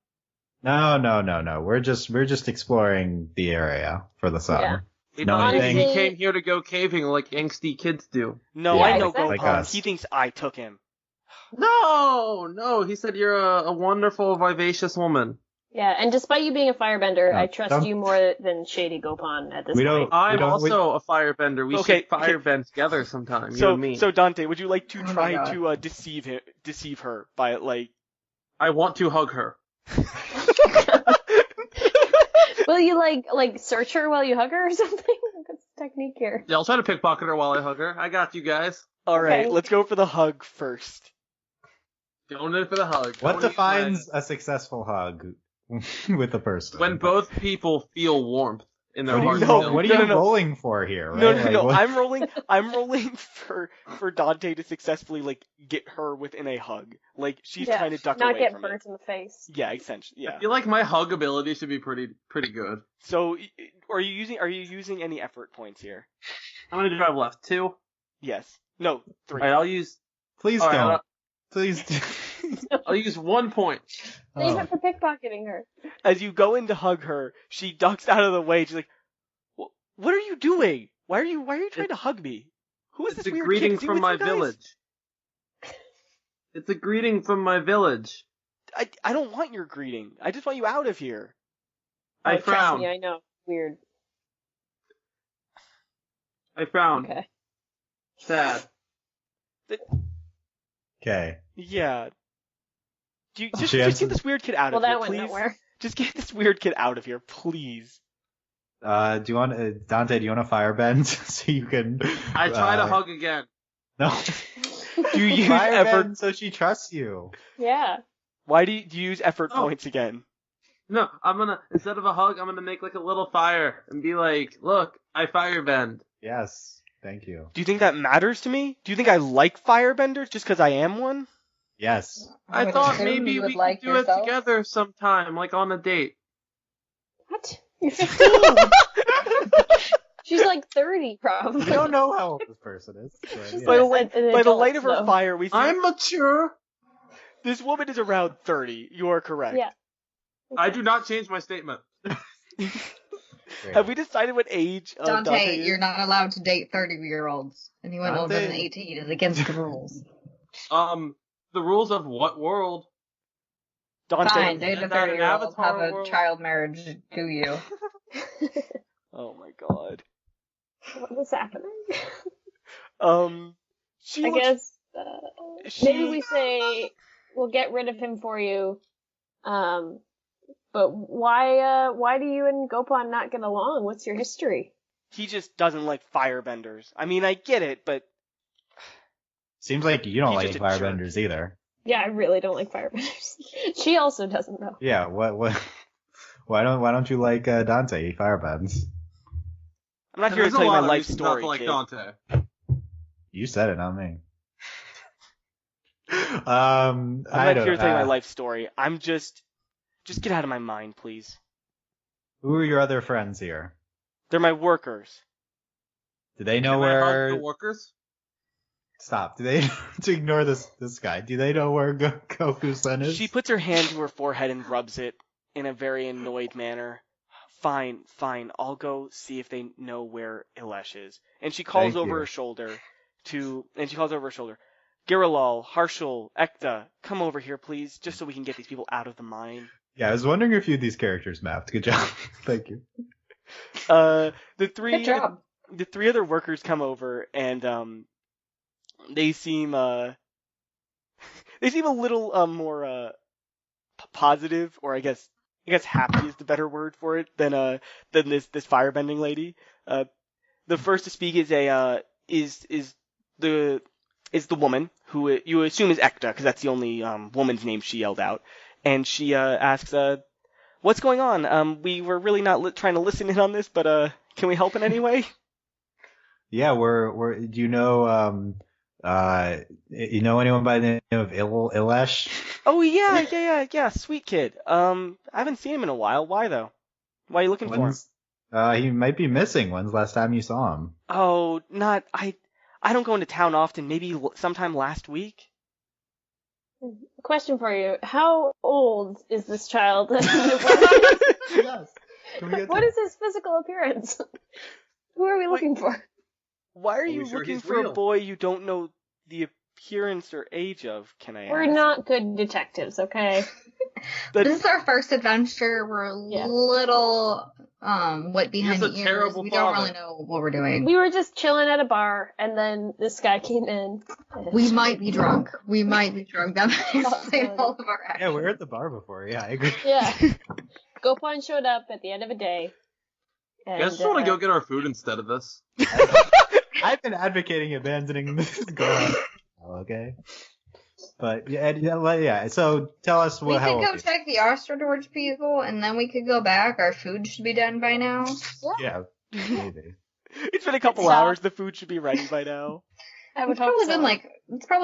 No. We're just exploring the area for the sun. Yeah. No Honestly- He came here to go caving like angsty kids do. No, Yeah, I know exactly. Like Gopon. us. He thinks I took him. No, he said you're a wonderful, vivacious woman. Yeah, and despite you being a firebender, No, I trust don't- you more than Shady Gopon at this We point. don't- I'm don't- also a firebender. We Okay, should firebend together sometime. You So, and me. so Dante, would you like to Oh my try God. to deceive her by like? I want to hug her. Will you like search her while you hug her or something? What's the technique here? Yeah, I'll try to pickpocket her while I hug her. I got you guys. All right, Okay. let's go for the hug first. Going in for the hug. What Going in defines a successful hug with a person? when both people feel warmth in their What hearts? are you, No, what are no, you no, no. rolling for here? Right? No, no, Like, no. what- I'm rolling for Dante to successfully like get her within a hug. Like she's Yeah, trying to duck not away get from burnt it. in the face. Yeah, essentially. I Yeah. feel like my hug ability should be pretty good. So, are you using any effort points here? How many do I have left? 2? Yes. No. 3. Alright, I'll use Please All right, don't. Please. I'll use 1 point. Save Oh. it for pickpocketing her. As you go in to hug her, she ducks out of the way. She's like, "What are you doing? Why are you trying to hug me? Who is It's this a weird greeting kid? Is he from with my you guys?" village. It's a greeting from my village. I don't want your greeting. I just want you out of here. I Oh, trust frown. me, I know. Weird. I frown. Okay. Sad. Okay. Yeah. Just She get answered- this weird kid out Well, of here, that went please. nowhere. Just get this weird kid out of here, please. Do you want Dante? Do you want to firebend so you can? I try to hug again. No. Do you use Firebend effort? so she trusts you. Yeah. Why do you use effort Oh. points again? No, I'm gonna, instead of a hug, I'm gonna make like a little fire and be like, look, I firebend. Yes. Thank you. Do you think that matters to me? Do you think I like firebenders just because I am one? Yes. I I would thought assume maybe you we would like could do yourself. it together sometime, like on a date. What? You're 15. She's like 30, probably. We don't know how old this person is. but She's yeah. By the like an By the adult, light of her though. fire, we see I'm mature. this woman is around 30. You are correct. Yeah. I do not change my statement. Great. Have we decided what age Dante, Dante is? you're not allowed to date 30-year-olds. Anyone older than Dante. 18 is against the rules. The rules of what world? Dante. Fine, date a Is that an 30-year-old, Avatar have a world? child marriage, do you? Oh my god. What was happening? She I looks- guess she- maybe we say we'll get rid of him for you. But why do you and Gopon not get along? What's your history? he just doesn't like firebenders. I mean, I get it, but Seems like you don't He's like just a jerk. firebenders either. Yeah, I really don't like firebenders. She also doesn't though. Yeah. What? Why don't you like Dante? He firebends. I'm not here to There's tell a you my lot of life reasons story, not to like kid. Dante. You said it, not me. I'm I not don't here to tell you my know. life story. I'm just get out of my mind, please. Who are your other friends here? They're my workers. Do they know Can I hug where? the workers? Stop. Do they to ignore this guy? Do they know where Goku's son is? She puts her hand to her forehead and rubs it in a very annoyed manner. Fine. I'll go see if they know where Ilesh is. And she calls Thank over you. her shoulder Girilal, Harshal, Ekta, come over here, please, just so we can get these people out of the mine. Yeah, I was wondering if you had these characters mapped. Good job. Thank you. The Good three job. the three other workers come over and they seem a little more positive, or I guess happy is the better word for it than this firebending lady. The first to speak is the woman who you assume is Ekta, because that's the only woman's name she yelled out, and she asks, "What's going on? We were really not trying to listen in on this, but can we help in any way?" Yeah, we're. Do you know You know anyone by the name of Ilesh? Oh yeah. Sweet kid. I haven't seen him in a while. Why though? Why are you looking for him? When's he might be missing. When's the last time you saw him? Oh, not I. I don't go into town often. Maybe sometime last week. Question for you: how old is this child? Yes. Can we get What to- is his physical appearance? Who are we looking for? Why are Are we you sure looking he's for a real? boy you don't know the appearance or age of? Can I ask? We're not good detectives, okay? That- This is our first adventure. We're a Yeah. little wet behind He's a the ears. terrible We don't father. really know what we're doing. We were just chilling at a bar, and then this guy came in. We might be drunk. We might be drunk. That might explain all of our actions. Yeah, we were at the bar before. Yeah, I agree. Yeah. Gopon showed up at the end of a day. You And, guys just want to go get our food instead of this? I've been advocating abandoning this girl. Okay. But yeah. So tell us We how could go old check the ostrich people, and then we could go back. Our food should be done by now. Yeah, maybe. It's been a couple Stop. hours. The food should be ready by now. I would It's hope probably so.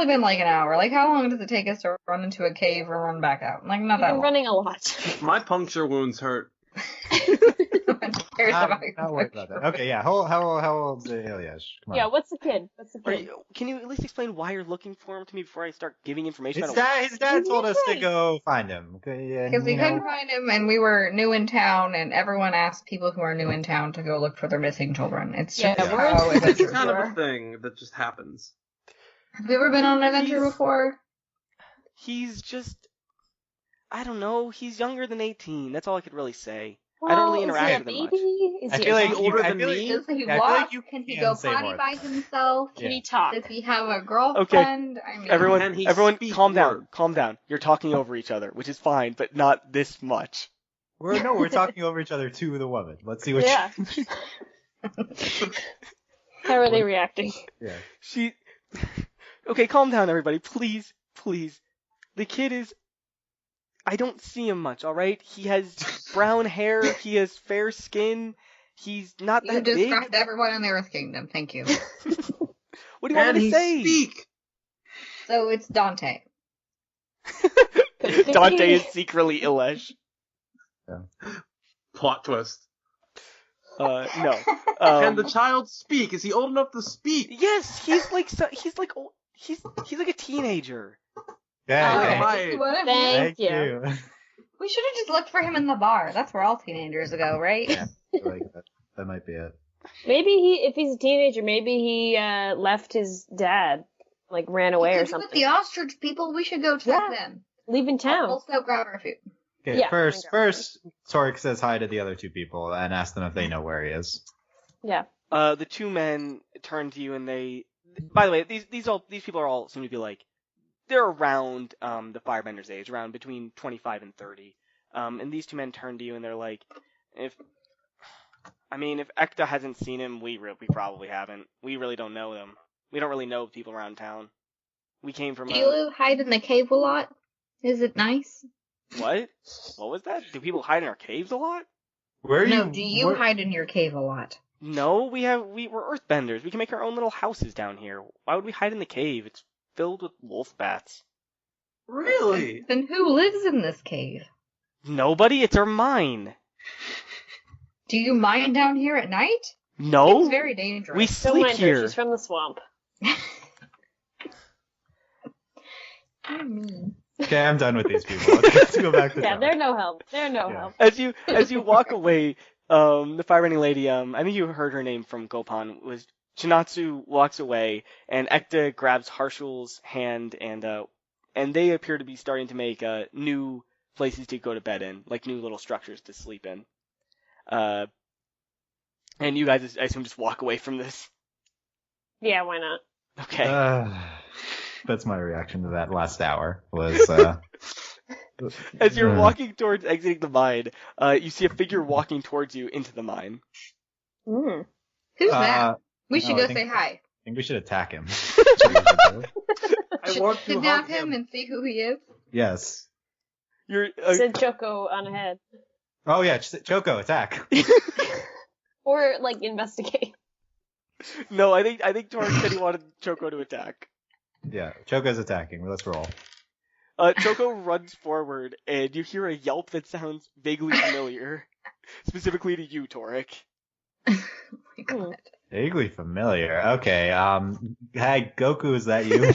been like an hour. Like, how long does it take us to run into a cave and run back out? Like, not We've that been long. running a lot. My puncture wounds hurt. Cares about Not worried about that. Okay, yeah. How old's Ilyas? Come on. Yeah, what's the kid? Can you at least explain why you're looking for him to me before I start giving information? His dad told us to go find him. Because we couldn't find him, and we were new in town, and everyone asked people who are new in town to go look for their missing children. It's just Yeah, we're- how It's adventures kind of a are. thing that just happens. Have you ever been on an adventure He's- before? He's just, I don't know. He's younger than 18. That's all I could really say. I don't really interact with him much. Is I he feel a like baby? older I than feel me? Does he Yeah, I feel walk? like you Can he can go say potty more. by himself? Can he talk? Does he have a girlfriend? I mean, Can Everyone, he speak calm down. words? Calm down. You're talking over each other, which is fine, but not this much. We're talking over each other to the woman. Let's see what Yeah. How are they reacting? Yeah. She. Okay, calm down, everybody. Please. The kid is. I don't see him much, alright? He has brown hair, he has fair skin, he's not you that big. described everyone in the Earth Kingdom. Thank you. What do you want Can me he to say? speak? So it's Dante. Dante is secretly Ilesh. Plot twist. No. Can the child speak? Is he old enough to speak? Yes, he's like a teenager. Yeah, Okay. Right. What if Thank you. we should have just looked for him in the bar. That's where all teenagers go, right? Yeah. Like, that might be it. Maybe if he's a teenager, maybe he left his dad, like ran away or With something. the ostrich people, we should go check Yeah. them. Leaving town. Also grab our food. Okay, Yeah, first, I Torik says hi to the other two people and asks them if they know where he is. Yeah. The two men turn to you and they. By the way, these people are all seem to be like they're around the firebender's age, around between 25 and 30. And these two men turn to you and they're like, if Ekta hasn't seen him, we probably haven't. We really don't know them. We don't really know people around town. We came from Do you hide in the cave a lot? Is it nice? What? What was that? Do people hide in our caves a lot? Where are No, you? do you where- hide in your cave a lot? No, we're earthbenders. We can make our own little houses down here. Why would we hide in the cave? It's filled with wolf bats. Really? Then who lives in this cave? Nobody. It's our mine. Do you mine down here at night? No. It's very dangerous. We Don't sleep mind her. here. She's from the swamp. You're mean. Okay, I'm done with these people. Let's go back to Yeah, town. they're no help. They're no Yeah. help. As you walk away, the firebending lady, I think you heard her name from Gopon, was Chinatsu walks away, and Ekta grabs Harshul's hand, and they appear to be starting to make new places to go to bed in, like new little structures to sleep in. And you guys, I assume, just walk away from this. Yeah, why not? Okay. That's my reaction to that last hour. Was As you're walking towards exiting the mine, you see a figure walking towards you into the mine. Mm. Who's that? We no, should I go think- say hi. I think we should attack him. I want to Kidnap hug him and see who he is. Yes. You're Send Choco on ahead. Oh yeah, Choco, attack. Or, like, investigate. no. I think Torik said he wanted Choco to attack. Yeah, Choco's attacking. Let's roll. Choco runs forward, and you hear a yelp that sounds vaguely familiar, specifically to you, Torik. Oh my god. Vaguely familiar. Okay. Hey, Goku, is that you?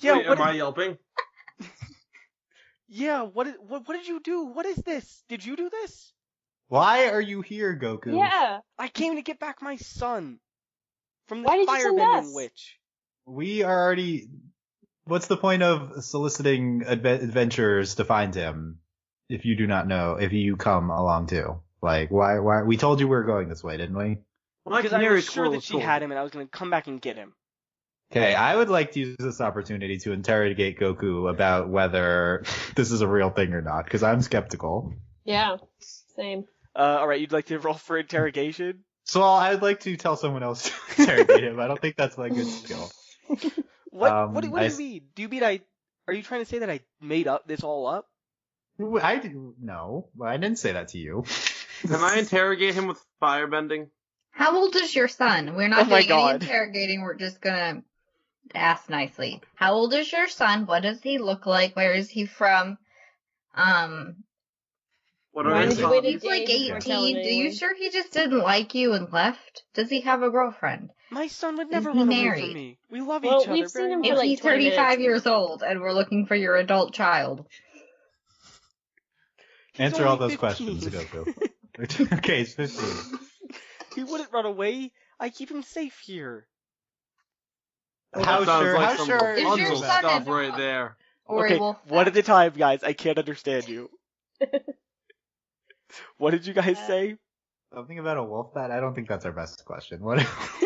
Yeah. Wait, am I yelping? Yeah. What did you do? What is this? Did you do this? Why are you here, Goku? Yeah. I came to get back my son from Why the did you send firebending us? witch. We are already. What's the point of soliciting adventurers to find him if you do not know, if you come along too? Like, why? We told you we were going this way, didn't we? Well, Because I was sure that she had him, and I was going to come back and get him. Okay, I would like to use this opportunity to interrogate Goku about whether this is a real thing or not, because I'm skeptical. Yeah. Same. All right, you'd like to roll for interrogation? So I'd like to tell someone else to interrogate him. I don't think that's my good skill. What do you mean? Do you mean are you trying to say that I made this all up? I didn't. No, I didn't say that to you. Can I interrogate him with firebending? How old is your son? We're Oh not my doing God. any interrogating. We're just gonna ask nicely. How old is your son? What does he look like? Where is he from? What Why are did his you wait hobbies? He's like before telling 18. Do you anyone? sure he just didn't like you and left? Does he have a girlfriend? My son would Is never he run away from married? me. We love Well, each other we've seen very him much. for If like he's 20 minutes. 35 years old and we're looking for your adult child. He's Answer all only those 15. questions, Goku. Okay, he's 15. He wouldn't run away. I keep him safe here. How That sounds sure? like How some sure? Is your Rapunzel son stuff a right dog? there. Or Okay, a wolf one at pack? a time, guys. I can't understand you. What did you guys say? Something about a wolf bat? I don't think that's our best question. What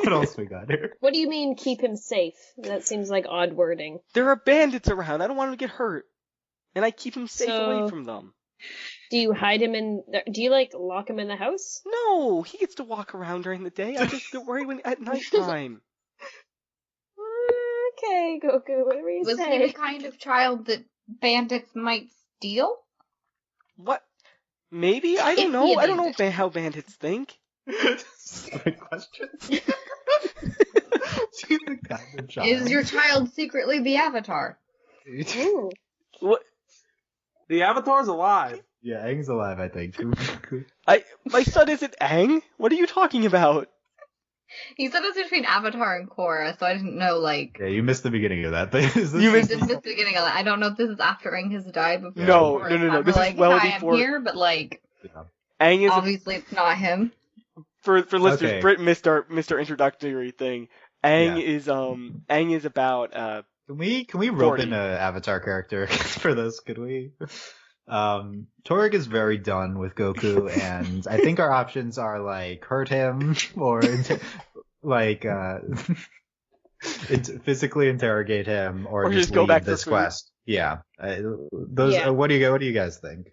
else we got here? What do you mean keep him safe? That seems like odd wording. There are bandits around. I don't want him to get hurt. And I keep him safe away So- from them. Do you hide him in? Do you like lock him in the house? No, he gets to walk around during the day. I just get worried at nighttime. Okay, Goku, whatever you Was he say. the kind of child that bandits might steal? What? Maybe? I If don't he know. I don't know abandoned. how bandits think. Stupid question. She's the kind of child. Is your child secretly the Avatar? Ooh. What? The Avatar's alive. Yeah, Aang's alive, I think. My son isn't Aang. What are you talking about? He said it's between Avatar and Korra, so I didn't know, like... Yeah, you missed the beginning of that. Is this You I missed- just missed the beginning of that. I don't know if this is after Aang has died before. No, Korra's no. time. This We're is like, well hi, before. I'm here, but, like, Aang is obviously it's not him. for listeners. Okay. Brit missed our introductory thing. Aang is about Can we rope 40. in an Avatar character for this? Could we? Torik is very done with Goku, and I think our options are like hurt him or physically interrogate him or just go leave back for this food. quest. Yeah. Yeah. What do you guys think?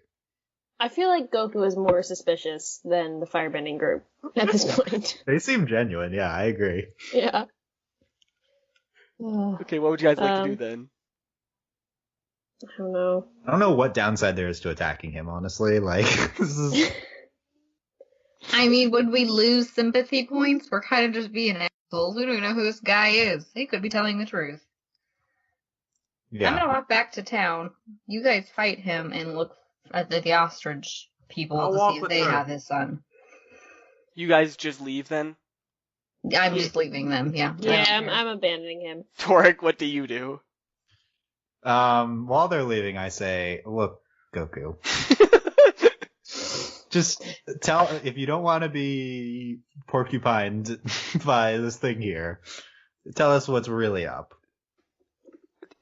I feel like Goku is more suspicious than the firebending group at this point. They seem genuine. Yeah, I agree. Yeah. Ugh, Okay, what would you guys like to do Um, then? I don't know. I don't know what downside there is to attacking him, honestly. Like, this is... I mean, would we lose sympathy points? We're kind of just being assholes. We don't even know who this guy is. He could be telling the truth. I'm Yeah. gonna walk back to town. You guys fight him and look at the ostrich people I'll to walk see if with they her. have his son. You guys just leave then? I'm just leaving them, yeah. Yeah, I don't care. I'm abandoning him. Torik, what do you do? While they're leaving, I say, look, Goku. Just tell, if you don't want to be porcupined by this thing here, tell us what's really up.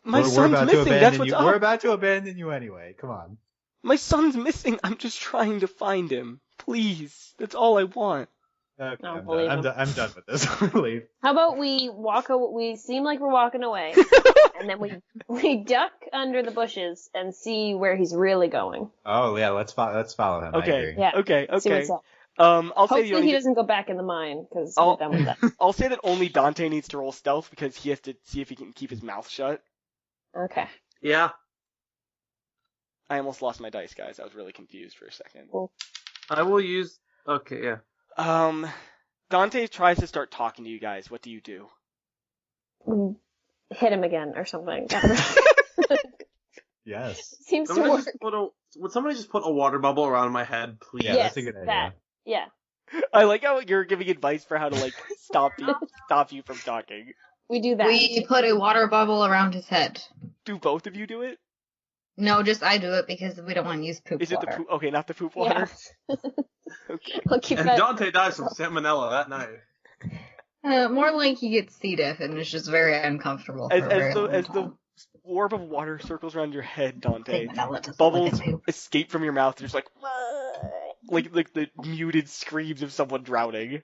My We're son's about to missing. That's abandon what's you. up. We're about to abandon you anyway. Come on. My son's missing. I'm just trying to find him. Please. That's all I want. Okay, I don't I'm believe done. him. I'm done with this. Leave. How about we we seem like we're walking away, and then we duck under the bushes and see where he's really going. Oh yeah, let's follow him. I Okay. agree. Yeah. Okay. See Okay. what's up. I'll say Hopefully the only he doesn't go back in the mine, because I'll- we're done with that. I'll say that only Dante needs to roll stealth because he has to see if he can keep his mouth shut. Okay. Yeah. I almost lost my dice, guys. I was really confused for a second. I will use. Okay, yeah. Dante tries to start talking to you guys. What do you do? hit him again or something. Yes. Seems to work. Would somebody just put a water bubble around my head, please? Yeah, Yes, that's a good idea. that. Yeah. I like how you're giving advice for how to like stop you from talking. We do that. We put a water bubble around his head. Do both of you do it? No, just I do it because we don't want to use poop Is it water. the poop? Okay, not the poop water. Okay. I'll keep And that. Dante dies from salmonella that night. More like he gets C. diff and it's just very uncomfortable for a very long As time. the orb of water circles around your head, Dante, Salmonella doesn't bubbles look at poop. escape from your mouth. There's like the muted screams of someone drowning.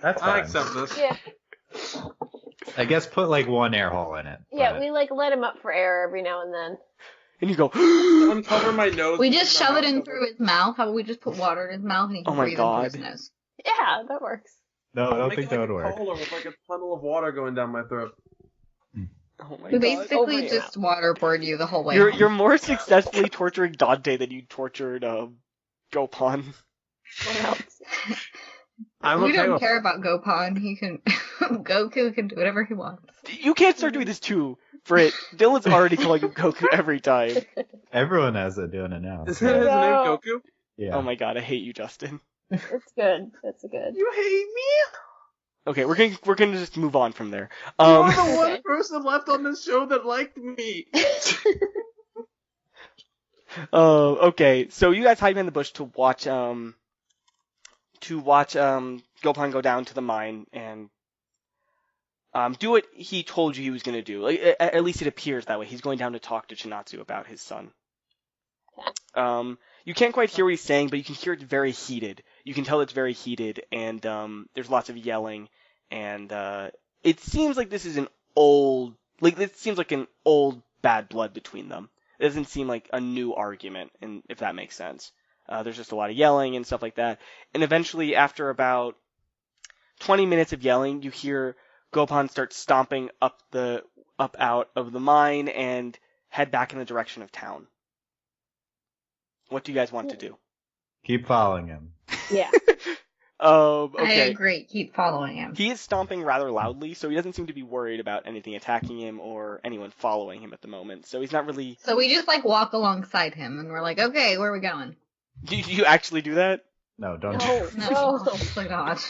That's I fine. accept this. Yeah. I guess put like one air hole in it. Yeah, but- we like let him up for air every now and then. And you go, Uncover my nose. We just with my shove it mouth in cover. through his mouth. How about we just put water in his mouth and he can Oh my breathe God. in through his nose? Yeah, that works. No, I don't Make think it that like would a work. cola with like a tunnel of water going down my throat. oh my We god. basically Over and just waterboard you the whole way You're home. you're more successfully torturing Dante than you tortured Gopon. What else? I'm we okay don't with care about Gopon. He can Goku can do whatever he wants. You can't start doing this too, Brit. Dylan's already calling him Goku every time. Everyone has it doing it now. Isn't his name No. Goku? Yeah. Oh my god, I hate you, Justin. It's good. It's good. You hate me? Okay, we're gonna just move on from there. You're the Okay. one person left on this show that liked me. Okay, so you guys hide behind the bush to watch Gopon go down to the mine and do what he told you he was gonna do. Like, at least it appears that way. He's going down to talk to Chinatsu about his son. You can't quite hear what he's saying, but you can hear it's very heated. You can tell it's very heated, and there's lots of yelling, and it seems like this is an old bad blood between them. It doesn't seem like a new argument, and if that makes sense. There's just a lot of yelling and stuff like that. And eventually, after about 20 minutes of yelling, you hear Gopon start stomping up out of the mine and head back in the direction of town. What do you guys want to do? Keep following him. Yeah. I Okay. agree. Keep following him. He is stomping rather loudly, so he doesn't seem to be worried about anything attacking him or anyone following him at the moment. So he's not really. So we just like walk alongside him and we're like, okay, where are we going? Do you actually do that? No, don't. No, No, no. absolutely not.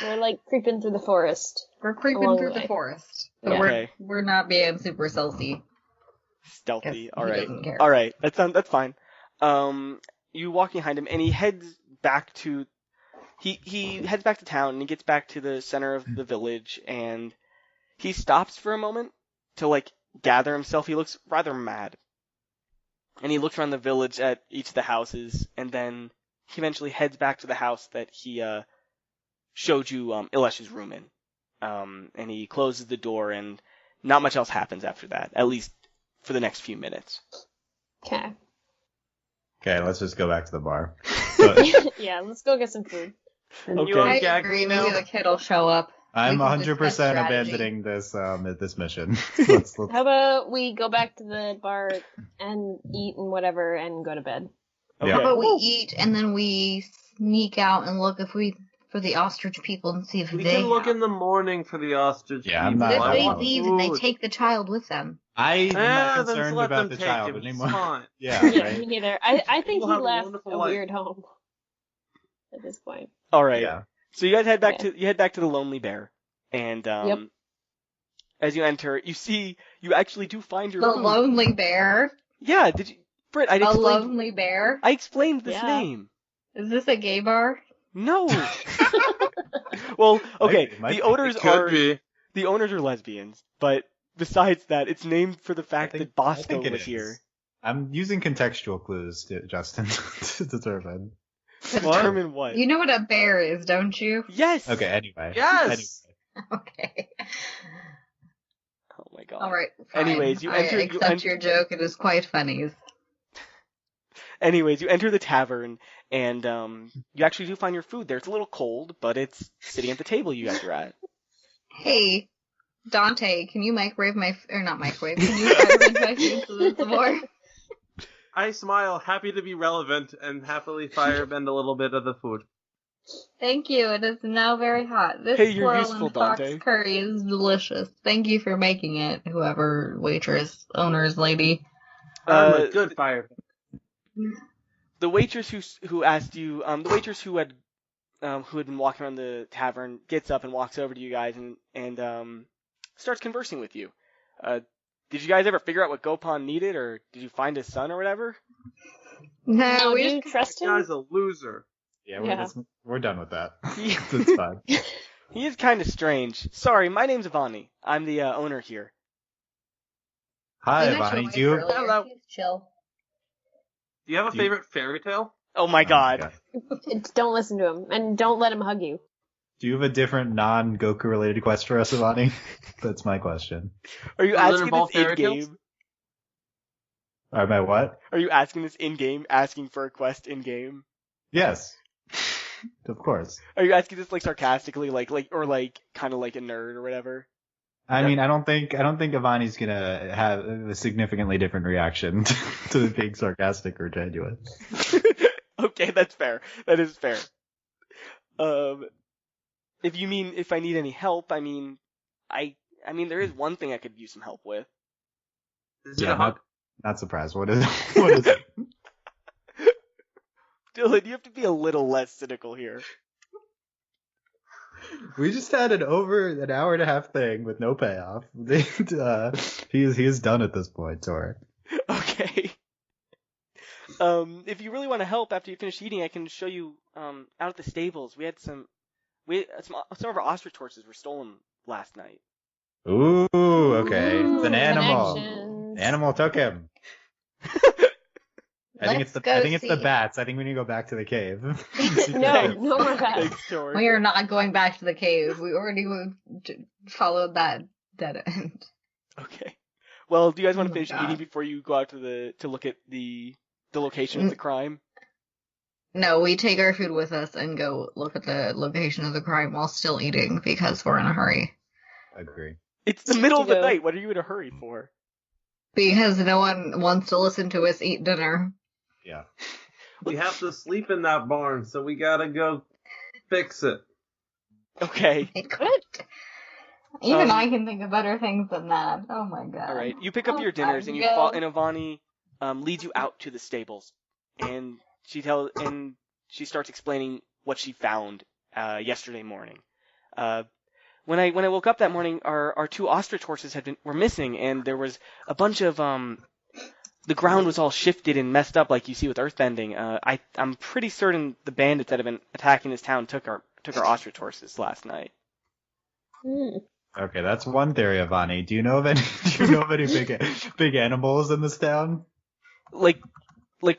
We're like creeping through the forest. We're creeping Along through the the way. forest. But Yeah. Okay. we're not being super stealthy. Stealthy. He All right. doesn't care. All right. That's fine. You walk behind him, and he heads back to. He heads back to town, and he gets back to the center of the village, and he stops for a moment to like gather himself. He looks rather mad, and he looks around the village at each of the houses, and then he eventually heads back to the house that he showed you Ilesh's room in. And he closes the door, and not much else happens after that, at least for the next few minutes. Okay. Okay, let's just go back to the bar. So, Yeah, let's go get some food. And Okay. you I ungagged agree. me Maybe now? the kid will show up. I'm We can discuss 100% strategy. abandoning this mission. let's, How about we go back to the bar and eat and whatever and go to bed? Okay. How about we eat and then we sneak out and look for the ostrich people and see if We they can look have. in the morning for the ostrich. Yeah, I'm people. not- If I they want leave and they food. take the child with them. I am not Then concerned let about them the take child him. He's anymore. fine. Yeah, Yeah, right? me neither. I think We'll he have a left wonderful a life. weird home at this point. All right. Yeah. So you guys head back Yeah. to the Lonely Bear, and Yep. as you enter, you actually do find your The food. lonely bear. Yeah. Did you, Britt? I A explained. lonely bear. I explained this Yeah. name. Is this a gay bar? No. Well, okay. Might The be. owners Could are be. the owners are lesbians, but besides that, it's named for the fact that I Bosco think it was is. here. I'm using contextual clues, Justin, to determine. To determine what? You know what a bear is, don't you? Yes. Okay, anyway. Yes! Okay. Oh my god. All right. Fine. Anyways, you I enter- you accept enter- your joke. It is quite funny. Anyways, you enter the tavern, and you actually do find your food there. It's a little cold, but it's sitting at the table you guys are at. Hey, Dante, can you microwave or not microwave? Can you firebend my food so there's some more? I smile, happy to be relevant, and happily firebend a little bit of the food. Thank you. It is now very hot. This Hey, you're squirrel useful, and fox Dante. curry is delicious. Thank you for making it, whoever waitress, owner's lady. I'm a good fire. The waitress who asked you, the waitress who had been walking around the tavern gets up and walks over to you guys and starts conversing with you. Did you guys ever figure out what Gopon needed, or did you find his son or whatever? No, do you trust That him? guy's a loser. Yeah, we're done with that. Yeah. It's fine. He is kind of strange. Sorry, my name's Avani. I'm the owner here. Hi, we met your Bonnie. wife Do you? earlier. Hello. She's chill. Do you have a Do you- favorite fairy tale? Oh my god. Don't listen to him, and don't let him hug you. Do you have a different non-Goku related quest for us, Avani? That's my question. Are you Does it asking involve this fairy tales? in-game? Am I what? Are you asking this in-game? Asking for a quest in-game? Yes. Of course. Are you asking this like sarcastically, or kind of like a nerd or whatever? I mean, I don't think Avani's gonna have a significantly different reaction to being sarcastic or genuine. Okay, that's fair. That is fair. If I need any help, I mean there is one thing I could use some help with. Is it Yeah, a hug? not surprised. What is it? Dylan, you have to be a little less cynical here. We just had an hour and a half thing with no payoff. He is done at this point, Torik. Okay. If you really want to help after you finish eating, I can show you out at the stables. Some of our ostrich horses were stolen last night. Ooh, okay. It's an animal. Connections. Animal took him. I think it's the bats. I think we need to go back to the cave. No more bats. Thanks, Torik. We are not going back to the cave. We already followed that dead end. Okay. Well, do you guys want Oh to my finish God. eating before you go out to look at the location of the crime? No, we take our food with us and go look at the location of the crime while still eating because we're in a hurry. Agree. It's the middle of the Go. night. What are you in a hurry for? Because no one wants to listen to us eat dinner. Yeah. We have to sleep in that barn, so we gotta go fix it. Okay. Even I can think of better things than that. Oh my god. All right. You pick up your dinners and you fall, and Avani leads you out to the stables, and she starts explaining what she found yesterday morning. When I woke up that morning, our two ostrich horses were missing, and there was a bunch of the ground was all shifted and messed up like you see with earthbending. I'm pretty certain the bandits that have been attacking this town took our ostrich horses last night. Okay, that's one theory, Avani. Do you know of any big animals in this town? Like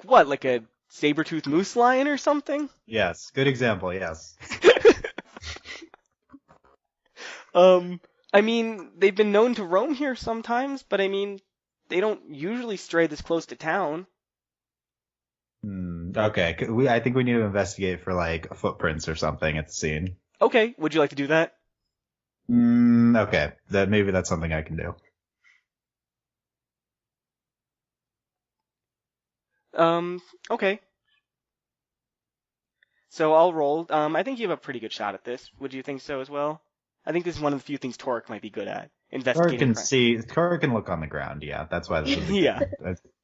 what? Like a saber-toothed moose lion or something? Yes. Good example, yes. I mean, they've been known to roam here sometimes, but I mean, they don't usually stray this close to town. Okay, I think we need to investigate for like footprints or something at the scene. Okay, would you like to do that? Okay, maybe that's something I can do. Okay. So I'll roll. I think you have a pretty good shot at this. Would you think so as well? I think this is one of the few things Torik might be good at. Investigating. Tora can look on the ground, yeah. That's why this is Yeah.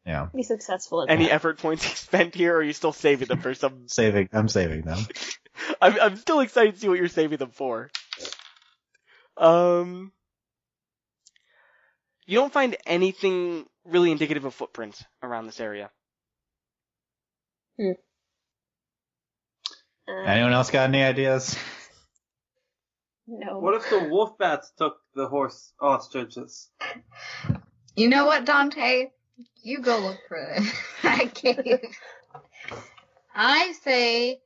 Yeah. Be successful at Any that. effort points spent here, or are you still saving them for some... I'm saving them. I'm still excited to see what you're saving them for. You don't find anything really indicative of footprints around this area. Anyone else got any ideas? No. What if the wolf bats took the horse ostriches? You know what, Dante? You go look for that cave. I say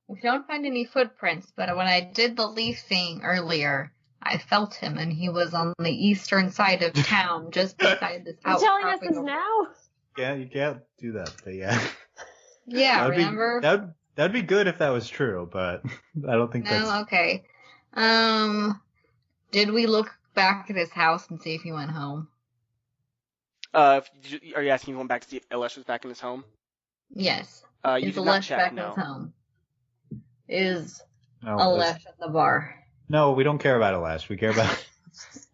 we don't find any footprints, but when I did the leaf thing earlier, I felt him, and he was on the eastern side of town, just beside this You're telling us outcropping this of- now? Yeah, you can't do that, but yeah. Yeah, That'd remember? That'd be good if that was true, but I don't think that's... No, okay. Did we look back at his house and see if he went home? Are you asking if you went back to see if Elish was back in his home? Yes. You Is did not Alesh check, back no. at his home? is No, Alesh at the bar. no, we don't care about Alesh. We care about.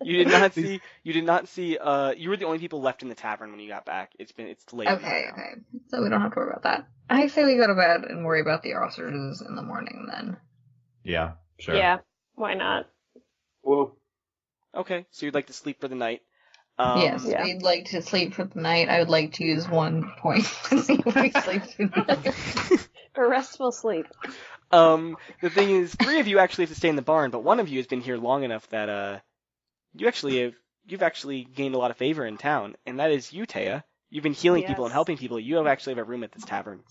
You did not see. You did not see. You were the only people left in the tavern when you got back. It's late. Okay, now. okay. So we don't have to worry about that. I say we go to bed and worry about the ostriches in the morning then. Yeah, sure. Yeah, why not? Whoa. Okay, so you'd like to sleep for the night. Yes, Yeah. we'd like to sleep for the night. I would like to use 1 point to see if we sleep through the night. A restful sleep. The thing is, 3 of you actually have to stay in the barn, but 1 of you has been here long enough that you've actually gained a lot of favor in town, and that is you, Thea. You've been healing people and Yes. helping people. You actually have a room at this tavern.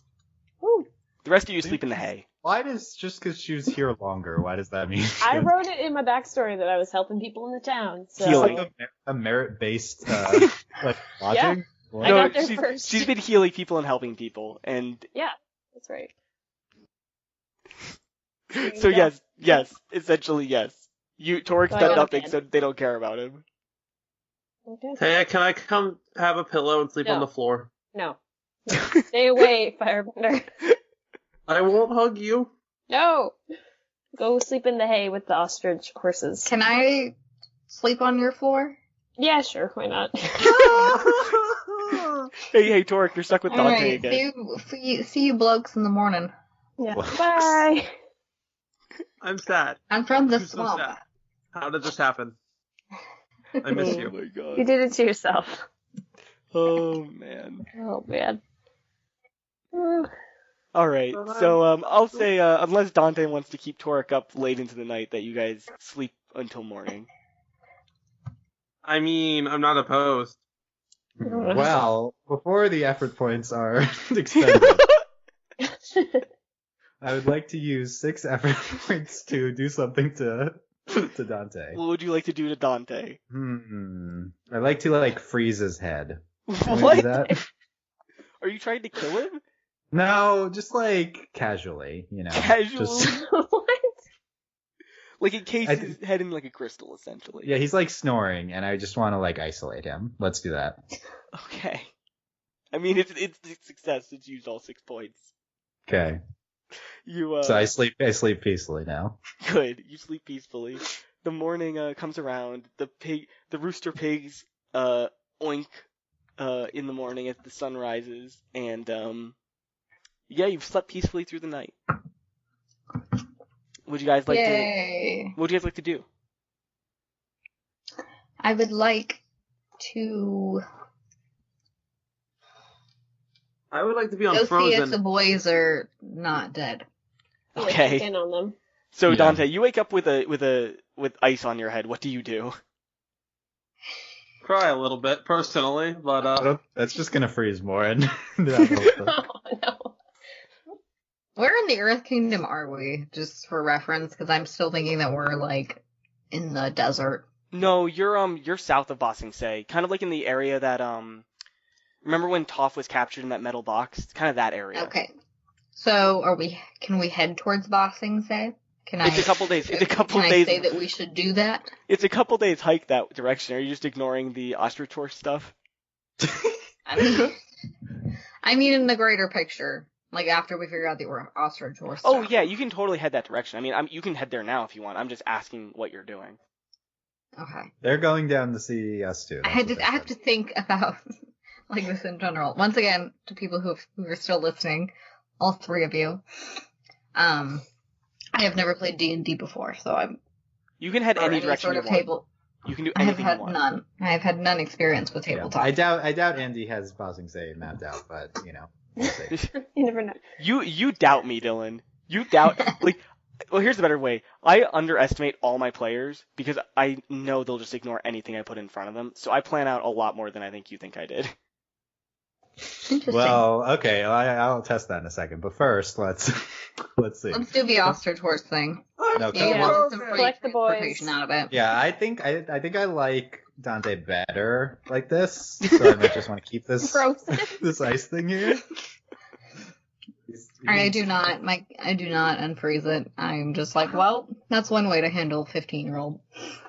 Woo. The rest of you sleep in the hay. Why does just because she was here longer? Why does that mean? I wrote it in my backstory that I was helping people in the town. So It's like a merit-based like lodging. What? I got there she's, first. she's been healing people and helping people, and yeah, that's right. so Yeah. yes, essentially yes. Torik's So I done got nothing, again. so they don't care about him. Okay. Hey, can I come have a pillow and sleep No. on the floor? No. Stay away, Firebender. I won't hug you. No. Go sleep in the hay with the ostrich horses. Can I sleep on your floor? Yeah, sure. Why not? Hey, Torik, you're stuck with Dante Alright, again. see you blokes in the morning. Yeah. Well- Bye. I'm sad. I'm from the I'm so swamp. sad. How did this happen? I miss Oh you. my You god. did it to yourself. Oh man. Oh man. All right. So I'll say unless Dante wants to keep Torik up late into the night, that you guys sleep until morning. I mean, I'm not opposed. Well, before the effort points are expended, I would like to use 6 effort points to do something to Dante. What would you like to do to Dante? I'd like to freeze his head. Can we do What? that? Are you trying to kill him? No, just casually, Casually? Just, What? Like encase I- his head in like a crystal, essentially. yeah, he's snoring, and I just want to isolate him. Let's do that. Okay. I mean, it's a success. It's used all 6 points. Okay. You So I sleep peacefully now. good. You sleep peacefully. The morning comes around. The rooster pigs oink in the morning as the sun rises, and yeah, you've slept peacefully through the night. Would you guys like to? Yay! What would you guys like to do? I would like to I would like to be go on see if Frozen. the boys are not dead. Yeah, Okay. check in on them. So Yeah. Dante, you wake up with ice on your head. What do you do? Cry a little bit, personally, but That's just gonna freeze more. And Oh no. Where in the Earth Kingdom are we? Just for reference, because I'm still thinking that we're in the desert. No, you're south of Ba Sing Se, kind of like in the area that remember when Toph was captured in that metal box? It's kind of that area. Okay. So can we head towards Ba Sing Se? It's a couple days. It's a couple Can days. I say that we should do that? It's a couple days hike that direction. Are you just ignoring the ostrich horse stuff? I mean in the greater picture. After we figure out the ostrich horse Oh stuff. yeah, you can totally head that direction. I mean, you can head there now if you want. I'm just asking what you're doing. Okay. they're going down to see us too. I have to think about this in general. Once again, to people who are still listening, all 3 of you, I have never played D&D before, so I'm You can head or any direction sort you of want. table. You can do I have anything you had want. none. I have had none experience with Yeah, tabletop. I doubt Andy has Ba Sing Se mapped out, but we'll see. You never know. You doubt me, Dylan. You doubt well, here's the better way. I underestimate all my players because I know they'll just ignore anything I put in front of them. So I plan out a lot more than I think you think I did. Interesting. Well, okay, I'll test that in a second. But first, let's see. Let's do the ostrich horse thing. No, Yeah, Yeah. we'll get some free Collect the boys. transportation out of it. Yeah, I think I like Dante better like this. So I might just want to keep this Frozen. this ice thing here. Alright, I do not unfreeze it. I'm just well, that's one way to handle 15-year-old.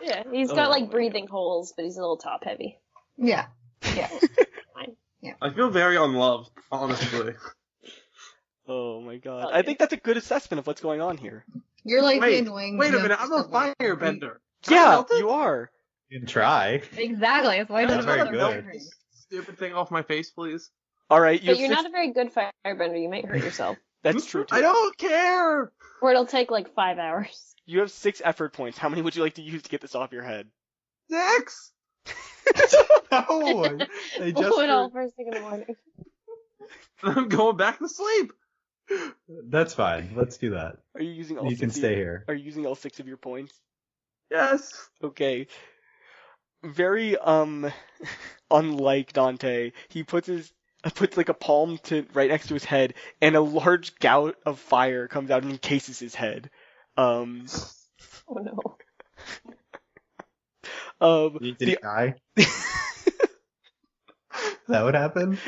Yeah, he's got Oh. breathing holes, but he's a little top heavy. Yeah. I feel very unloved, honestly. Oh my god. Oh, I think that's a good assessment of what's going on here. You're like Wait, the annoying. wait a minute, I'm a firebender. Can I Yeah, melt it? you are. You can try. Exactly. That's why Can I That's doesn't very melt good. this stupid thing off my face, please? Alright, you But have you're six... not a very good firebender. You might hurt yourself. That's true too. I don't care! Or it'll take like 5 hours. You have 6 effort points. How many would you like to use to get this off your head? 6! No, they just Pull it all first thing in the morning. I'm going back to sleep! That's fine. Let's do that. Are you using all You 6 can of stay here. Are you using all 6 of your points? Yes! Okay. Very unlike Dante, he puts like a palm to right next to his head, and a large gout of fire comes out and encases his head. Oh no. Did he die? That would happen?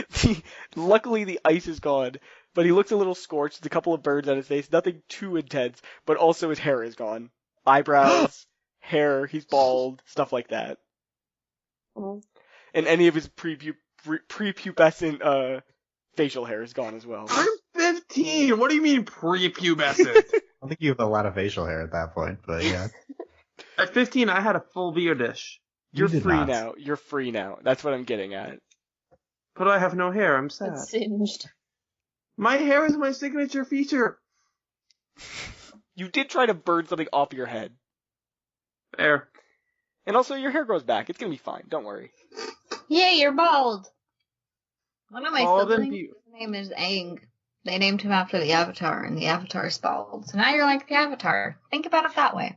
Luckily the ice is gone, but he looks a little scorched. There's a couple of burns on his face, nothing too intense, but also his hair is gone. Eyebrows, hair, he's bald, stuff like that. Oh. And any of his prepubescent facial hair is gone as well. I'm 15! What do you mean prepubescent? I don't think you have a lot of facial hair at that point, but yeah. At 15, I had a full beardish. You're You did free not. now. You're free now. That's what I'm getting at. But I have no hair, I'm sad. It's singed. My hair is my signature feature. You did try to burn something off your head. There. And also, your hair grows back. It's gonna be fine. Don't worry. Yay, you're bald. One of my Bald and siblings, his name is Aang. They named him after the Avatar, and the Avatar's bald. So now you're like the Avatar. Think about it that way.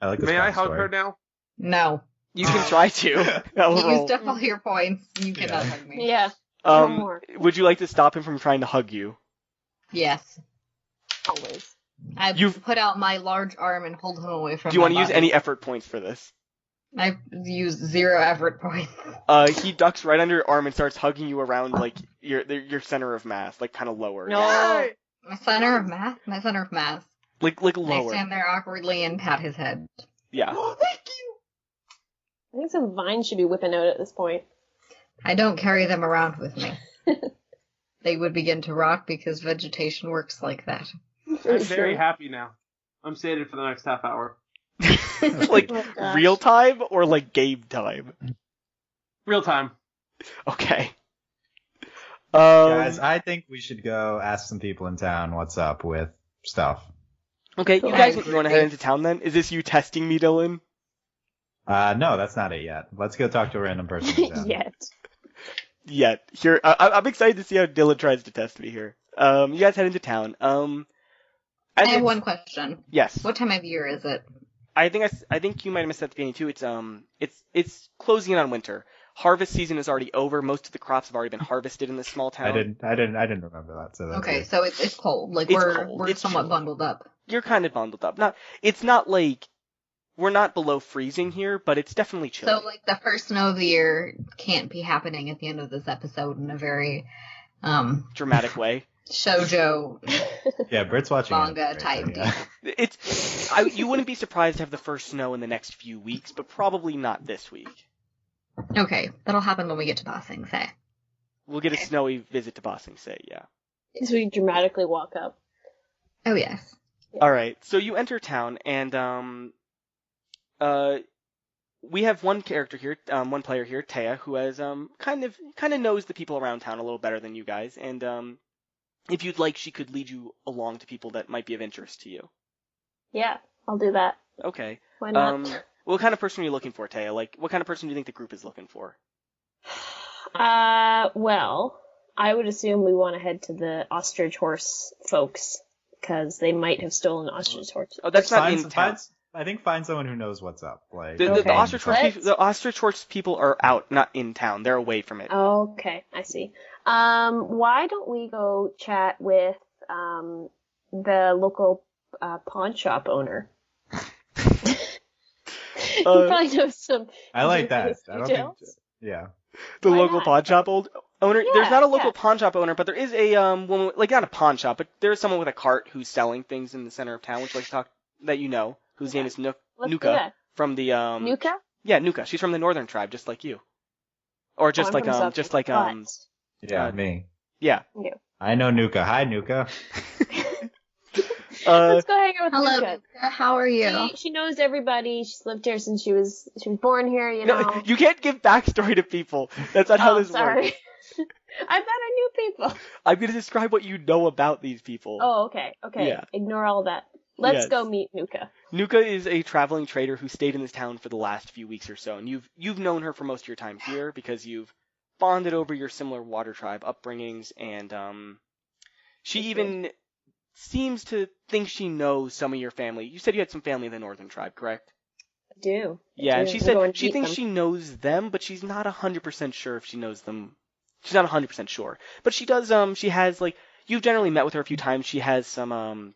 I like this May I hug backstory. her now? No. You can try to. I'll You roll. used up all your points. You cannot Yeah. hug me. Yeah. No more. Would you like to stop him from trying to hug you? Yes. Always. I've You've- put out my large arm and pulled him away from Do you want my to use body. any effort points for this? I've used 0 effort points. He ducks right under your arm and starts hugging you around like your center of mass, like kind of lower. No. Yay! My center of mass? My center of mass. Like I lower. stand there awkwardly and pat his head. Yeah. Oh, thank you! I think some vines should be whipping out at this point. I don't carry them around with me. They would begin to rot because vegetation works like that. I'm very happy now. I'm sated for the next half hour. Like Oh, gosh. real time or like game time? Real time. Okay. Guys, I think we should go ask some people in town what's up with stuff. Okay, you Cool. guys I want to agree. head into town then? Is this you testing me, Dylan? No, that's not it yet. Let's go talk to a random person in town. Yet. Yeah. Here, I'm excited to see how Dylan tries to test me here. You guys head into town. I have one question. Yes. What time of year is it? I think you might have missed that at the beginning too. It's closing in on winter. Harvest season is already over. Most of the crops have already been harvested in this small town. I didn't remember that. So that's Okay, good. so it's cold. Like It's we're cold. we're It's somewhat chilly. bundled up. You're kind of bundled up. It's not like we're not below freezing here, but it's definitely chilly. So like the first snow of the year can't be happening at the end of this episode in a very Dramatic way. shoujo Yeah, Brit's watching manga it type right deal. now, yeah. You wouldn't be surprised to have the first snow in the next few weeks, but probably not this week. Okay, that'll happen when we get to Ba Sing Se. We'll get a snowy visit to Ba Sing Se, yeah. So we dramatically walk up. Oh yes. All right, so you enter town, and we have one character here, one player here, Thea, who has kind of knows the people around town a little better than you guys, and if you'd like, she could lead you along to people that might be of interest to you. Yeah, I'll do that. Okay. Why not? What kind of person are you looking for, Thea? Like, what kind of person do you think the group is looking for? Well, I would assume we want to head to the ostrich horse folks, because they might have stolen ostrich horse. Oh, that's not in town. Find someone who knows what's up. Like The Okay. ostrich horse people are out, not in town. They're away from it. Okay, I see. Why don't we go chat with the local pawn shop owner? He probably knows some. I like that. I don't think. details. Yeah. The Why local not? pawn shop owner. There's Yeah, not a local yeah. pawn shop owner, but there is a woman, like not a pawn shop, but there's someone with a cart who's selling things in the center of town, which like talk that you know, whose name is Let's do Nuka that. from the Nuka? Yeah, Nuka. She's from the northern tribe, just like you, or just Oh, I'm like from Southern, just like but- Yeah, Uh, me. Yeah. I know Nuka. Hi, Nuka. Let's go hang out with Hello, Nuka. how are you? She knows everybody. She's lived here since she was born here. You know. No, you can't give backstory to people. That's not how this sorry. works. I thought I knew people. I'm going to describe what you know about these people. Oh, okay. Yeah. Ignore all that. Let's Yes. go meet Nuka. Nuka is a traveling trader who stayed in this town for the last few weeks or so, and you've known her for most of your time here because you've bonded over your similar water tribe upbringings, and she even seems to think she knows some of your family. You said you had some family in the Northern Tribe, correct? I do. Yeah, and she I'm going said to she meet thinks them. she knows them, but she's not 100% sure if she knows them. She's not 100% sure. But she does, she has, like, you've generally met with her a few times. She has some,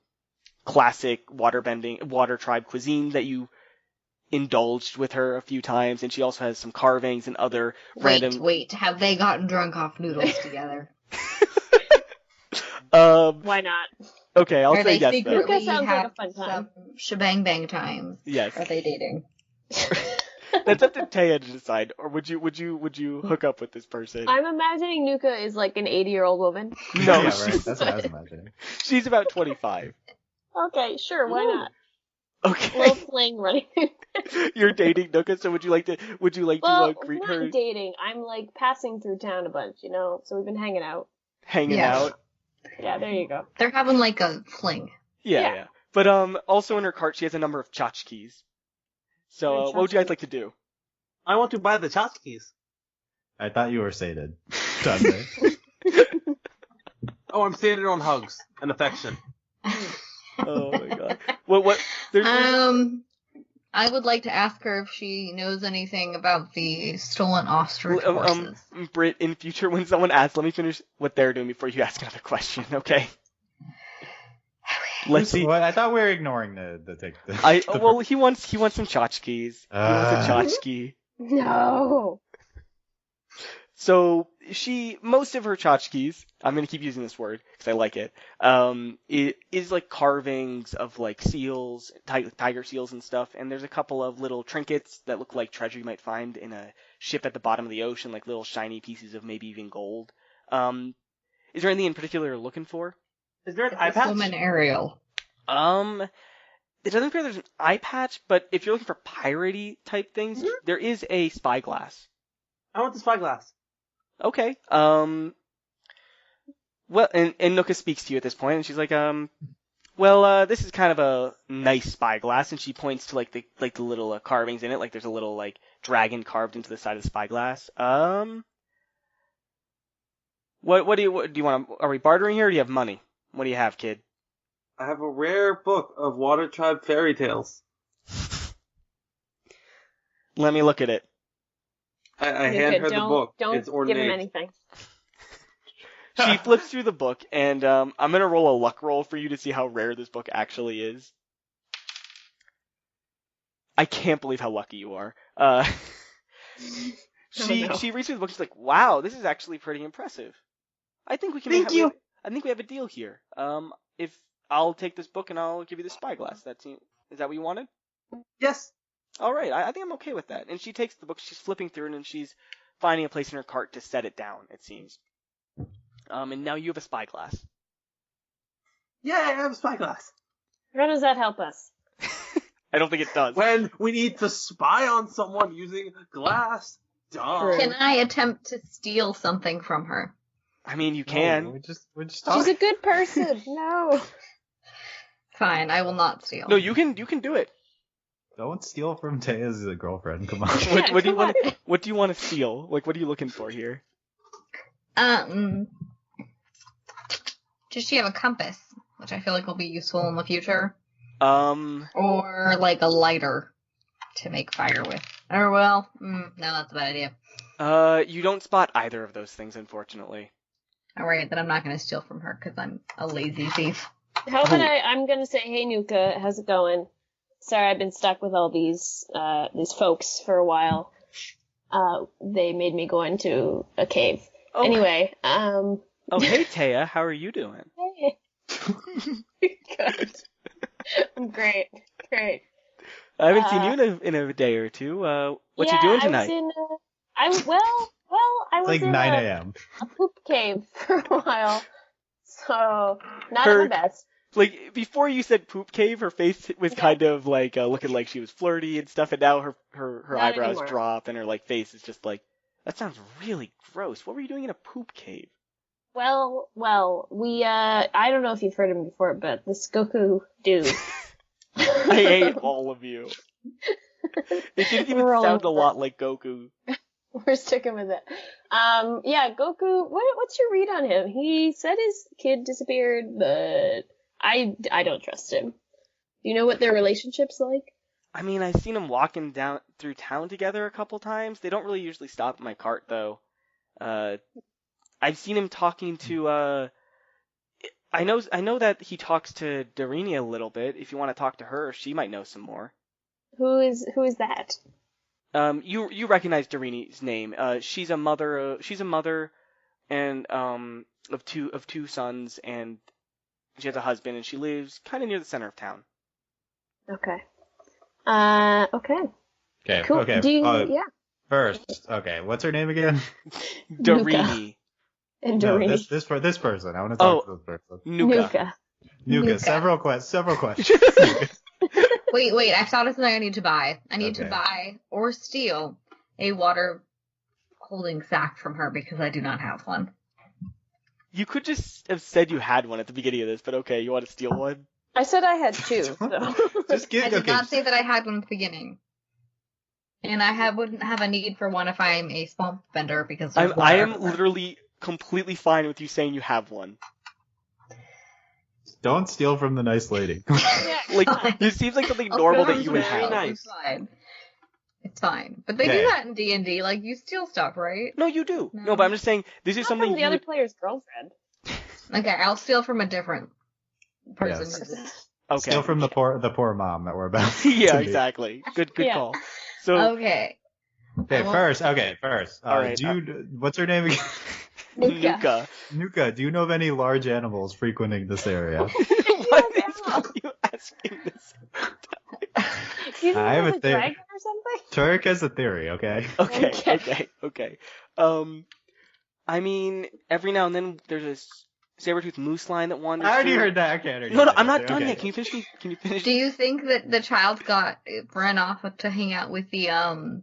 classic water tribe cuisine that you indulged with her a few times, and she also has some carvings and other random... Wait, have they gotten drunk off noodles together? Why not? Okay, I'll Are say they yes then. secretly Nuka sounds like have a fun time. some shebang bang times? Yes. Are they dating? That's up to Thea to decide. Or would you hook up with this person? I'm imagining Nuka is like an 80-year-old woman. No, Yeah, right. she's, That's what I was imagining. she's about 25. Okay, sure, why not? Okay. Little fling running. You're dating Nuka, so would you like to Well, greet not her dating. I'm like passing through town a bunch, you know. So we've been hanging out. hanging Yeah. out? Yeah, there you go. They're having like a fling. Yeah. But also in her cart she has a number of tchotchkes. So what would you guys like to do? I want to buy the tchotchkes. I thought you were sated. Dante. Oh, I'm stated on hugs and affection. Oh my god. What there's I would like to ask her if she knows anything about the stolen ostrich horses. Brit, in future when someone asks, let me finish what they're doing before you ask another question, okay? Let's see. What? I thought we were ignoring the Well, he wants some tchotchkes. He wants a tchotchke. No. So most of her tchotchkes, I'm gonna keep using this word because I like it. It is like carvings of like seals, tiger seals and stuff. And there's a couple of little trinkets that look like treasure you might find in a ship at the bottom of the ocean, like little shiny pieces of maybe even gold. Is there anything in particular you're looking for? Is there an eye This patch? woman Ariel. It doesn't appear there's an eye patch, but if you're looking for piratey type things, there is a spyglass. I want the spyglass. Okay. Well, and Nuka speaks to you at this point, and she's like, this is kind of a nice spyglass, and she points to like the little carvings in it, like there's a little like dragon carved into the side of the spyglass. What do you want? Are we bartering here, or do you have money? What do you have, kid? I have a rare book of Water Tribe fairy tales. Let me look at it. I Nuka, hand her the book. Don't It's give ornate. him anything. She flips through the book, and I'm gonna roll a luck roll for you to see how rare this book actually is. I can't believe how lucky you are. She reads through the book. She's like, "Wow, this is actually pretty impressive. I think we can. Thank you. I think we have a deal here. If I'll take this book and I'll give you the spyglass. Is that what you wanted? Yes. All right, I think I'm okay with that." And she takes the book. She's flipping through it, and she's finding a place in her cart to set it down. It seems. And now you have a spyglass. Yeah, I have a spyglass. How does that help us? I don't think it does. When we need to spy on someone using glass. Duh. Can I attempt to steal something from her? I mean, you can. No, we're just She's talking. a good person. No. Fine, I will not steal. No, you can do it. Don't steal from Thea's girlfriend. Come on. What do you want? What do you want to steal? Like, what are you looking for here? Does she have a compass, which I feel like will be useful in the future? Um, Or like a lighter to make fire with? Or no, that's a bad idea. you don't spot either of those things, unfortunately. Alright, then I'm not going to steal from her because I'm a lazy thief. How about I'm gonna say, hey Nuka, how's it going? Sorry, I've been stuck with all these folks for a while. They made me go into a cave. Oh. Anyway, Oh, hey Thea, how are you doing? Hey. Good. I'm great. I haven't seen you in a day or two. What you doing tonight? I was in I was It's like in 9 a.m. a poop cave for a while, so not Her- at my best. Like, before you said poop cave, her face was kind of like looking like she was flirty and stuff, and now her Not eyebrows anymore. drop and her like face is just like, that sounds really gross. What were you doing in a poop cave? Well, we I don't know if you've heard him before, but this Goku dude. I hate all of you. It didn't even We're all sound a over. lot like Goku. We're sticking with it. Yeah, Goku. What's your read on him? He said his kid disappeared, but I don't trust him. Do you know what their relationship's like? I mean, I've seen them walking down through town together a couple times. They don't really usually stop at my cart, though. I've seen him talking to, I know that he talks to Darini a little bit. If you want to talk to her, she might know some more. Who is that? You recognize Darini's name. She's a mother and, of two sons, and she has a husband, and she lives kind of near the center of town. Okay. Okay. Okay. Cool. Okay. Do you, yeah. First, okay. What's her name again? Darini. And No, Doreen. this person. I want to talk to this person. Nuka. Nuka. Several questions. Wait, I thought of something I need to buy. I need to Okay. buy or steal a water holding sack from her because I do not have one. You could just have said you had one at the beginning of this, but okay, you want to steal one? I said I had two. So. Just I get did not say that I had one at the beginning. And I wouldn't have a need for one if I'm a swamp bender because there's I water am everywhere. literally completely fine with you saying you have one. Don't steal from the nice lady. Yeah, Like, Fine. it seems like something I'll normal steal that you from would very have. nice. It's fine. It's fine. But they Okay. do that in D&D. Like, you steal stuff, right? No, you do. No. No, but I'm just saying this is Not something from the you other would. player's girlfriend. Okay, I'll steal from a different person. Yes. Okay. Steal from the poor mom that we're about. Yeah, to meet. exactly. Good Yeah. call. So Okay. Okay, first. All right, What's her name again? Nuka. Nuka. Do you know of any large animals frequenting this area? What is you asking this? Do you think I have there's a a theory. dragon or something? Turk has a theory. Okay. Okay. I mean, every now and then there's a saber-toothed moose lion that wanders. I already through. heard that. I can't. No, I'm not done yet. Can you finish me? Can you finish? Do you think that the child ran off to hang out with the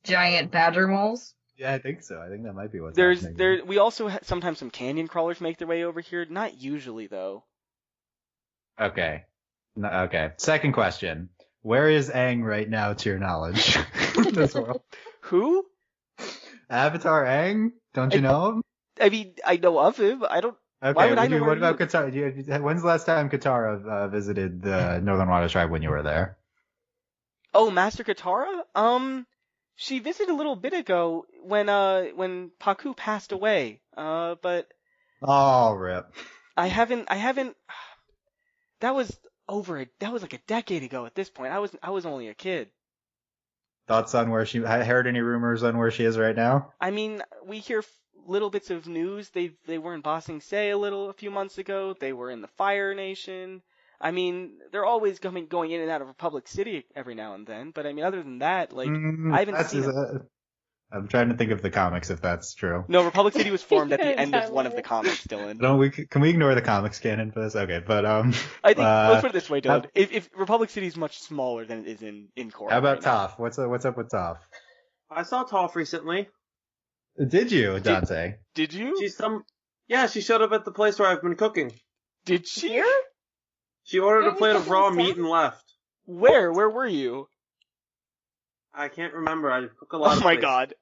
giant badger moles? Yeah, I think so. I think that might be what's There's happening. we also sometimes some canyon crawlers make their way over here. Not usually though. Okay. Okay. Second question. Where is Aang right now, to your knowledge? In this world. Who? Avatar Aang? Don't you know him? I mean, I know of him. I don't. Okay. Why would I know what where about he Katara? When's the last time Katara visited the Northern Water Tribe when you were there? Oh, Master Katara? She visited a little bit ago when Paku passed away. But Oh, rip. I haven't. That was like a decade ago at this point. I was only a kid. Thoughts on where she? I heard any rumors on where she is right now? I mean, we hear little bits of news. They were in Ba Sing Se a few months ago. They were in the Fire Nation. I mean, they're always going in and out of Republic City every now and then. But I mean, other than that, like I haven't seen them. I'm trying to think of the comics if that's true. No, Republic City was formed at the end of one of the comics, Dylan. Can we ignore the comics canon for this? Okay, but I think let's put it this way, Dylan. If Republic City is much smaller than it is in Core. How about right now. Toph? What's up with Toph? I saw Toph recently. Did you, Dante? Did you? She showed up at the place where I've been cooking. Did she? Here? She ordered Where a plate was of that raw in meat town? and left. Where? Where were you? I can't remember. I cook a lot Oh of my places. god.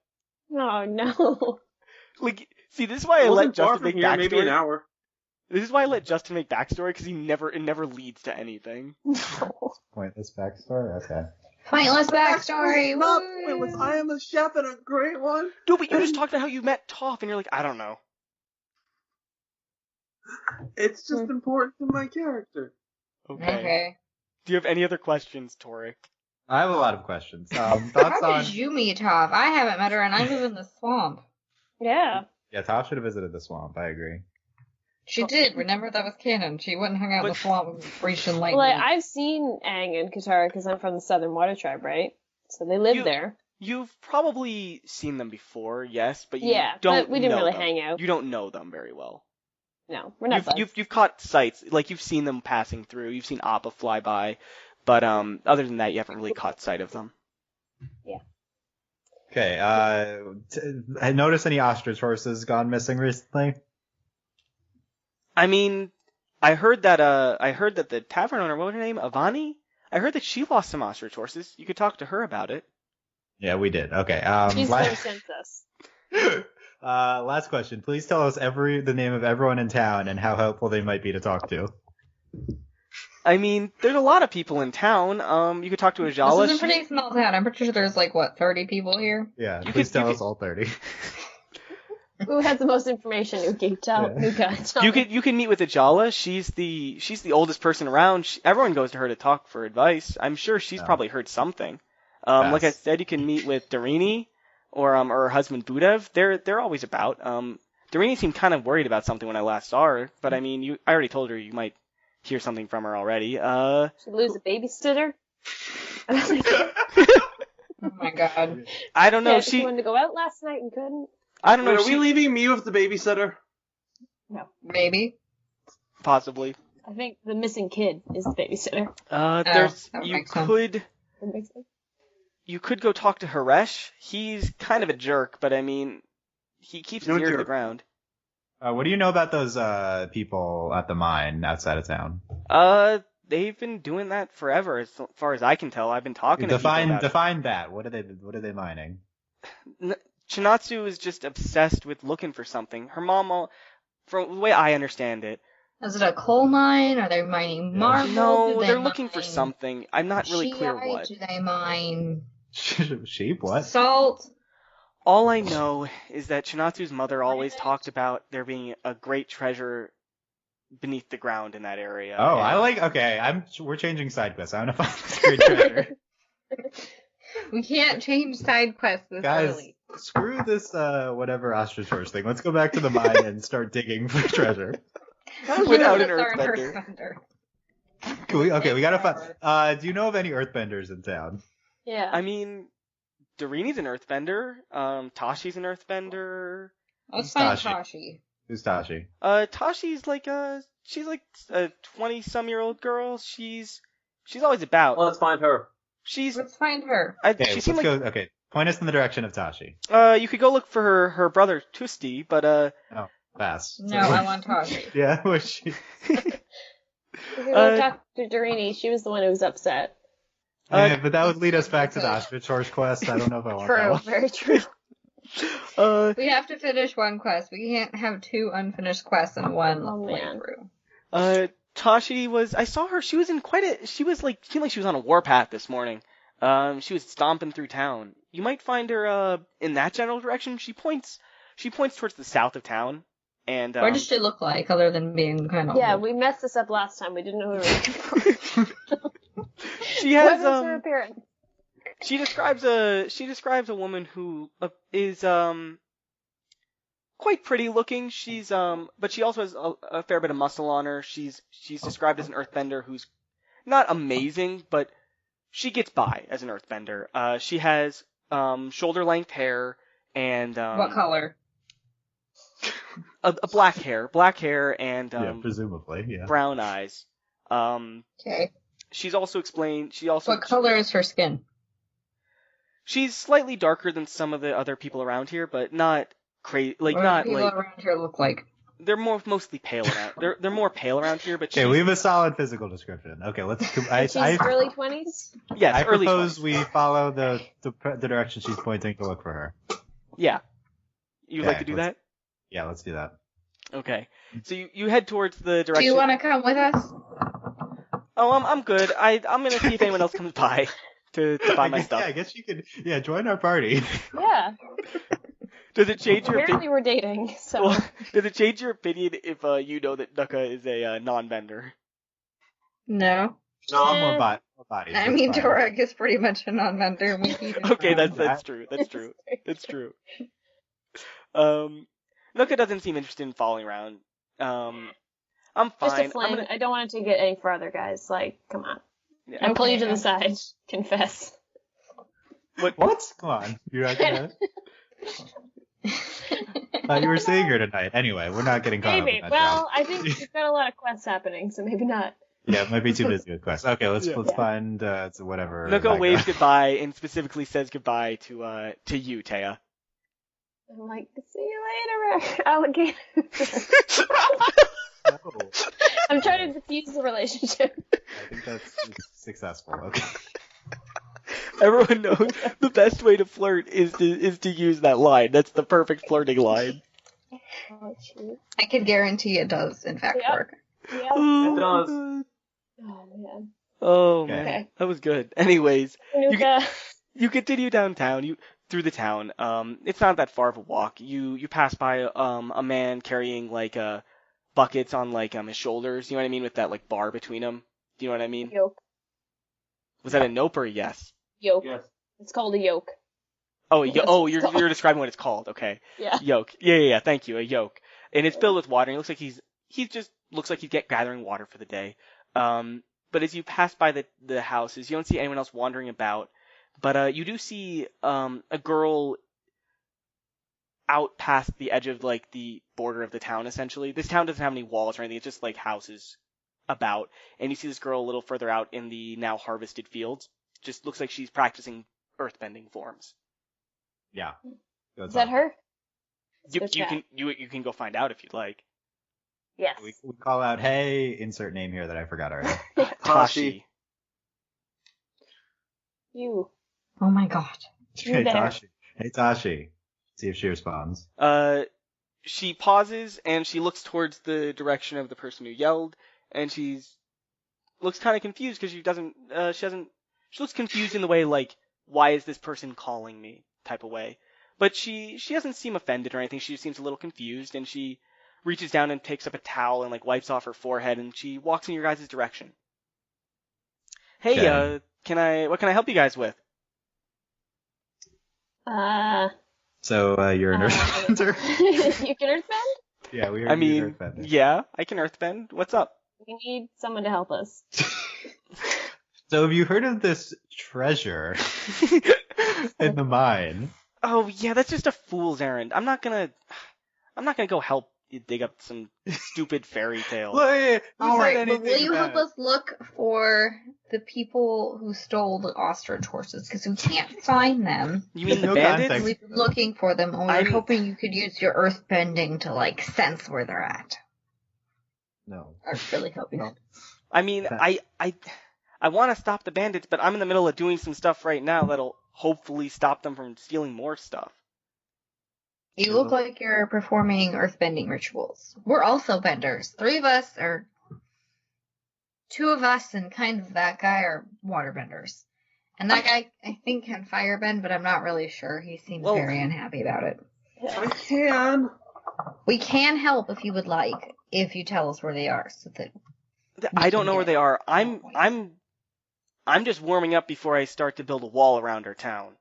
Oh no. Like, see, this is why I It let wasn't far Justin from make here, backstory. maybe an hour. This is why I let Justin make backstory because it never leads to anything. No. Pointless backstory. Okay. Pointless backstory. Not woo! pointless. I am a chef and a great one. No, but you just talked about how you met Toph, and you're like, I don't know. It's just important to my character. Okay. Okay. Do you have any other questions, Torik? I have a lot of questions. Thoughts How on? did you meet Toph? I haven't met her and I live in the swamp. Yeah. Yeah, Toph should have visited the swamp. I agree. She did. Remember, that was canon. She wouldn't hang out in the But- swamp with Grecian lightning. Well, I've seen Aang and Katara because I'm from the Southern Water Tribe, right? So they live You- there. You've probably seen them before, yes, but you Yeah, don't but we didn't know really them. hang out. You don't know them very well. No, we're not buds. You've caught sights, like you've seen them passing through. You've seen Appa fly by, but other than that, you haven't really caught sight of them. Yeah. Okay. I noticed any ostrich horses gone missing recently? I mean, I heard that the tavern owner, what was her name, Avani? I heard that she lost some ostrich horses. You could talk to her about it. Yeah, we did. Okay. She's the one who sent us. Last question. Please tell us the name of everyone in town and how helpful they might be to talk to. I mean, there's a lot of people in town. You could talk to Ajala. This is a pretty small town. I'm pretty sure there's 30 people here. Yeah, please tell us all 30. Who has the most information? Who can tell? Yeah. Who can tell? You can meet with Ajala. She's the oldest person around. Everyone goes to her to talk for advice. I'm sure she's probably heard something. Like I said, you can meet with Darini or her husband Budev. They're always about. Darini seemed kind of worried about something when I last saw her, but I mean, I already told her you might hear something from her already. She lose a babysitter? Oh my god. I don't know. Yeah, she wanted to go out last night and couldn't. I don't know. Wait, are we leaving me with the babysitter? No. Maybe. Possibly. I think the missing kid is the babysitter. There's that you makes sense. could. That makes sense. You could go talk to Haresh. He's kind of a jerk, but I mean, he keeps his ear to the ground. What do you know about those people at the mine outside of town? They've been doing that forever, as far as I can tell. I've been talking to people about it. Define that. What are they mining? Chinatsu is just obsessed with looking for something. Her mom, from the way I understand it. Is it a coal mine? Are they mining marble? No, they're looking for something. I'm not really clear Shiite? what. Do they mine Sheep? What? salt? All I know is that Chinatsu's mother always talked about there being a great treasure beneath the ground in that area. Oh, we're changing side quests. I want to find this great treasure. We can't change side quests this Guys, early. screw this whatever ostrich horse thing. Let's go back to the mine and start digging for treasure. Without an That's our earthbender. We gotta find. Do you know of any earthbenders in town? Yeah. I mean, Darini's an earthbender. Tashi's an earthbender. Let's find Tashi. Tashi. Who's Tashi? Tashi's she's like a 20-some-year-old girl. She's always about. Let's find her. Let's find her. Okay, She let's seemed like. go. Okay, point us in the direction of Tashi. You could go look for her brother Tusti, but Pass. No, I want Tashi. Yeah, where's she? We could go talk to Darini. She was the one who was upset. Yeah, but that would lead us back to the ostrich horse quest. I don't know if I want that True. one. Very true. We have to finish one quest. We can't have two unfinished quests in one man. playthrough. Tashi was. I saw her. She was in seemed like she was on a warpath this morning. She was stomping through town. You might find her in that general direction. She points towards the south of town. And What does she look like, other than being kind of Yeah, old? we messed this up last time. We didn't know who we were looking for. she What has is her appearance? She describes a woman who is quite pretty looking. She's but she also has a fair bit of muscle on her. She's described as an earthbender who's not amazing, but she gets by as an earthbender. She has shoulder length hair and What color? a black hair and Yeah, presumably, yeah. brown eyes. Okay. She's also explained. What color is her skin? She's slightly darker than some of the other people around here, but not crazy. Like What not do people like around here look like? they're mostly pale around. They're more pale around here, but Okay, we have a solid physical description. Okay, let's. She's I early 20s? yes, I early propose 20s. we follow the direction she's pointing to look for her. Yeah. You'd like Okay, to do let's- that? Yeah, let's do that. Okay. So you head towards the direction. Do you want to come with us? Oh, I'm good. I'm gonna see if anyone else comes by to buy my stuff. Yeah, I guess you could. Yeah, join our party. Yeah. Does it change your Apparently opinion? we're dating, so. Well, does it change your opinion if you know that Nuka is a non-bender? No. More bodies. I that's mean, fine. Torik is pretty much a non-bender. We keep it Okay, around. that's true. That's true. That's true. Nuka doesn't seem interested in following around. I'm Just a fine. fling. I don't want it to get any further, guys. Like, come on. Yeah. I pull you to Okay. the side. Confess. What? Come on. You're not gonna... Thought you were seeing her tonight. Anyway, we're not getting caught Maybe. up in that Well, drama. I think we've got a lot of quests happening, so maybe not. Yeah, it might be too busy with quests. Okay, let's Yeah. find whatever. Noko that waves guy. goodbye and specifically says goodbye to you, Thea. I'm like, see you later, alligator. Oh, I'm trying to diffuse the relationship. I think that's successful. Okay. Everyone knows the best way to flirt is to use that line. That's the perfect flirting line. Oh, shoot. I can guarantee it does, in fact, Yep. work. Yeah. It does. Oh, man. Oh Okay. man, that was good. Anyways, Nuka. you continue downtown. Through the town. It's not that far of a walk. You pass by a man carrying like buckets on like his shoulders. You know what I mean, with that like bar between them. Do you know what I mean? Yoke. Was that a nope or a yes? Yoke. Yes. It's called a yoke. Oh, That's what it's called. you're describing what it's called. Okay. Yeah. Yoke. Yeah. Thank you. A yoke. And it's filled with water. And it looks like he just looks like he's gathering water for the day. But as you pass by the houses, you don't see anyone else wandering about. But you do see a girl out past the edge of like the border of the town. Essentially, this town doesn't have any walls or anything. It's just like houses about. And you see this girl a little further out in the now harvested fields. Just looks like she's practicing earthbending forms. Yeah. Go Is that talk. her? You Let's go can go find out if you'd like. Yes. We call out, hey, insert name here that I forgot already. Tashi. You. Oh my god. You're Hey, there. Tashi. Hey, Tashi. See if she responds. She pauses and she looks towards the direction of the person who yelled, and looks kind of confused because she looks confused in the way like, why is this person calling me type of way. But she doesn't seem offended or anything. She just seems a little confused, and she reaches down and takes up a towel and like wipes off her forehead, and she walks in your guys' direction. Hey, Okay. what can I help you guys with? So, you're an earthbender? You can earthbend? Yeah, we heard I you're mean, an earthbender. yeah, I can earthbend. What's up? We need someone to help us. So have you heard of this treasure in the mine? Oh yeah, that's just a fool's errand. I'm not gonna go help you dig up some stupid fairy tale. Wait, who All said right, but anything will you help about- us look for the people who stole the ostrich horses? Because we can't find them. You mean the No bandits? context. We've been looking for them, and we I'm- were hoping you could use your earth bending to, like, sense where they're at. No. I really hope you don't. I mean, I want to stop the bandits, but I'm in the middle of doing some stuff right now that'll hopefully stop them from stealing more stuff. You look like you're performing earthbending rituals. We're also benders. 3 of us, or 2 of us and kind of that guy are waterbenders. And that guy, I think, can firebend, but I'm not really sure. He seems Well- very unhappy about it. I can. We can help if you would like, if you tell us where they are. So that I don't know where they are. I'm just warming up before I start to build a wall around our town.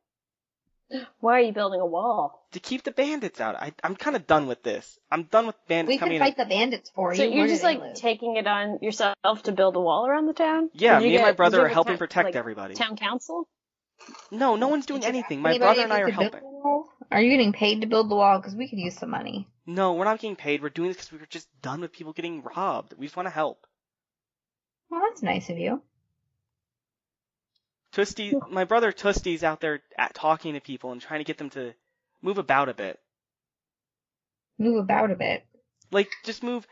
Why are you building a wall? To keep the bandits out. I'm kind of done with this. I'm done with bandits we coming can in. fight the bandits for So you. you're Where do just they like live? taking it on yourself to build a wall around the town? Yeah, Did you me and my get- brother did you are get helping town- protect like, everybody. Town council? No one's doing Did you anything. ask My anybody brother if and I you are could build helping. the wall? Are you getting paid to build the wall? Because we could use some money. No, we're not getting paid. We're doing this because we were just done with people getting robbed. We just want to help. Well, that's nice of you. My brother Tusty's out there talking to people and trying to get them to move about a bit. Move about a bit. Like, just move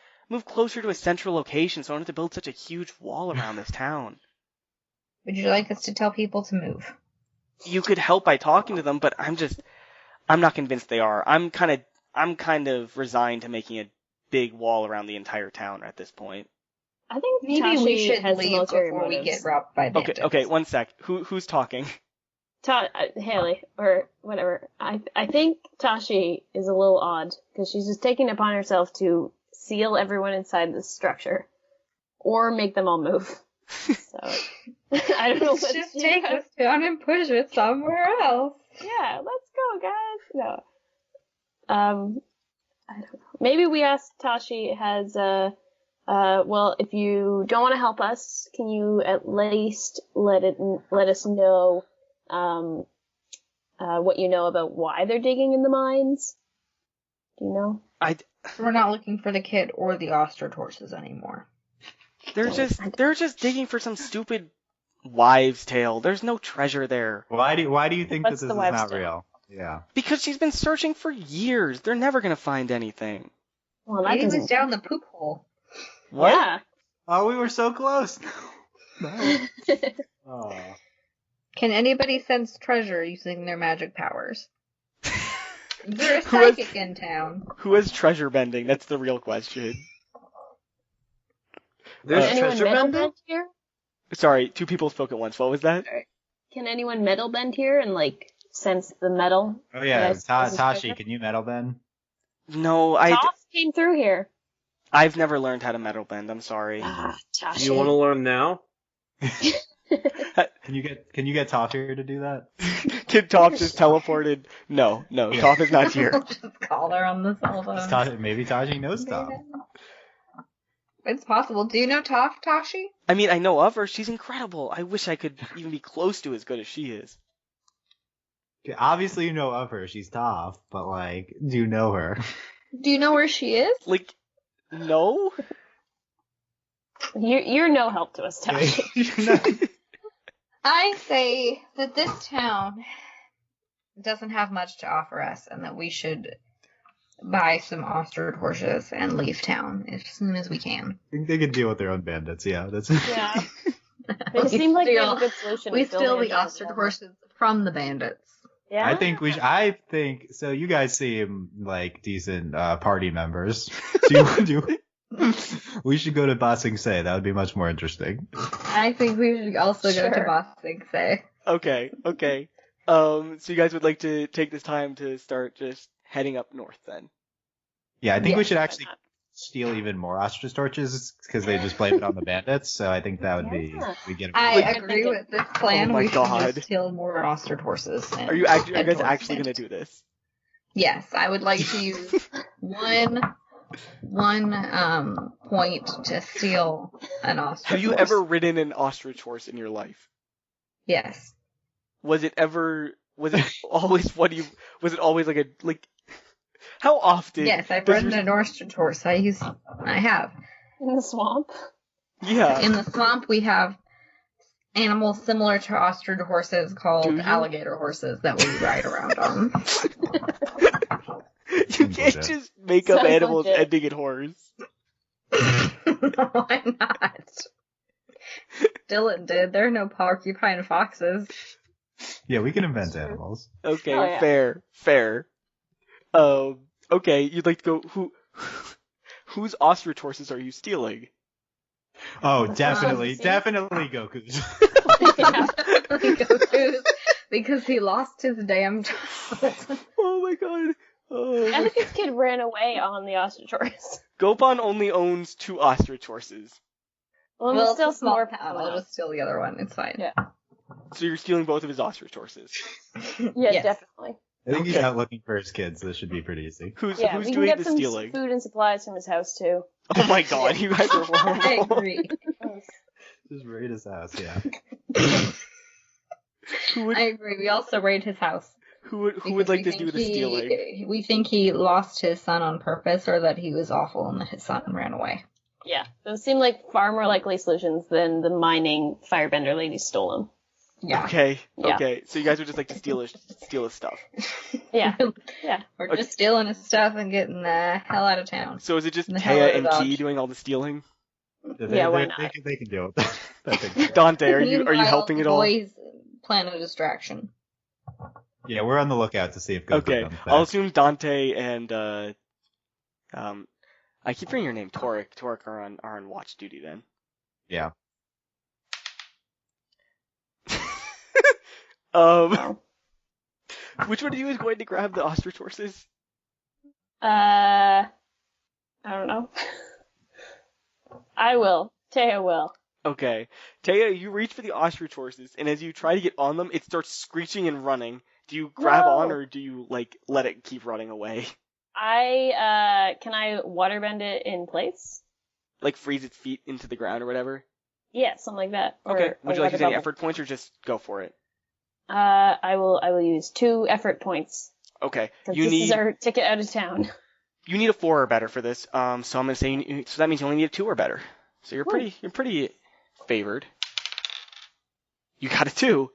closer to a central location so I don't have to build such a huge wall around this town. Would you like us to tell people to move? You could help by talking to them, but I'm not convinced they are. I'm kind of resigned to making a big wall around the entire town at this point. I think Maybe Tashi we should has leave military before we motives. get robbed by bandits. Okay, one sec. Who's talking? Haley, or whatever. I think Tashi is a little odd, because she's just taking it upon herself to seal everyone inside this structure. Or make them all move. So, I don't know what Just take us down and push it somewhere else. Yeah, let's go, guys. No. I don't know. Maybe we ask Tashi has, well, if you don't want to help us, can you at least let us know, what you know about why they're digging in the mines? Do you know? We're not looking for the kid or the ostrich horses anymore. They're just digging for some stupid wives' tale. There's no treasure there. Why do you think that What's this the is wives' not tale? real? Yeah. Because she's been searching for years. They're never gonna find anything. Well, that Maybe it was doesn't. down the poop hole. What? Yeah. Oh, we were so close. No. Oh. Can anybody sense treasure using their magic powers? Is there a Who has- psychic in town? Who has treasure bending? That's the real question. There's Can anyone treasure metal bending? bend here? Sorry, two people spoke at once. What was that? Can anyone metal bend here and like sense the metal? Oh yeah, Yes, this is Tashi, treasure. can you metal bend? No, Toff came through here. I've never learned how to metal bend. I'm sorry. Ah, Tashi. Do you want to learn now? Can you get Toph here to do that? Kid Top just teleported. No, Top is not here. Just call her on the cell phone. Maybe Tashi knows Toph. It's possible. Do you know Tashi? I mean, I know of her. She's incredible. I wish I could even be close to as good as she is. Okay, obviously you know of her. She's Toph, but like, do you know her? Do you know where she is? Like, no? You're no help to us, Tashi. I say that this town doesn't have much to offer us and that we should buy some ostrich horses and leave town as soon as we can. I think they can deal with their own bandits. Yeah, that's. Yeah. They seem like they have a good solution. We with building steal a the town ostrich together. horses from the bandits. Yeah. I think so. You guys seem like decent party members. We should go to Ba Sing Se. That would be much more interesting. I think we should also go to Sure. Ba Sing Se. Okay. So you guys would like to take this time to start just heading up north then? Yeah, I think we Yeah, should why actually not? steal even more ostrich torches because they just blame it on the bandits. So I think that would be Yeah. we get. I Like, agree with this plan. Oh my we should God. just steal more ostrich horses. And Are you head guys towards actually the going to do this? Yes, I would like to use one point to steal an ostrich Have you horse. ever ridden an ostrich horse in your life? Yes. Was it always like how often? Yes, I've does ridden your- an ostrich horse. I have. In the swamp. Yeah. In the swamp, we have animals similar to ostrich horses Do called you? alligator horses that we ride around on. You can't Bullshit. just make up Sounds animals legit. ending in horse. Why not? Dylan did. There are no porcupine foxes. Yeah, we can invent animals. Okay, Oh, yeah. fair. Okay, you'd like to go whose ostrich horses are you stealing? Oh, definitely see? Goku's. Goku's, because he lost his damn child. Oh my god. Oh. I think this kid ran away on the ostrich horse. Gopon only owns 2 ostrich horses. Well, Well, there's it's still a some small more. town. I'll just steal the other one. It's fine. Yeah. So you're stealing both of his ostrich horses. Yeah, Yes. definitely. I think he's Okay. out looking for his kids. So this should be pretty easy. Who's Yeah, we can doing get the some stealing? food and supplies from his house too. Oh my god, you guys are horrible. I agree. Just raid his house. Yeah. Who would I agree. We also raid his house. who would because like we to do think the stealing? We think he lost his son on purpose, or that he was awful and that his son ran away. Yeah, those seem like far more likely solutions than the mining firebender lady stole him. Yeah. Okay. Yeah. Okay. So you guys would just like to steal his stuff. Yeah, yeah. We're just stealing his stuff and getting the hell out of town. So is it just The hell Thea out of and Dodge. Key doing all the stealing? Yeah, why not? They can deal with that. I think. Dante, are you Meanwhile, helping the at all? boys plan a distraction. Yeah, we're on the lookout to see if Goku Okay. comes I'll back. assume Dante and I keep forgetting your name, Torik. Torik are on watch duty then. Yeah. Which one of you is going to grab the ostrich horses? I don't know. I will. Taya will. Okay. Taya, you reach for the ostrich horses, and as you try to get on them, it starts screeching and running. Do you grab No. on, or do you, like, let it keep running away? Can I waterbend it in place? Like, freeze its feet into the ground or whatever? Yeah, something like that. Or Okay. Would a you like to use weather any bubble. effort points, or just go for it? I will use 2 effort points. Okay. 'Cause this is our ticket out of town. You need a 4 or better for this. So I'm gonna say so that means you only need a 2 or better. So you're pretty favored. You got a 2.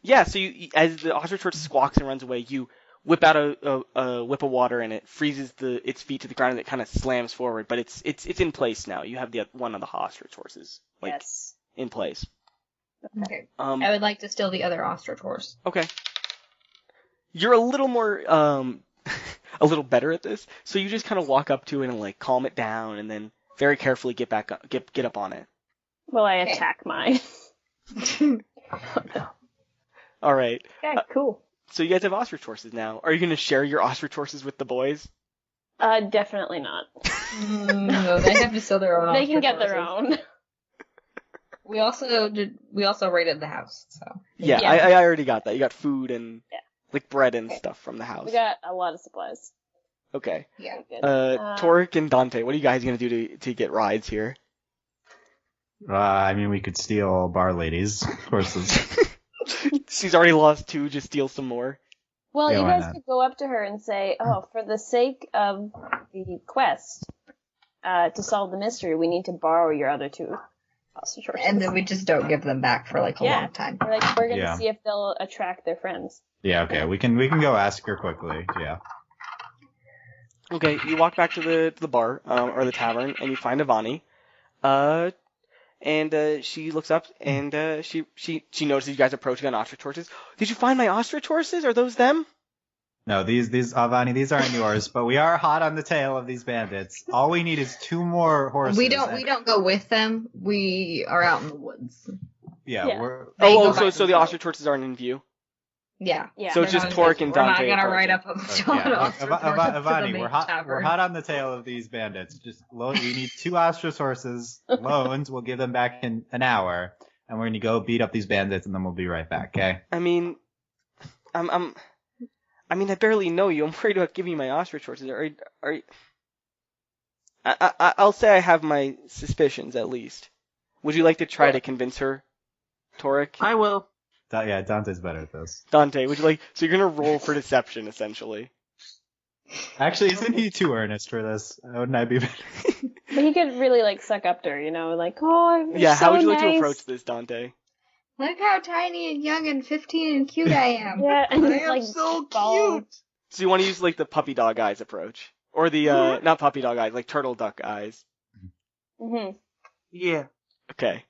Yeah. So you, as the ostrich tortoise squawks and runs away, you whip out a whip of water and it freezes its feet to the ground and it kind of slams forward. But it's in place now. You have the one of the ostrich horses in place. Okay. I would like to steal the other ostrich horse. Okay. You're a little more a little better at this, so you just kind of walk up to it and like calm it down, and then very carefully get up on it. Well, I attack mine. All right. Okay, cool. So you guys have ostrich horses now. Are you going to share your ostrich horses with the boys? Definitely not. No, they have to steal their own. They can get their own. We also raided the house, so. Yeah. I already got that. You got food and like bread and stuff from the house. We got a lot of supplies. Okay. Yeah. Good. Torik and Dante, what are you guys going to do to get rides here? I mean, we could steal Bar Lady's horses. She's already lost 2, just steal some more. Well, Yeah, you why guys not? could go up to her and say, "Oh, for the sake of the quest to solve the mystery, we need to borrow your other 2 ostrich horses." And then we just don't give them back for like a long time. We're gonna Yeah. see if they'll attract their friends. Yeah, okay, we can go ask her quickly. Yeah. Okay, you walk back to the bar or the tavern and you find Ivani. And she looks up and she notices you guys approaching on ostrich horses. Did you find my ostrich horses? Are those them? No, these Avani, these aren't yours, but we are hot on the tail of these bandits. All we need is 2 more horses. We don't go with them. We are out in the woods. Yeah, Yeah. we're. So the ostrich horses aren't in view. Yeah. So it's just Torik and Dante. We're not gonna ride up on Avani, we're hot on the tail of these bandits. Just we need 2 ostrich horses. Loans. We'll give them back in an hour, and we're gonna go beat up these bandits, and then we'll be right back. Okay? I mean, I barely know you. I'm worried about giving you my ostrich horses. Are you... I'll say I have my suspicions at least. Would you like to try to convince her, Torik? I will. Yeah, Dante's better at this. Dante, would you like? So you're gonna roll for deception, essentially. Actually, isn't he too earnest for this? Wouldn't I be better? But he could really like suck up to her, like, "Oh, you're Yeah, so how would you like nice." to approach this, Dante? Look how tiny and young and 15 and cute I am. Yeah, and I am like so bald. cute. So you want to use like the puppy dog eyes approach, or the not puppy dog eyes, like turtle duck eyes. Mm-hmm. Yeah. Okay.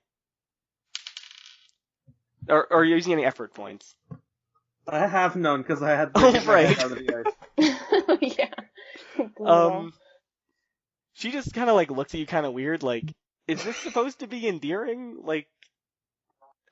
Or are you using any effort points? I have none because I had. Oh, get my right. head out of the ice. Yeah. She just kind of like looks at you kind of weird, like, is this supposed to be endearing? Like,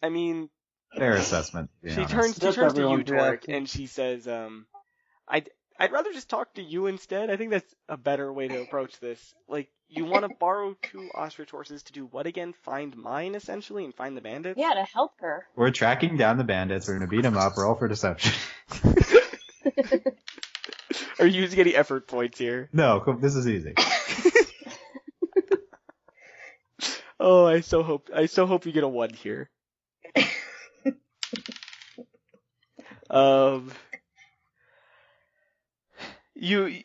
I mean, Fair assessment. to be she honest. turns to you, everyone's Torik, reaction. and she says, I'd rather just talk to you instead. I think that's a better way to approach this. Like, you want to borrow 2 ostrich horses to do what again? Find mine, essentially, and find the bandits? Yeah, to help her. We're tracking down the bandits. We're gonna beat them up. Roll for deception. Are you using any effort points here? No, this is easy. Oh, I so hope you get a 1 here. You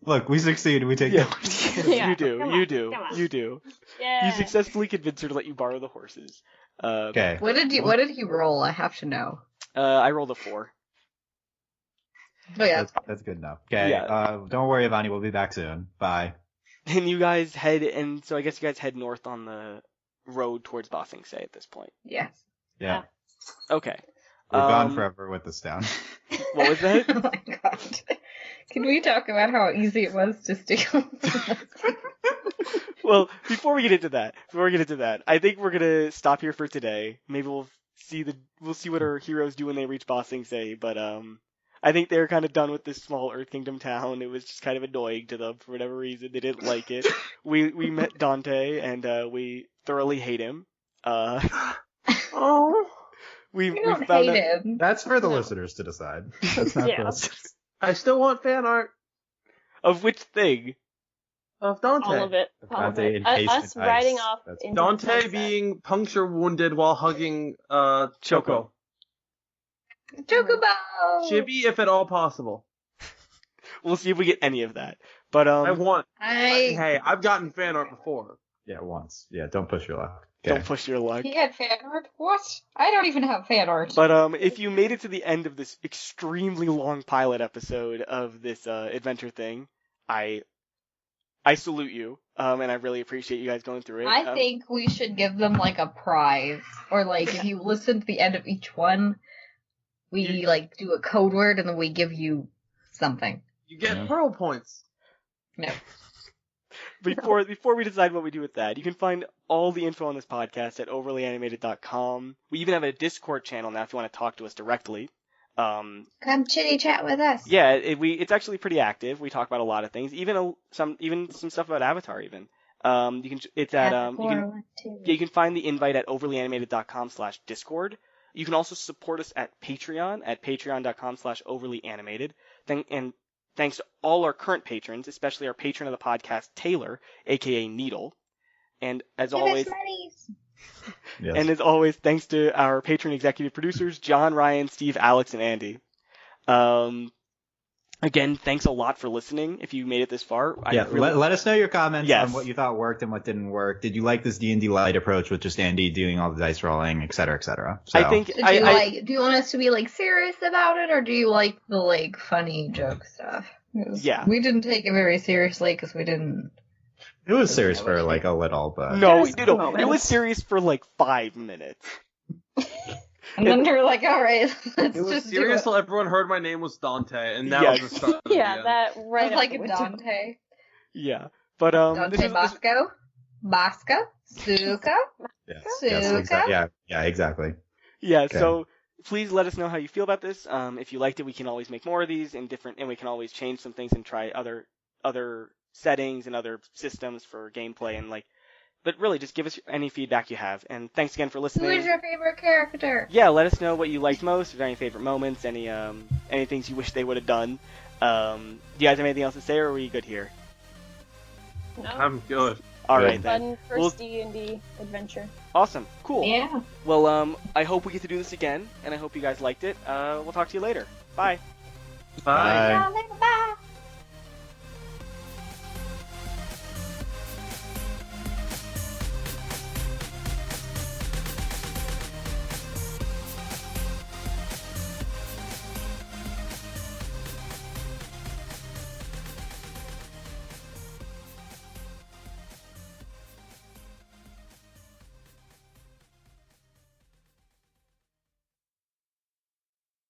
Look, we succeed. We take yeah, the Yeah, you do, come you on, do, come on. you do. Yeah. You successfully convinced her to let you borrow the horses. Okay. What did he roll? I have to know. I rolled a 4. Oh yeah. That's good enough. Okay. Yeah. Don't worry, Ivani. We'll be back soon. Bye. And you guys head, and so I guess you guys head north on the road towards Ba Sing Se at this point. Yes. Yeah. Okay. We're gone forever with this town. What was that? Oh my god. Can we talk about how easy it was to steal? Well, before we get into that, I think we're gonna stop here for today. Maybe we'll see what our heroes do when they reach Ba Sing Se, but I think they're kind of done with this small Earth Kingdom town. It was just kind of annoying to them for whatever reason. They didn't like it. We met Dante and we thoroughly hate him. Oh. We don't found hate out him. That's for the listeners to decide. That's not Yeah. for us. I still want fan art. of which thing. Of Dante. All of it. All of Dante it. encased Us in riding ice. off That's- into Dante the sunset. being puncture wounded while hugging Choco. Chocobo! Chibi, if at all possible. We'll see if we get any of that. But I want. I... Hey, I've gotten fan art before. Yeah, once. Yeah, don't push your luck. Okay. don't push your luck. He had fan art? What? I don't even have fan art. But if you made it to the end of this extremely long pilot episode of this adventure thing, I salute you. And I really appreciate you guys going through it. I think we should give them, like, a prize. Or, like, if you listen to the end of each one, we, like, do a code word and then we give you something. You get Yeah. pearl points. No. Before we decide what we do with that, you can find all the info on this podcast at overlyanimated.com. We even have a Discord channel now if you want to talk to us directly. Come chitty chat with us. Yeah, it's actually pretty active. We talk about a lot of things, even some stuff about Avatar. Even you can find the invite at overlyanimated.com/discord. You can also support us at Patreon at patreon.com/overlyanimated. And thanks to all our current patrons, especially our patron of the podcast, Taylor, aka Needle. And as always, Yes. and as always, thanks to our patron executive producers, John, Ryan, Steve, Alex, and Andy. Again, thanks a lot for listening. If you made it this far, let us know your comments Yes. on what you thought worked and what didn't work. Did you like this D&D light approach with just Andy doing all the dice rolling, et cetera, et cetera? So, I think Do you want us to be, like, serious about it, or do you like the, like, funny joke stuff? 'Cause Yeah. we didn't take it very seriously because we didn't... it was serious for like a little, but no, Just it moments. was serious for like 5 minutes. And then they're like, alright, let's It was just serious do till everyone heard my name was Dante, and that Yes. was the start of Yeah, the end. that it. right It's like out a the window. Dante. Yeah, but Dante Bosco? Bosco? Suka? yes, Suka? exactly. yeah. Okay. So please let us know how you feel about this. If you liked it, we can always make more of these and we can always change some things and try other settings and other systems for gameplay and like. But really, just give us any feedback you have. And thanks again for Who listening. is your favorite character? Yeah, let us know what you liked most. If there are any favorite moments, any things you wish they would have done. Do you guys have anything else to say, or are we good here? No? I'm good. All Good. right then. Fun first D&D adventure. Awesome. Cool. Yeah. Well, I hope we get to do this again, and I hope you guys liked it. We'll talk to you later. Bye. Bye. Bye. Bye.